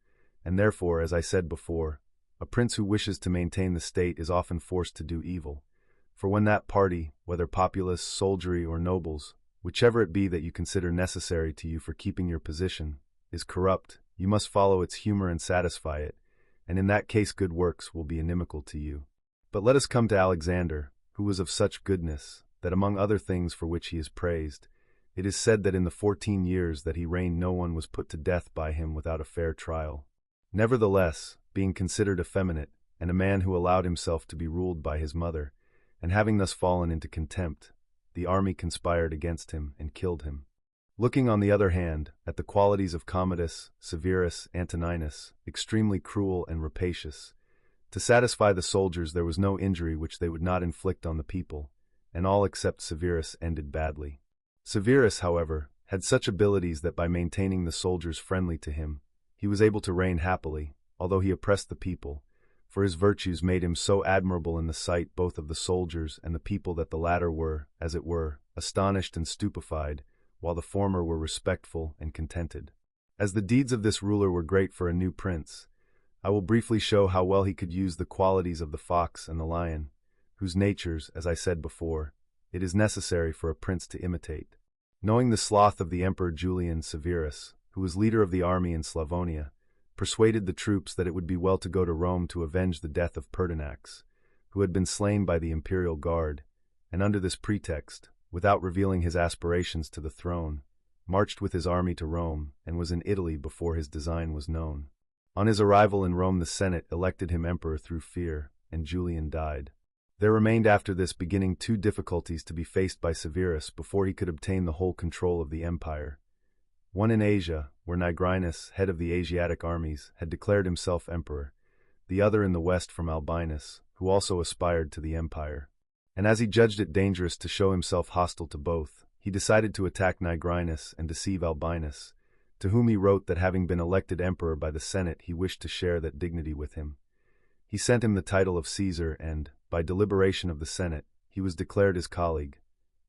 and therefore, as I said before, a prince who wishes to maintain the state is often forced to do evil. For when that party, whether populace, soldiery, or nobles, whichever it be that you consider necessary to you for keeping your position, is corrupt, you must follow its humor and satisfy it, and in that case good works will be inimical to you. But let us come to Alexander, who was of such goodness, that among other things for which he is praised, it is said that in the 14 years that he reigned no one was put to death by him without a fair trial. Nevertheless, being considered effeminate, and a man who allowed himself to be ruled by his mother, and having thus fallen into contempt, the army conspired against him and killed him. Looking, on the other hand, at the qualities of Commodus, Severus, Antoninus, extremely cruel and rapacious, to satisfy the soldiers there was no injury which they would not inflict on the people, and all except Severus ended badly. Severus, however, had such abilities that by maintaining the soldiers friendly to him, he was able to reign happily, although he oppressed the people, for his virtues made him so admirable in the sight both of the soldiers and the people that the latter were, as it were, astonished and stupefied, while the former were respectful and contented. As the deeds of this ruler were great for a new prince, I will briefly show how well he could use the qualities of the fox and the lion, whose natures, as I said before, it is necessary for a prince to imitate. Knowing the sloth of the Emperor Julian, Severus, who was leader of the army in Slavonia, persuaded the troops that it would be well to go to Rome to avenge the death of Pertinax, who had been slain by the imperial guard, and under this pretext, without revealing his aspirations to the throne, marched with his army to Rome and was in Italy before his design was known. On his arrival in Rome the Senate elected him emperor through fear, and Julian died. There remained after this beginning 2 difficulties to be faced by Severus before he could obtain the whole control of the empire. One in Asia, where Nigrinus, head of the Asiatic armies, had declared himself emperor, the other in the west from Albinus, who also aspired to the empire. And as he judged it dangerous to show himself hostile to both, he decided to attack Nigrinus and deceive Albinus, to whom he wrote that having been elected emperor by the Senate he wished to share that dignity with him. He sent him the title of Caesar and, by deliberation of the Senate, he was declared his colleague,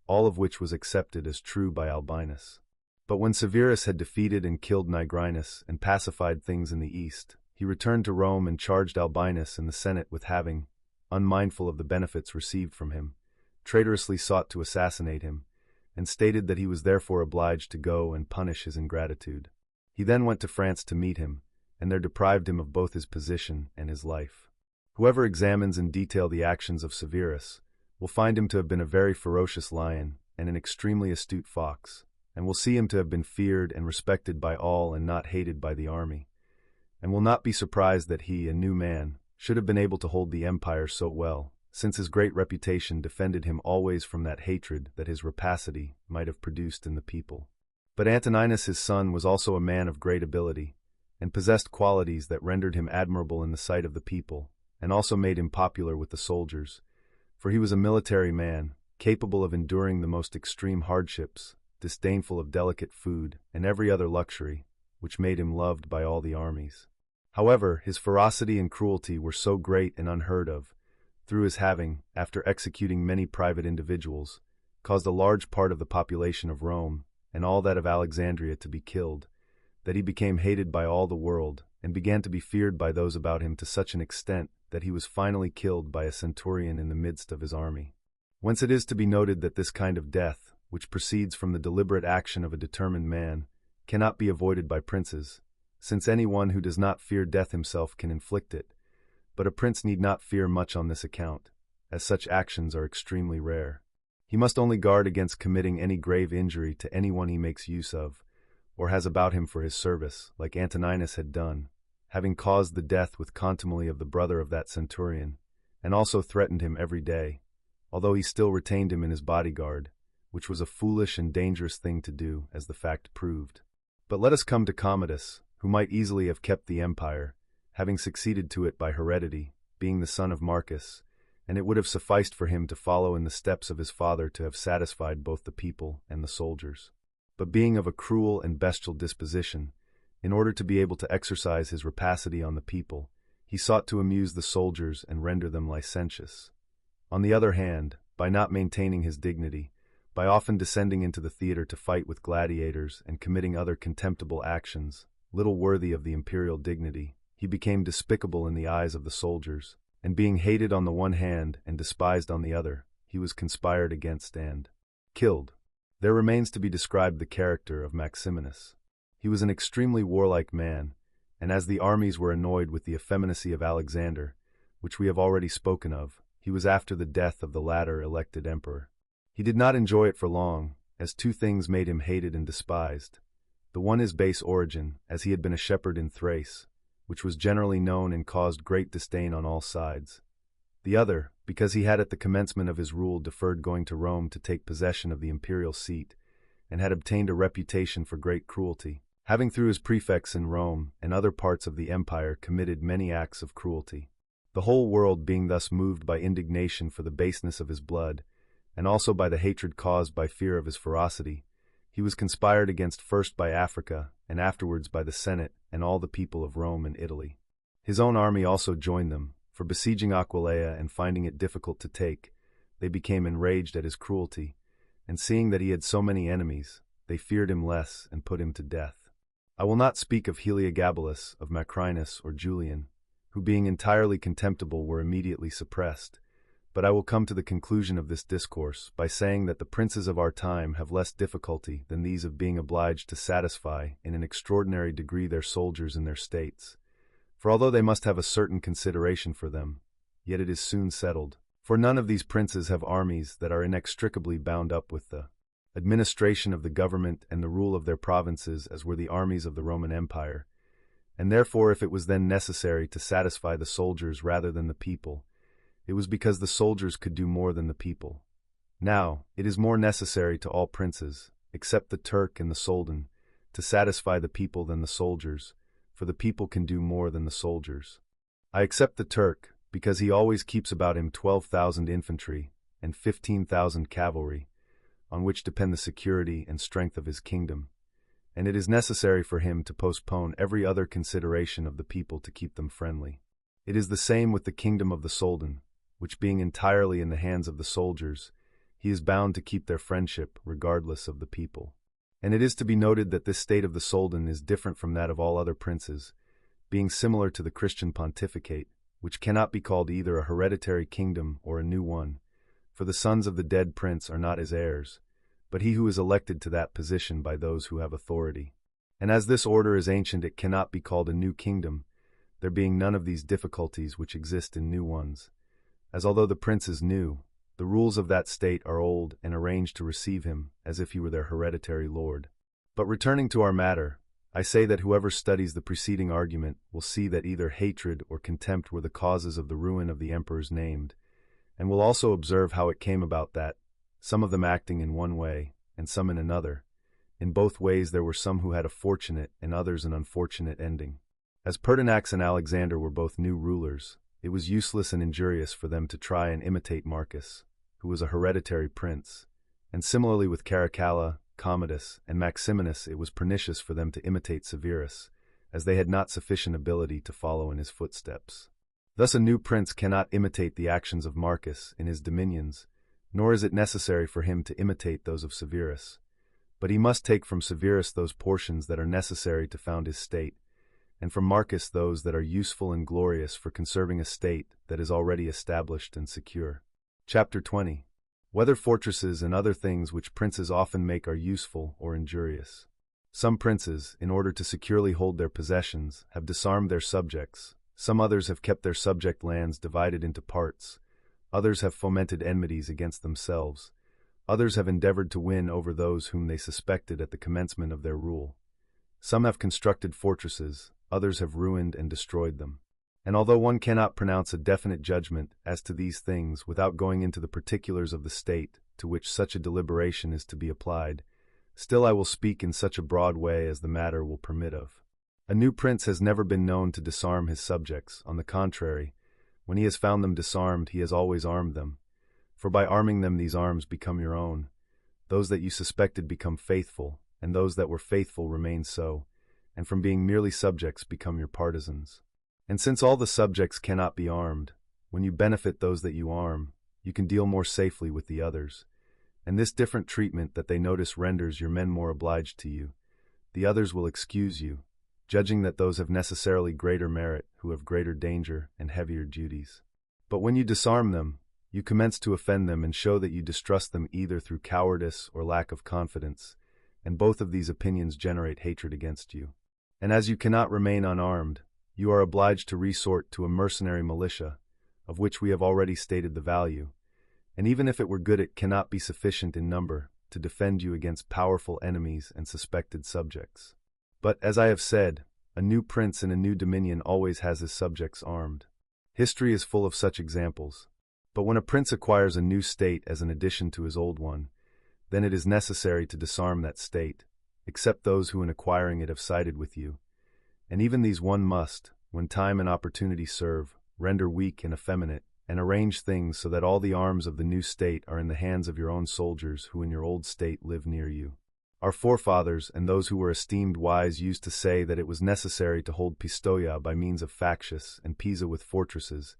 all of which was accepted as true by Albinus. But when Severus had defeated and killed Nigrinus and pacified things in the east, he returned to Rome and charged Albinus and the Senate with having, unmindful of the benefits received from him, traitorously sought to assassinate him, and stated that he was therefore obliged to go and punish his ingratitude. He then went to France to meet him, and there deprived him of both his position and his life. Whoever examines in detail the actions of Severus will find him to have been a very ferocious lion and an extremely astute fox, and will see him to have been feared and respected by all and not hated by the army, and will not be surprised that he, a new man, should have been able to hold the empire so well, since his great reputation defended him always from that hatred that his rapacity might have produced in the people. But Antoninus his son was also a man of great ability, and possessed qualities that rendered him admirable in the sight of the people, and also made him popular with the soldiers, for he was a military man, capable of enduring the most extreme hardships, disdainful of delicate food and every other luxury, which made him loved by all the armies. However, his ferocity and cruelty were so great and unheard of, through his having, after executing many private individuals, caused a large part of the population of Rome, and all that of Alexandria to be killed, that he became hated by all the world, and began to be feared by those about him to such an extent that he was finally killed by a centurion in the midst of his army. Whence it is to be noted that this kind of death, which proceeds from the deliberate action of a determined man, cannot be avoided by princes, since any one who does not fear death himself can inflict it, but a prince need not fear much on this account, as such actions are extremely rare. He must only guard against committing any grave injury to anyone he makes use of, or has about him for his service, like Antoninus had done, having caused the death with contumely of the brother of that centurion, and also threatened him every day, although he still retained him in his bodyguard, which was a foolish and dangerous thing to do, as the fact proved. But let us come to Commodus, who might easily have kept the empire, having succeeded to it by heredity, being the son of Marcus, and it would have sufficed for him to follow in the steps of his father to have satisfied both the people and the soldiers. But being of a cruel and bestial disposition, in order to be able to exercise his rapacity on the people, he sought to amuse the soldiers and render them licentious. On the other hand, by not maintaining his dignity, by often descending into the theater to fight with gladiators and committing other contemptible actions, little worthy of the imperial dignity, he became despicable in the eyes of the soldiers, and being hated on the one hand and despised on the other, he was conspired against and killed. There remains to be described the character of Maximinus. He was an extremely warlike man, and as the armies were annoyed with the effeminacy of Alexander, which we have already spoken of, he was after the death of the latter elected emperor. He did not enjoy it for long, as two things made him hated and despised. The one his base origin, as he had been a shepherd in Thrace, which was generally known and caused great disdain on all sides. The other, because he had at the commencement of his rule deferred going to Rome to take possession of the imperial seat, and had obtained a reputation for great cruelty, having through his prefects in Rome and other parts of the empire committed many acts of cruelty. The whole world being thus moved by indignation for the baseness of his blood, and also by the hatred caused by fear of his ferocity, he was conspired against first by Africa, and afterwards by the Senate and all the people of Rome and Italy. His own army also joined them, for besieging Aquileia and finding it difficult to take, they became enraged at his cruelty, and seeing that he had so many enemies, they feared him less and put him to death. I will not speak of Heliogabalus, of Macrinus, or Julian, who being entirely contemptible were immediately suppressed, but I will come to the conclusion of this discourse by saying that the princes of our time have less difficulty than these of being obliged to satisfy in an extraordinary degree their soldiers in their states. For although they must have a certain consideration for them, yet it is soon settled. For none of these princes have armies that are inextricably bound up with the administration of the government and the rule of their provinces as were the armies of the Roman Empire, and therefore if it was then necessary to satisfy the soldiers rather than the people, it was because the soldiers could do more than the people. Now, it is more necessary to all princes, except the Turk and the Soldan, to satisfy the people than the soldiers, for the people can do more than the soldiers. I except the Turk, because he always keeps about him 12,000 infantry and 15,000 cavalry, on which depend the security and strength of his kingdom, and it is necessary for him to postpone every other consideration of the people to keep them friendly. It is the same with the kingdom of the Soldan, which being entirely in the hands of the soldiers, he is bound to keep their friendship regardless of the people. And it is to be noted that this state of the Soldan is different from that of all other princes, being similar to the Christian pontificate, which cannot be called either a hereditary kingdom or a new one, for the sons of the dead prince are not his heirs, but he who is elected to that position by those who have authority. And as this order is ancient, it cannot be called a new kingdom, there being none of these difficulties which exist in new ones, as although the prince is new, the rules of that state are old and arranged to receive him as if he were their hereditary lord. But returning to our matter, I say that whoever studies the preceding argument will see that either hatred or contempt were the causes of the ruin of the emperors named, and will also observe how it came about that, some of them acting in one way and some in another, in both ways there were some who had a fortunate and others an unfortunate ending. As Pertinax and Alexander were both new rulers, it was useless and injurious for them to try and imitate Marcus, who was a hereditary prince, and similarly with Caracalla, Commodus, and Maximinus it was pernicious for them to imitate Severus, as they had not sufficient ability to follow in his footsteps. Thus a new prince cannot imitate the actions of Marcus in his dominions, nor is it necessary for him to imitate those of Severus, But he must take from Severus those portions that are necessary to found his state, and from Marcus those that are useful and glorious for conserving a state that is already established and secure. Chapter 20. Whether fortresses and other things which princes often make are useful or injurious. Some princes, in order to securely hold their possessions, have disarmed their subjects. Some others have kept their subject lands divided into parts. Others have fomented enmities against themselves. Others have endeavored to win over those whom they suspected at the commencement of their rule. Some have constructed fortresses, others have ruined and destroyed them. And although one cannot pronounce a definite judgment as to these things without going into the particulars of the state to which such a deliberation is to be applied, still I will speak in such a broad way as the matter will permit of. A new prince has never been known to disarm his subjects. On the contrary, when he has found them disarmed, he has always armed them. For by arming them these arms become your own. Those that you suspected become faithful, and those that were faithful remain so, and from being merely subjects become your partisans. And since all the subjects cannot be armed, when you benefit those that you arm, you can deal more safely with the others. And this different treatment that they notice renders your men more obliged to you. The others will excuse you, judging that those have necessarily greater merit who have greater danger and heavier duties. But when you disarm them, you commence to offend them and show that you distrust them either through cowardice or lack of confidence, and both of these opinions generate hatred against you. And as you cannot remain unarmed, you are obliged to resort to a mercenary militia, of which we have already stated the value, and even if it were good it cannot be sufficient in number to defend you against powerful enemies and suspected subjects. But, as I have said, a new prince in a new dominion always has his subjects armed. History is full of such examples. But when a prince acquires a new state as an addition to his old one, then it is necessary to disarm that state, except those who in acquiring it have sided with you. And even these one must, when time and opportunity serve, render weak and effeminate, and arrange things so that all the arms of the new state are in the hands of your own soldiers who in your old state live near you. Our forefathers and those who were esteemed wise used to say that it was necessary to hold Pistoia by means of factious and Pisa with fortresses,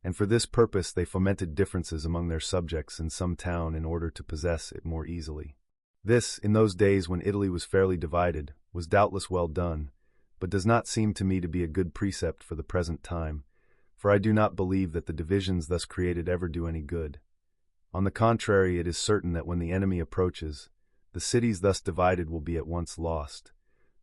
and for this purpose they fomented differences among their subjects in some town in order to possess it more easily. This, in those days when Italy was fairly divided, was doubtless well done, but does not seem to me to be a good precept for the present time, for I do not believe that the divisions thus created ever do any good. On the contrary, it is certain that when the enemy approaches, the cities thus divided will be at once lost,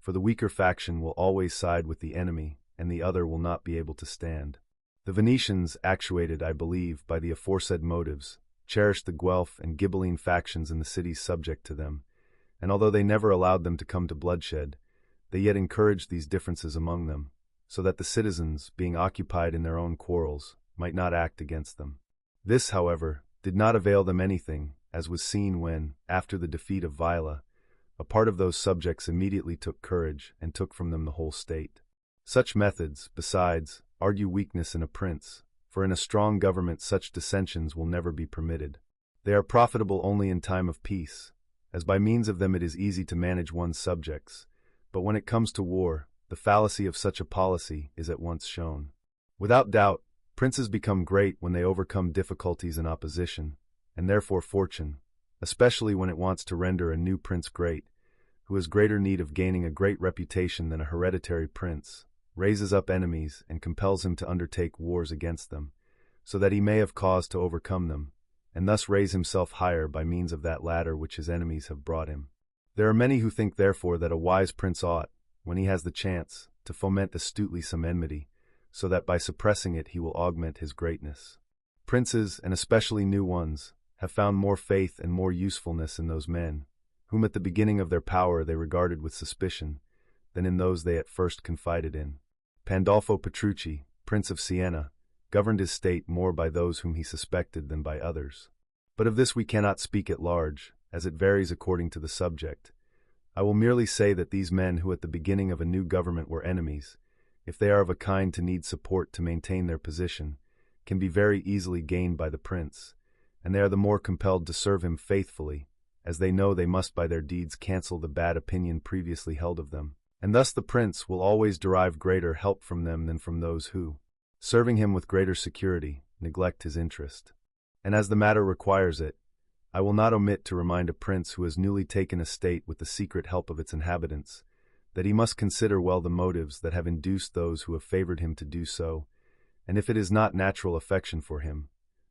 for the weaker faction will always side with the enemy, and the other will not be able to stand. The Venetians, actuated, I believe, by the aforesaid motives, cherished the Guelph and Ghibelline factions in the cities subject to them, and although they never allowed them to come to bloodshed, they yet encouraged these differences among them, so that the citizens, being occupied in their own quarrels, might not act against them. This, however, did not avail them anything, as was seen when, after the defeat of Vila, a part of those subjects immediately took courage and took from them the whole state. Such methods, besides, argue weakness in a prince, for in a strong government such dissensions will never be permitted. They are profitable only in time of peace, as by means of them it is easy to manage one's subjects, but when it comes to war, the fallacy of such a policy is at once shown. Without doubt, princes become great when they overcome difficulties and opposition, and therefore fortune, especially when it wants to render a new prince great, who has greater need of gaining a great reputation than a hereditary prince, raises up enemies and compels him to undertake wars against them, so that he may have cause to overcome them, and thus raise himself higher by means of that ladder which his enemies have brought him. There are many who think therefore that a wise prince ought, when he has the chance, to foment astutely some enmity, so that by suppressing it he will augment his greatness. Princes, and especially new ones, have found more faith and more usefulness in those men, whom at the beginning of their power they regarded with suspicion, than in those they at first confided in. Pandolfo Petrucci, Prince of Siena, governed his state more by those whom he suspected than by others. But of this we cannot speak at large, as it varies according to the subject. I will merely say that these men who at the beginning of a new government were enemies, if they are of a kind to need support to maintain their position, can be very easily gained by the prince, and they are the more compelled to serve him faithfully, as they know they must by their deeds cancel the bad opinion previously held of them, and thus the prince will always derive greater help from them than from those who, serving him with greater security, neglect his interest. And as the matter requires it, I will not omit to remind a prince who has newly taken a state with the secret help of its inhabitants, that he must consider well the motives that have induced those who have favored him to do so, and if it is not natural affection for him,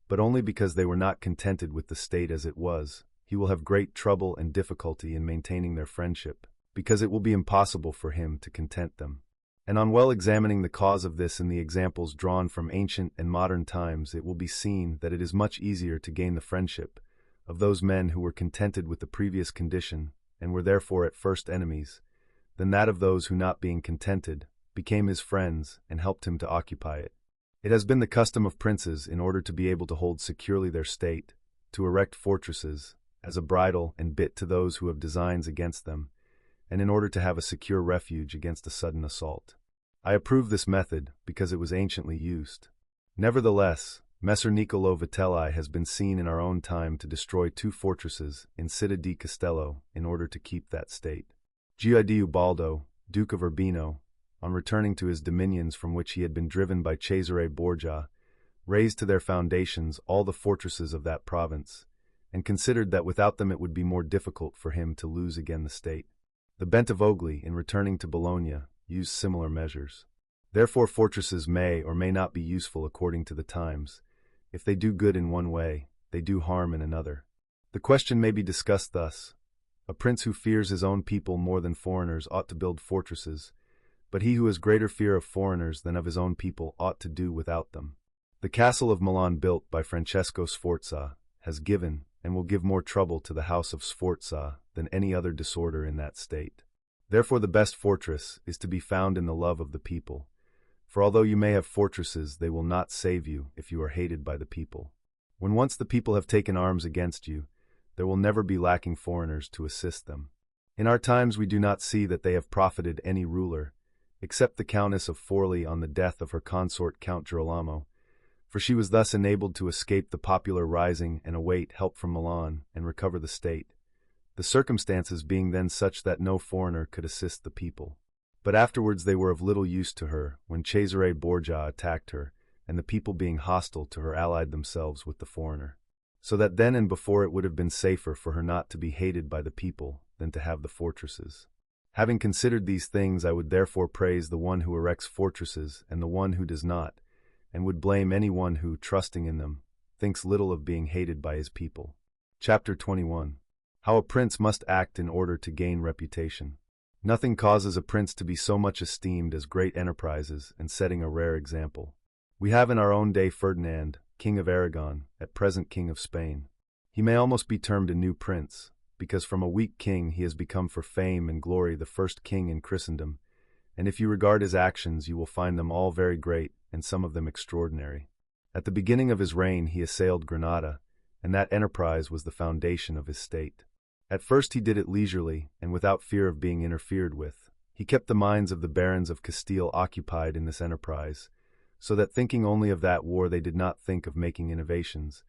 but only because they were not contented with the state as it was, he will have great trouble and difficulty in maintaining their friendship, because it will be impossible for him to content them. And on well examining the cause of this in the examples drawn from ancient and modern times, it will be seen that it is much easier to gain the friendship of those men who were contented with the previous condition and were therefore at first enemies, than that of those who, not being contented, became his friends and helped him to occupy it. It has been the custom of princes, in order to be able to hold securely their state, to erect fortresses as a bridle and bit to those who have designs against them, and in order to have a secure refuge against a sudden assault. I approve this method because it was anciently used. Nevertheless, Messer Niccolo Machiavelli has been seen in our own time to destroy 2 fortresses in Città di Castello in order to keep that state. Ubaldo, Duke of Urbino, on returning to his dominions from which he had been driven by Cesare Borgia, razed to their foundations all the fortresses of that province, and considered that without them it would be more difficult for him to lose again the state. The Bentivogli, in returning to Bologna, used similar measures. Therefore fortresses may or may not be useful according to the times. If they do good in one way, they do harm in another. The question may be discussed thus. A prince who fears his own people more than foreigners ought to build fortresses, but he who has greater fear of foreigners than of his own people ought to do without them. The castle of Milan, built by Francesco Sforza, has given and will give more trouble to the house of Sforza than any other disorder in that state. Therefore the best fortress is to be found in the love of the people. For although you may have fortresses, they will not save you if you are hated by the people. When once the people have taken arms against you, there will never be lacking foreigners to assist them. In our times we do not see that they have profited any ruler, except the Countess of Forli on the death of her consort Count Girolamo, for she was thus enabled to escape the popular rising and await help from Milan and recover the state, the circumstances being then such that no foreigner could assist the people. But afterwards they were of little use to her, when Cesare Borgia attacked her, and the people being hostile to her allied themselves with the foreigner. So that then and before it would have been safer for her not to be hated by the people than to have the fortresses. Having considered these things, I would therefore praise the one who erects fortresses and the one who does not, and would blame any one who, trusting in them, thinks little of being hated by his people. Chapter 21. How a Prince Must Act in Order to Gain Reputation. Nothing causes a prince to be so much esteemed as great enterprises and setting a rare example. We have in our own day Ferdinand, King of Aragon, at present King of Spain. He may almost be termed a new prince, because from a weak king he has become for fame and glory the first king in Christendom, and if you regard his actions you will find them all very great and some of them extraordinary. At the beginning of his reign he assailed Granada, and that enterprise was the foundation of his state. At first he did it leisurely and without fear of being interfered with. He kept the minds of the barons of Castile occupied in this enterprise, so that thinking only of that war they did not think of making innovations,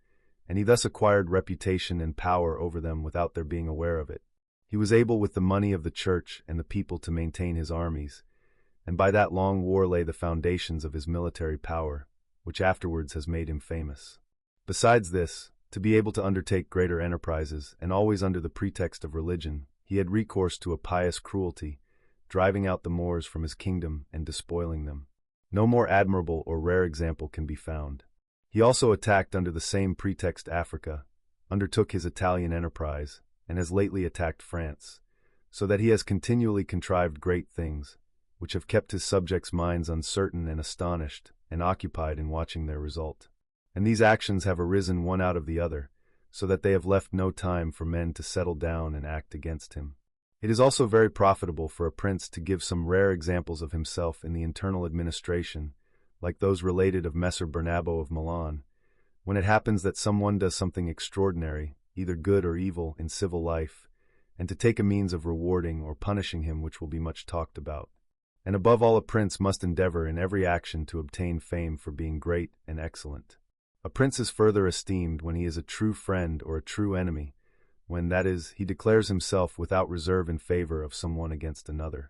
and he thus acquired reputation and power over them without their being aware of it. He was able with the money of the church and the people to maintain his armies, and by that long war lay the foundations of his military power, which afterwards has made him famous. Besides this, to be able to undertake greater enterprises, and always under the pretext of religion, he had recourse to a pious cruelty, driving out the Moors from his kingdom and despoiling them. No more admirable or rare example can be found. He also attacked under the same pretext Africa, undertook his Italian enterprise, and has lately attacked France, so that he has continually contrived great things, which have kept his subjects' minds uncertain and astonished, and occupied in watching their result. And these actions have arisen one out of the other, so that they have left no time for men to settle down and act against him. It is also very profitable for a prince to give some rare examples of himself in the internal administration, like those related of Messer Bernabo of Milan, when it happens that someone does something extraordinary, either good or evil, in civil life, and to take a means of rewarding or punishing him which will be much talked about. And above all, a prince must endeavor in every action to obtain fame for being great and excellent. A prince is further esteemed when he is a true friend or a true enemy, when, that is, he declares himself without reserve in favor of someone against another.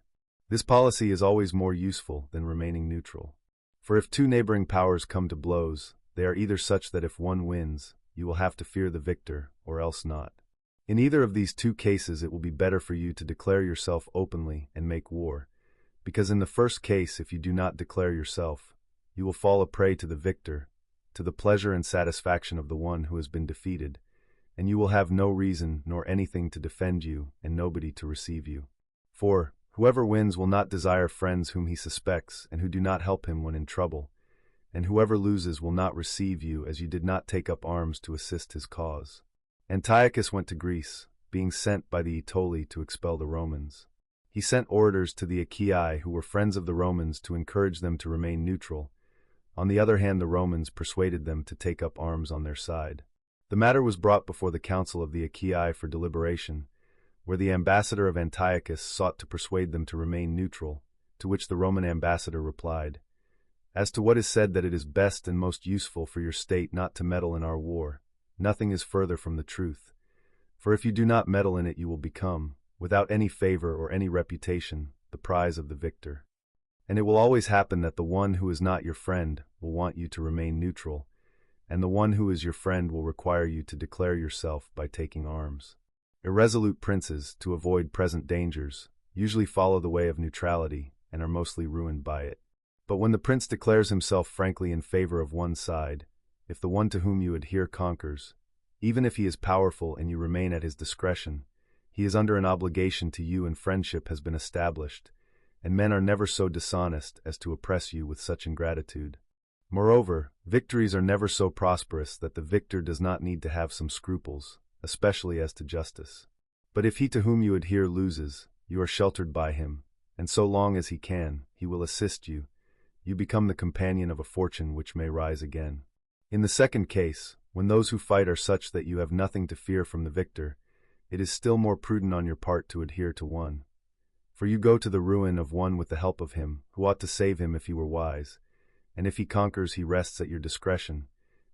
This policy is always more useful than remaining neutral. For if two neighboring powers come to blows, they are either such that if one wins, you will have to fear the victor, or else not. In either of these two cases it will be better for you to declare yourself openly and make war, because in the first case if you do not declare yourself, you will fall a prey to the victor, to the pleasure and satisfaction of the one who has been defeated, and you will have no reason nor anything to defend you and nobody to receive you. For whoever wins will not desire friends whom he suspects and who do not help him when in trouble, and whoever loses will not receive you as you did not take up arms to assist his cause. Antiochus went to Greece, being sent by the Aetoli to expel the Romans. He sent orators to the Achaei who were friends of the Romans to encourage them to remain neutral. On the other hand, the Romans persuaded them to take up arms on their side. The matter was brought before the council of the Achaei for deliberation, where the ambassador of Antiochus sought to persuade them to remain neutral, to which the Roman ambassador replied, "As to what is said that it is best and most useful for your state not to meddle in our war, nothing is further from the truth. For if you do not meddle in it you will become, without any favor or any reputation, the prize of the victor. And it will always happen that the one who is not your friend will want you to remain neutral, and the one who is your friend will require you to declare yourself by taking arms. Irresolute princes, to avoid present dangers, usually follow the way of neutrality and are mostly ruined by it. But when the prince declares himself frankly in favor of one side, if the one to whom you adhere conquers, even if he is powerful and you remain at his discretion, he is under an obligation to you and friendship has been established, and men are never so dishonest as to oppress you with such ingratitude. Moreover, victories are never so prosperous that the victor does not need to have some scruples, especially as to justice. But if he to whom you adhere loses, you are sheltered by him, and so long as he can, he will assist you. You become the companion of a fortune which may rise again. In the second case, when those who fight are such that you have nothing to fear from the victor, it is still more prudent on your part to adhere to one. For you go to the ruin of one with the help of him, who ought to save him if he were wise, and if he conquers he rests at your discretion,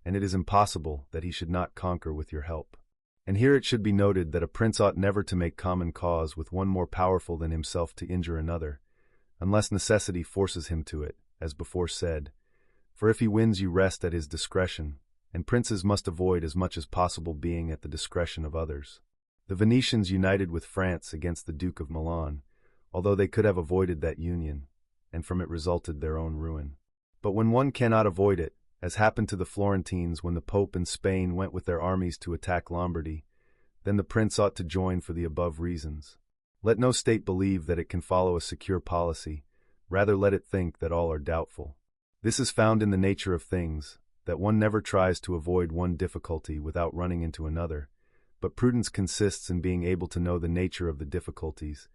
and it is impossible that he should not conquer with your help. And here it should be noted that a prince ought never to make common cause with one more powerful than himself to injure another, unless necessity forces him to it, as before said. For if he wins you rest at his discretion, and princes must avoid as much as possible being at the discretion of others. The Venetians united with France against the Duke of Milan, although they could have avoided that union, and from it resulted their own ruin. But when one cannot avoid it, as happened to the Florentines when the Pope and Spain went with their armies to attack Lombardy, then the prince ought to join for the above reasons. Let no state believe that it can follow a secure policy, rather let it think that all are doubtful. This is found in the nature of things, that one never tries to avoid one difficulty without running into another, but prudence consists in being able to know the nature of the difficulties,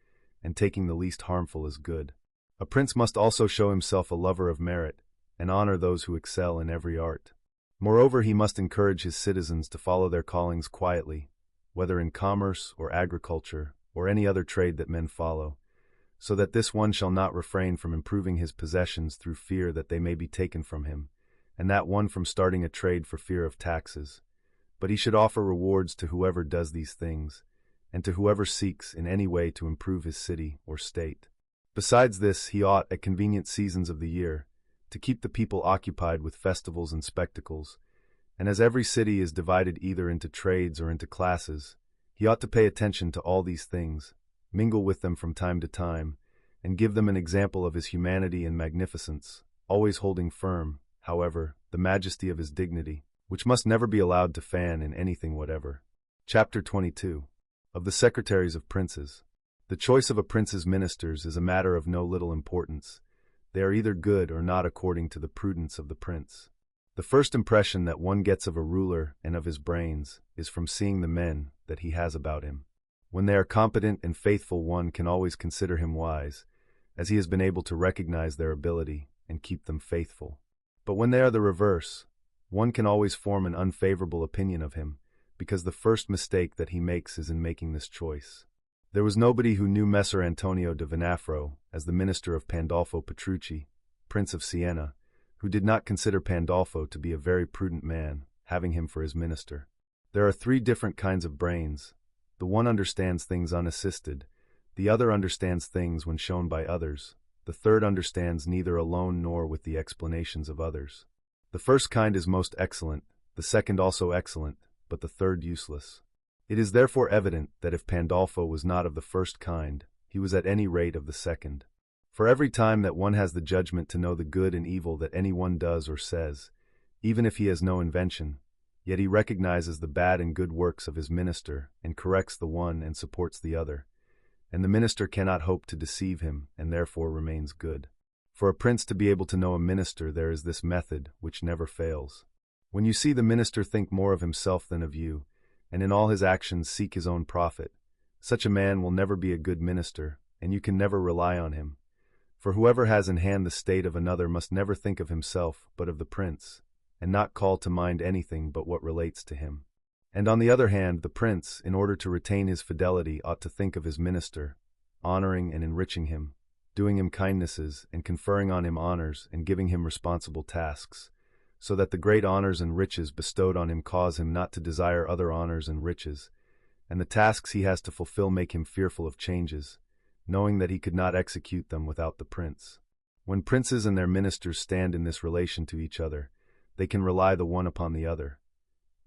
and taking the least harmful as good. A prince must also show himself a lover of merit, and honor those who excel in every art. Moreover, he must encourage his citizens to follow their callings quietly, whether in commerce or agriculture, or any other trade that men follow, so that this one shall not refrain from improving his possessions through fear that they may be taken from him, and that one from starting a trade for fear of taxes. But he should offer rewards to whoever does these things, and to whoever seeks in any way to improve his city or state. Besides this, he ought, at convenient seasons of the year, to keep the people occupied with festivals and spectacles, and as every city is divided either into trades or into classes, he ought to pay attention to all these things, mingle with them from time to time, and give them an example of his humanity and magnificence, always holding firm, however, the majesty of his dignity, which must never be allowed to fan in anything whatever. Chapter 22. Of the Secretaries of Princes. The choice of a prince's ministers is a matter of no little importance. They are either good or not according to the prudence of the prince. The first impression that one gets of a ruler and of his brains is from seeing the men that he has about him. When they are competent and faithful, one can always consider him wise, as he has been able to recognize their ability and keep them faithful. But when they are the reverse, one can always form an unfavorable opinion of him, because the first mistake that he makes is in making this choice. There was nobody who knew Messer Antonio de Venafro as the minister of Pandolfo Petrucci, Prince of Siena, who did not consider Pandolfo to be a very prudent man, having him for his minister. There are three different kinds of brains. The one understands things unassisted, the other understands things when shown by others, the third understands neither alone nor with the explanations of others. The first kind is most excellent, the second also excellent, but the third useless. It is therefore evident that if Pandolfo was not of the first kind, he was at any rate of the second. For every time that one has the judgment to know the good and evil that any one does or says, even if he has no invention, yet he recognizes the bad and good works of his minister, and corrects the one and supports the other, and the minister cannot hope to deceive him, and therefore remains good. For a prince to be able to know a minister, there is this method, which never fails. When you see the minister think more of himself than of you, and in all his actions seek his own profit, such a man will never be a good minister, and you can never rely on him. For whoever has in hand the state of another must never think of himself, but of the prince, and not call to mind anything but what relates to him. And on the other hand, the prince, in order to retain his fidelity, ought to think of his minister, honoring and enriching him, doing him kindnesses, and conferring on him honors, and giving him responsible tasks, so that the great honors and riches bestowed on him cause him not to desire other honors and riches, and the tasks he has to fulfill make him fearful of changes, knowing that he could not execute them without the prince. When princes and their ministers stand in this relation to each other, they can rely the one upon the other.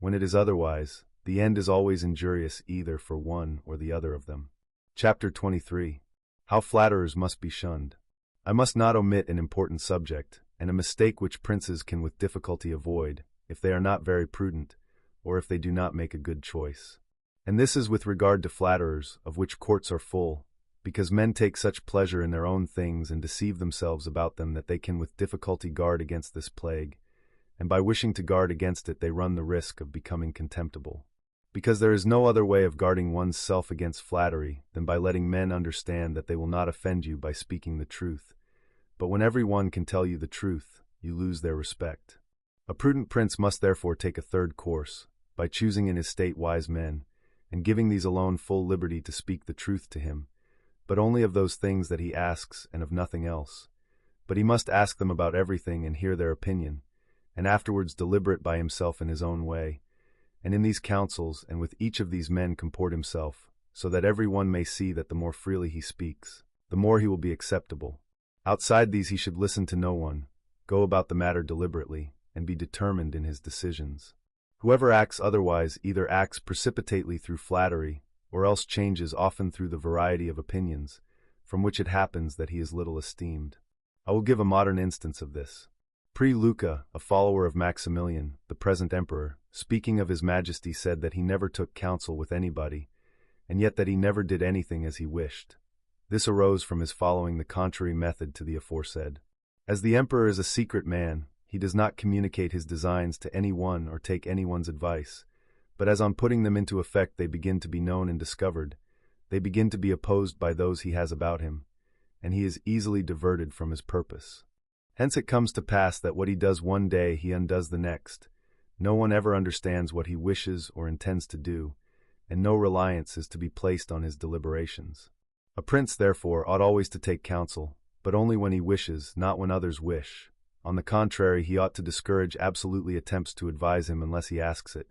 When it is otherwise, the end is always injurious either for one or the other of them. Chapter 23. How Flatterers Must Be Shunned. I must not omit an important subject, and a mistake which princes can with difficulty avoid, if they are not very prudent, or if they do not make a good choice. And this is with regard to flatterers, of which courts are full, because men take such pleasure in their own things and deceive themselves about them that they can with difficulty guard against this plague, and by wishing to guard against it they run the risk of becoming contemptible. Because there is no other way of guarding one's self against flattery than by letting men understand that they will not offend you by speaking the truth. But when every one can tell you the truth, you lose their respect. A prudent prince must therefore take a third course, by choosing in his state wise men, and giving these alone full liberty to speak the truth to him, but only of those things that he asks and of nothing else. But he must ask them about everything and hear their opinion, and afterwards deliberate by himself in his own way, and in these councils and with each of these men comport himself, so that every one may see that the more freely he speaks, the more he will be acceptable. Outside these he should listen to no one, go about the matter deliberately, and be determined in his decisions. Whoever acts otherwise either acts precipitately through flattery, or else changes often through the variety of opinions, from which it happens that he is little esteemed. I will give a modern instance of this. Luca, a follower of Maximilian, the present emperor, speaking of his majesty, said that he never took counsel with anybody, and yet that he never did anything as he wished. This arose from his following the contrary method to the aforesaid. As the emperor is a secret man, he does not communicate his designs to any one or take anyone's advice, but as on putting them into effect they begin to be known and discovered, they begin to be opposed by those he has about him, and he is easily diverted from his purpose. Hence it comes to pass that what he does one day he undoes the next. No one ever understands what he wishes or intends to do, and no reliance is to be placed on his deliberations. A prince, therefore, ought always to take counsel, but only when he wishes, not when others wish. On the contrary, he ought to discourage absolutely attempts to advise him unless he asks it,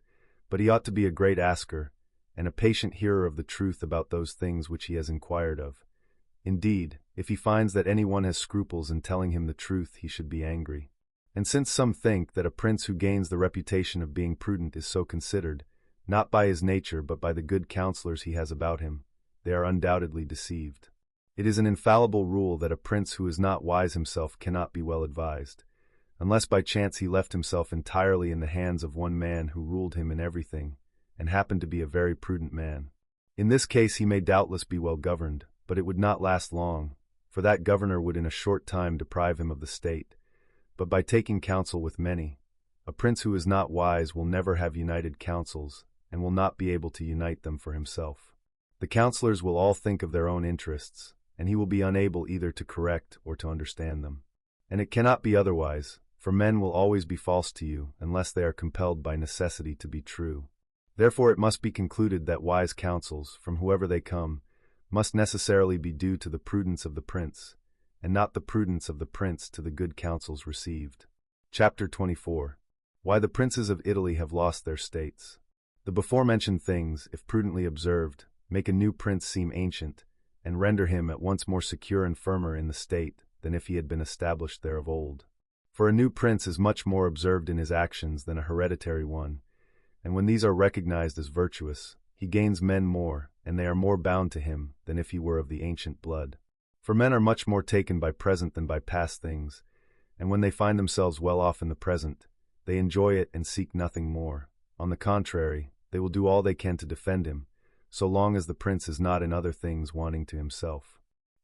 but he ought to be a great asker, and a patient hearer of the truth about those things which he has inquired of. Indeed, if he finds that any one has scruples in telling him the truth, he should be angry. And since some think that a prince who gains the reputation of being prudent is so considered, not by his nature but by the good counselors he has about him, they are undoubtedly deceived. It is an infallible rule that a prince who is not wise himself cannot be well advised, unless by chance he left himself entirely in the hands of one man who ruled him in everything, and happened to be a very prudent man. In this case he may doubtless be well governed, but it would not last long, for that governor would in a short time deprive him of the state. But by taking counsel with many, a prince who is not wise will never have united counsels, and will not be able to unite them for himself. The counselors will all think of their own interests, and he will be unable either to correct or to understand them. And it cannot be otherwise, for men will always be false to you, unless they are compelled by necessity to be true. Therefore it must be concluded that wise counsels, from whoever they come, must necessarily be due to the prudence of the prince, and not the prudence of the prince to the good counsels received. Chapter 24. Why the princes of Italy have lost their states. The before-mentioned things, if prudently observed, make a new prince seem ancient, and render him at once more secure and firmer in the state than if he had been established there of old. For a new prince is much more observed in his actions than a hereditary one, and when these are recognized as virtuous, he gains men more, and they are more bound to him than if he were of the ancient blood. For men are much more taken by present than by past things, and when they find themselves well off in the present, they enjoy it and seek nothing more. On the contrary, they will do all they can to defend him, so long as the prince is not in other things wanting to himself.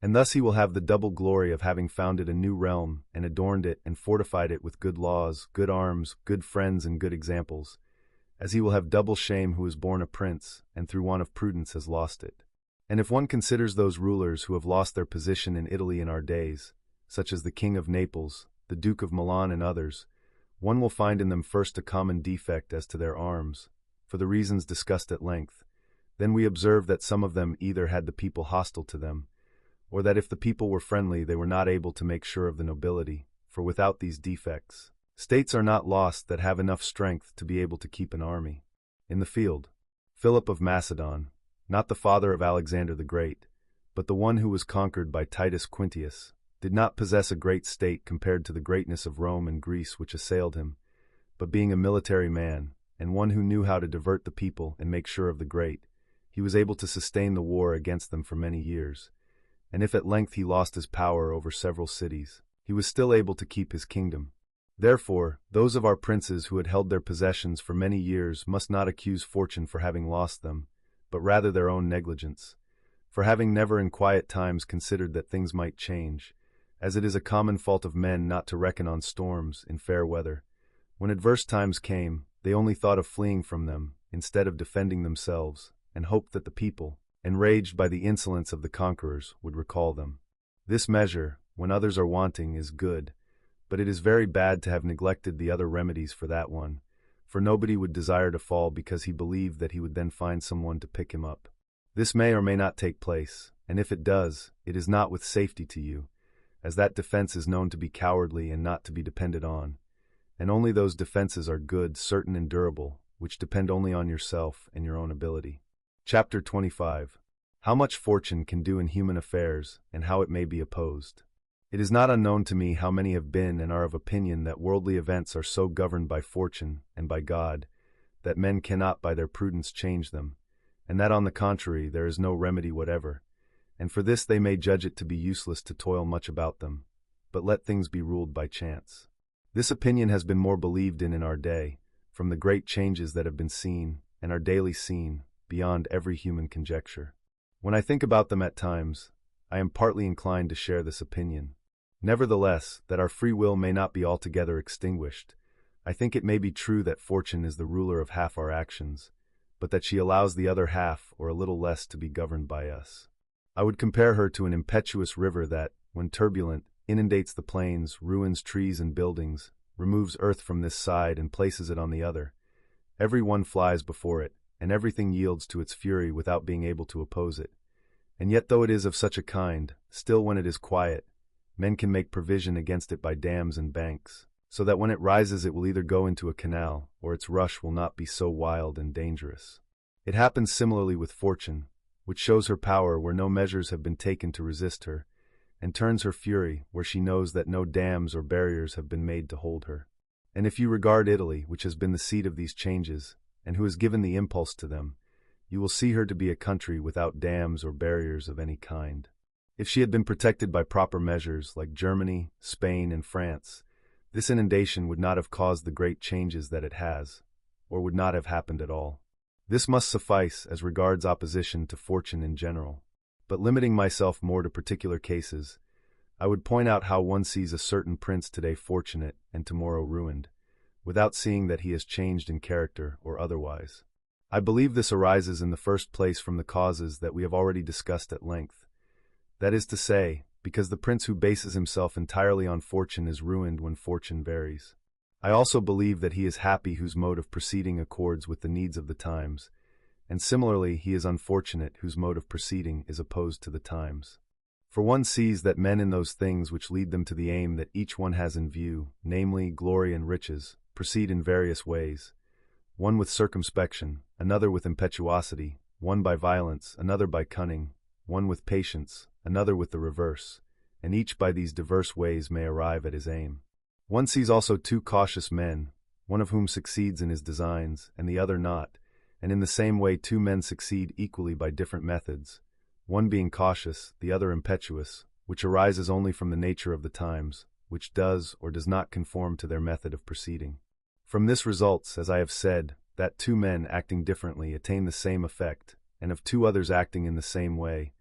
And thus he will have the double glory of having founded a new realm, and adorned it and fortified it with good laws, good arms, good friends, and good examples, as he will have double shame who is born a prince, and through want of prudence has lost it. And if one considers those rulers who have lost their position in Italy in our days, such as the King of Naples, the Duke of Milan, and others, one will find in them first a common defect as to their arms, for the reasons discussed at length. Then we observe that some of them either had the people hostile to them, or that if the people were friendly they were not able to make sure of the nobility, for without these defects, states are not lost that have enough strength to be able to keep an army. In the field, Philip of Macedon, not the father of Alexander the Great, but the one who was conquered by Titus Quintius, did not possess a great state compared to the greatness of Rome and Greece which assailed him, but being a military man, and one who knew how to divert the people and make sure of the great, he was able to sustain the war against them for many years. And if at length he lost his power over several cities, he was still able to keep his kingdom. Therefore, those of our princes who had held their possessions for many years must not accuse fortune for having lost them, but rather their own negligence, for having never in quiet times considered that things might change, as it is a common fault of men not to reckon on storms in fair weather. When adverse times came, they only thought of fleeing from them, instead of defending themselves, and hoped that the people, enraged by the insolence of the conquerors, would recall them. This measure, when others are wanting, is good, but it is very bad to have neglected the other remedies for that one, for nobody would desire to fall because he believed that he would then find someone to pick him up. This may or may not take place, and if it does, it is not with safety to you, as that defense is known to be cowardly and not to be depended on, and only those defenses are good, certain, and durable, which depend only on yourself and your own ability. Chapter 25. How much fortune can do in human affairs, and how it may be opposed. It is not unknown to me how many have been and are of opinion that worldly events are so governed by fortune and by God, that men cannot by their prudence change them, and that on the contrary there is no remedy whatever, and for this they may judge it to be useless to toil much about them, but let things be ruled by chance. This opinion has been more believed in our day, from the great changes that have been seen, and are daily seen, beyond every human conjecture. When I think about them at times, I am partly inclined to share this opinion. Nevertheless, that our free will may not be altogether extinguished, I think it may be true that fortune is the ruler of half our actions, but that she allows the other half or a little less to be governed by us. I would compare her to an impetuous river that, when turbulent, inundates the plains, ruins trees and buildings, removes earth from this side and places it on the other. Every one flies before it, and everything yields to its fury without being able to oppose it. And yet though it is of such a kind, still when it is quiet, men can make provision against it by dams and banks, so that when it rises it will either go into a canal, or its rush will not be so wild and dangerous. It happens similarly with fortune, which shows her power where no measures have been taken to resist her, and turns her fury where she knows that no dams or barriers have been made to hold her. And if you regard Italy, which has been the seat of these changes, and who has given the impulse to them, you will see her to be a country without dams or barriers of any kind. If she had been protected by proper measures, like Germany, Spain, and France, this inundation would not have caused the great changes that it has, or would not have happened at all. This must suffice as regards opposition to fortune in general. But limiting myself more to particular cases, I would point out how one sees a certain prince today fortunate and tomorrow ruined, without seeing that he has changed in character or otherwise. I believe this arises in the first place from the causes that we have already discussed at length. That is to say, because the prince who bases himself entirely on fortune is ruined when fortune varies. I also believe that he is happy whose mode of proceeding accords with the needs of the times, and similarly he is unfortunate whose mode of proceeding is opposed to the times. For one sees that men in those things which lead them to the aim that each one has in view, namely glory and riches, proceed in various ways, one with circumspection, another with impetuosity, one by violence, another by cunning, one with patience, another with the reverse, and each by these diverse ways may arrive at his aim. One sees also two cautious men, one of whom succeeds in his designs, and the other not, and in the same way two men succeed equally by different methods, one being cautious, the other impetuous, which arises only from the nature of the times, which does or does not conform to their method of proceeding. From this results, as I have said, that two men acting differently attain the same effect, and of two others acting in the same way,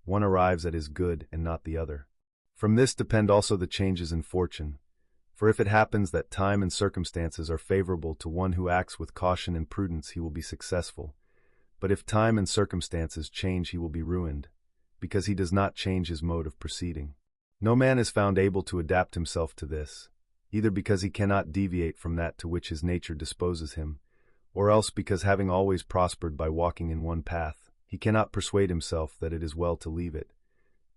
one arrives at his good and not the other. From this depend also the changes in fortune, for if it happens that time and circumstances are favorable to one who acts with caution and prudence, he will be successful, but if time and circumstances change, he will be ruined, because he does not change his mode of proceeding. No man is found able to adapt himself to this, either because he cannot deviate from that to which his nature disposes him, or else because, having always prospered by walking in one path, he cannot persuade himself that it is well to leave it,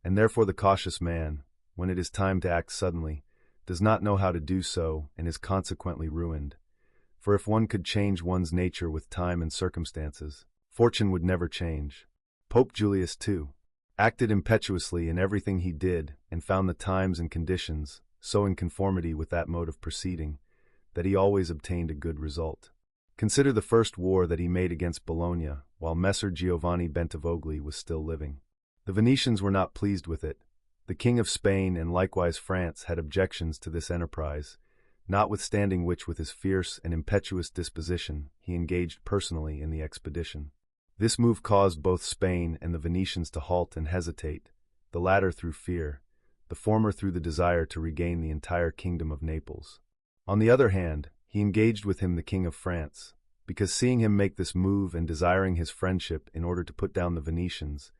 and therefore the cautious man, when it is time to act suddenly, does not know how to do so and is consequently ruined. For if one could change one's nature with time and circumstances, fortune would never change. Pope Julius II acted impetuously in everything he did and found the times and conditions so in conformity with that mode of proceeding that he always obtained a good result. Consider the first war that he made against Bologna while Messer Giovanni Bentivogli was still living. The Venetians were not pleased with it. The King of Spain and likewise France had objections to this enterprise, notwithstanding which with his fierce and impetuous disposition he engaged personally in the expedition. This move caused both Spain and the Venetians to halt and hesitate, the latter through fear, the former through the desire to regain the entire kingdom of Naples. On the other hand, he engaged with him the King of France, because seeing him make this move and desiring his friendship in order to put down the Venetians,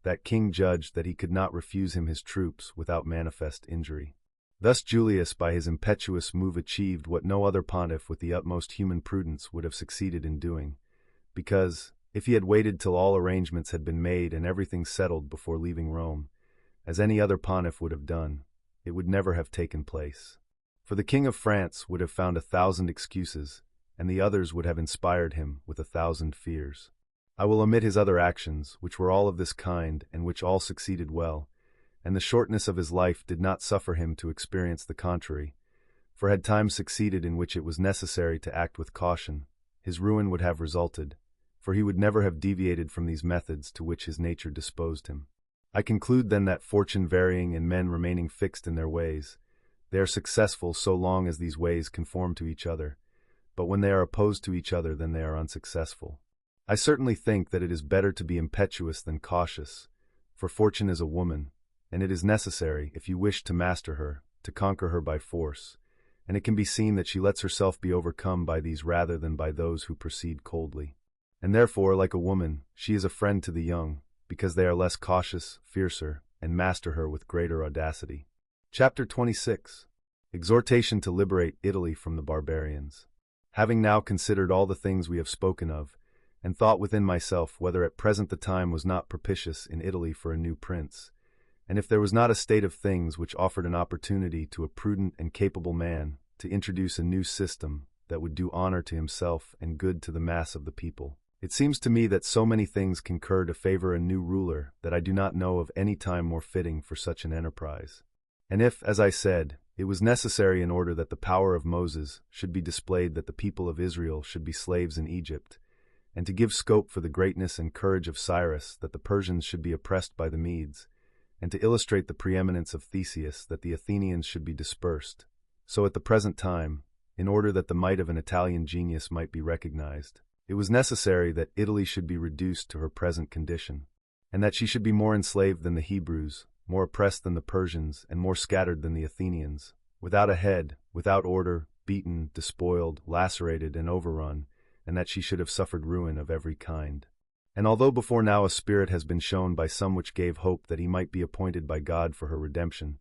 that king judged that he could not refuse him his troops without manifest injury. Thus Julius by his impetuous move achieved what no other pontiff with the utmost human prudence would have succeeded in doing, because, if he had waited till all arrangements had been made and everything settled before leaving Rome, as any other pontiff would have done, it would never have taken place. For the King of France would have found 1,000 excuses, and the others would have inspired him with 1,000 fears. I will omit his other actions, which were all of this kind and which all succeeded well, and the shortness of his life did not suffer him to experience the contrary, for had time succeeded in which it was necessary to act with caution, his ruin would have resulted, for he would never have deviated from these methods to which his nature disposed him. I conclude then that fortune varying and men remaining fixed in their ways, they are successful so long as these ways conform to each other, but when they are opposed to each other then they are unsuccessful. I certainly think that it is better to be impetuous than cautious, for fortune is a woman, and it is necessary, if you wish to master her, to conquer her by force, and it can be seen that she lets herself be overcome by these rather than by those who proceed coldly. And therefore, like a woman, she is a friend to the young, because they are less cautious, fiercer, and master her with greater audacity. Chapter 26. Exhortation to liberate Italy from the barbarians. Having now considered all the things we have spoken of, and thought within myself whether at present the time was not propitious in Italy for a new prince, and if there was not a state of things which offered an opportunity to a prudent and capable man to introduce a new system that would do honor to himself and good to the mass of the people. It seems to me that so many things concur to favor a new ruler that I do not know of any time more fitting for such an enterprise. And if, as I said, it was necessary in order that the power of Moses should be displayed that the people of Israel should be slaves in Egypt, and to give scope for the greatness and courage of Cyrus that the Persians should be oppressed by the Medes, and to illustrate the preeminence of Theseus that the Athenians should be dispersed, so at the present time, in order that the might of an Italian genius might be recognized, it was necessary that Italy should be reduced to her present condition, and that she should be more enslaved than the Hebrews, more oppressed than the Persians, and more scattered than the Athenians, without a head, without order, beaten, despoiled, lacerated, and overrun, and that she should have suffered ruin of every kind. And although before now a spirit has been shown by some which gave hope that he might be appointed by God for her redemption,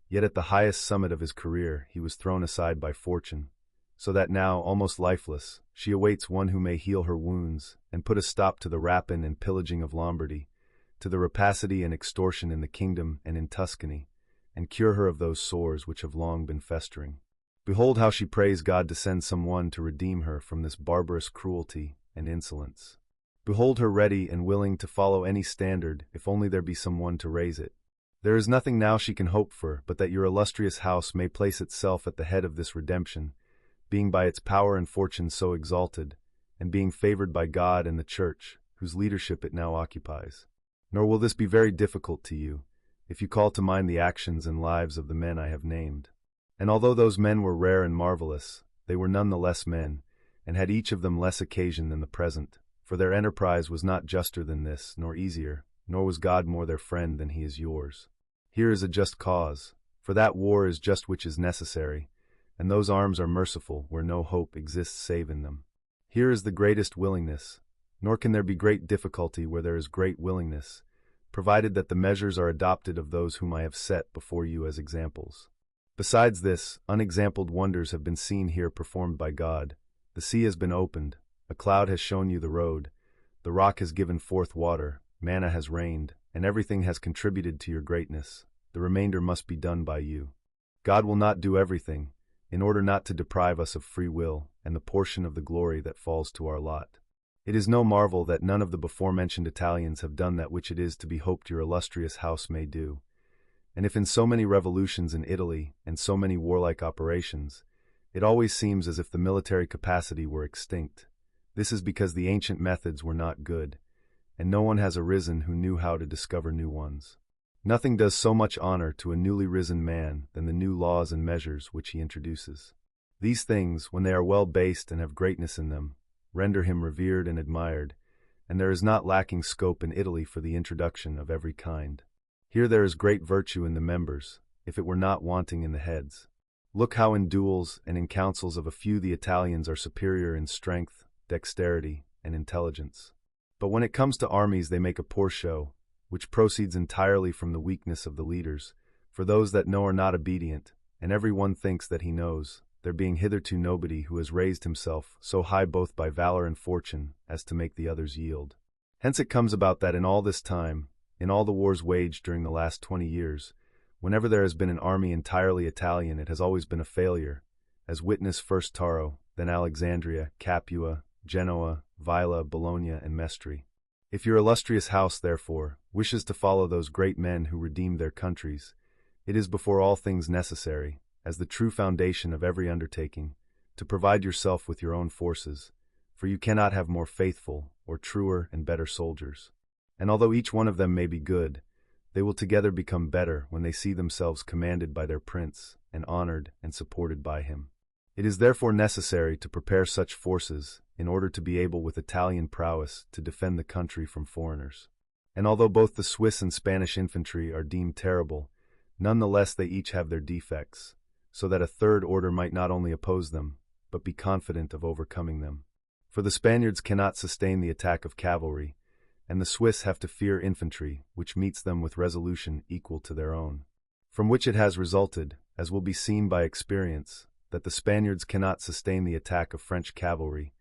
yet at the highest summit of his career he was thrown aside by fortune, so that now, almost lifeless, she awaits one who may heal her wounds and put a stop to the rapine and pillaging of Lombardy, to the rapacity and extortion in the kingdom and in Tuscany, and cure her of those sores which have long been festering. Behold how she prays God to send some one to redeem her from this barbarous cruelty and insolence. Behold her ready and willing to follow any standard if only there be some one to raise it. There is nothing now she can hope for but that your illustrious house may place itself at the head of this redemption, being by its power and fortune so exalted, and being favored by God and the Church, whose leadership it now occupies. Nor will this be very difficult to you, if you call to mind the actions and lives of the men I have named. And although those men were rare and marvelous, they were none the less men, and had each of them less occasion than the present, for their enterprise was not juster than this, nor easier, nor was God more their friend than he is yours. Here is a just cause, for that war is just which is necessary, and those arms are merciful where no hope exists save in them. Here is the greatest willingness, nor can there be great difficulty where there is great willingness, provided that the measures are adopted of those whom I have set before you as examples. Besides this, unexampled wonders have been seen here performed by God. The sea has been opened, a cloud has shown you the road, the rock has given forth water, manna has rained, and everything has contributed to your greatness. The remainder must be done by you. God will not do everything, in order not to deprive us of free will and the portion of the glory that falls to our lot. It is no marvel that none of the before-mentioned Italians have done that which it is to be hoped your illustrious house may do. And if in so many revolutions in Italy and so many warlike operations, it always seems as if the military capacity were extinct, this is because the ancient methods were not good, and no one has arisen who knew how to discover new ones. Nothing does so much honor to a newly risen man than the new laws and measures which he introduces. These things, when they are well based and have greatness in them, render him revered and admired, and there is not lacking scope in Italy for the introduction of every kind. Here there is great virtue in the members, if it were not wanting in the heads. Look how in duels and in councils of a few the Italians are superior in strength, dexterity, and intelligence. But when it comes to armies they make a poor show, which proceeds entirely from the weakness of the leaders, for those that know are not obedient, and every one thinks that he knows, there being hitherto nobody who has raised himself so high both by valor and fortune as to make the others yield. Hence it comes about that in all this time, in all the wars waged during the last 20 years, whenever there has been an army entirely Italian it has always been a failure, as witness first Taro, then Alexandria, Capua, Genoa, Vila, Bologna, and Mestre. If your illustrious house, therefore, wishes to follow those great men who redeemed their countries, it is before all things necessary, as the true foundation of every undertaking, to provide yourself with your own forces, for you cannot have more faithful, or truer and better soldiers. And although each one of them may be good, they will together become better when they see themselves commanded by their prince, and honored and supported by him. It is therefore necessary to prepare such forces in order to be able with Italian prowess to defend the country from foreigners. And although both the Swiss and Spanish infantry are deemed terrible, none the less they each have their defects, so that a third order might not only oppose them, but be confident of overcoming them. For the Spaniards cannot sustain the attack of cavalry, and the Swiss have to fear infantry, which meets them with resolution equal to their own. From which it has resulted, as will be seen by experience, that the Spaniards cannot sustain the attack of French cavalry,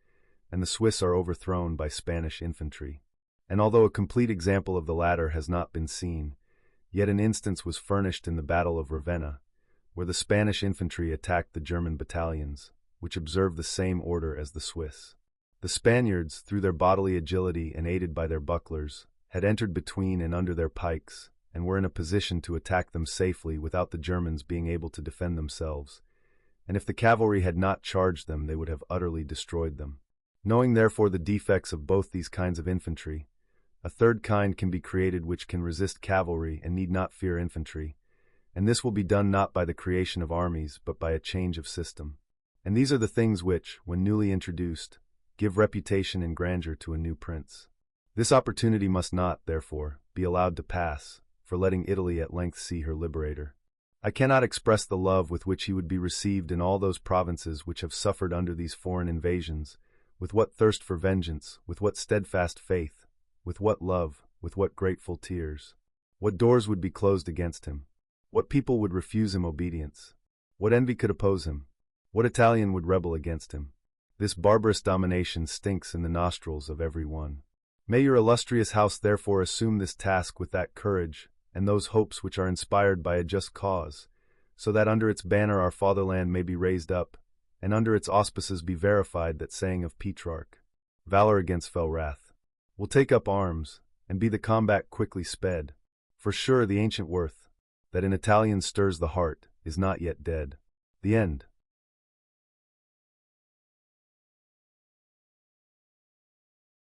and the Swiss are overthrown by Spanish infantry. And although a complete example of the latter has not been seen, yet an instance was furnished in the Battle of Ravenna, where the Spanish infantry attacked the German battalions, which observed the same order as the Swiss. The Spaniards, through their bodily agility and aided by their bucklers, had entered between and under their pikes, and were in a position to attack them safely without the Germans being able to defend themselves, and if the cavalry had not charged them they would have utterly destroyed them. Knowing therefore the defects of both these kinds of infantry, a third kind can be created which can resist cavalry and need not fear infantry, and this will be done not by the creation of armies but by a change of system. And these are the things which, when newly introduced, give reputation and grandeur to a new prince. This opportunity must not, therefore, be allowed to pass, for letting Italy at length see her liberator. I cannot express the love with which he would be received in all those provinces which have suffered under these foreign invasions, with what thirst for vengeance, with what steadfast faith, with what love, with what grateful tears. What doors would be closed against him? What people would refuse him obedience? What envy could oppose him? What Italian would rebel against him? This barbarous domination stinks in the nostrils of every one. May your illustrious house therefore assume this task with that courage and those hopes which are inspired by a just cause, so that under its banner our fatherland may be raised up, and under its auspices be verified that saying of Petrarch, "Valor against fell wrath will take up arms, and be the combat quickly sped." For sure the ancient worth, that in Italian stirs the heart, is not yet dead. The end.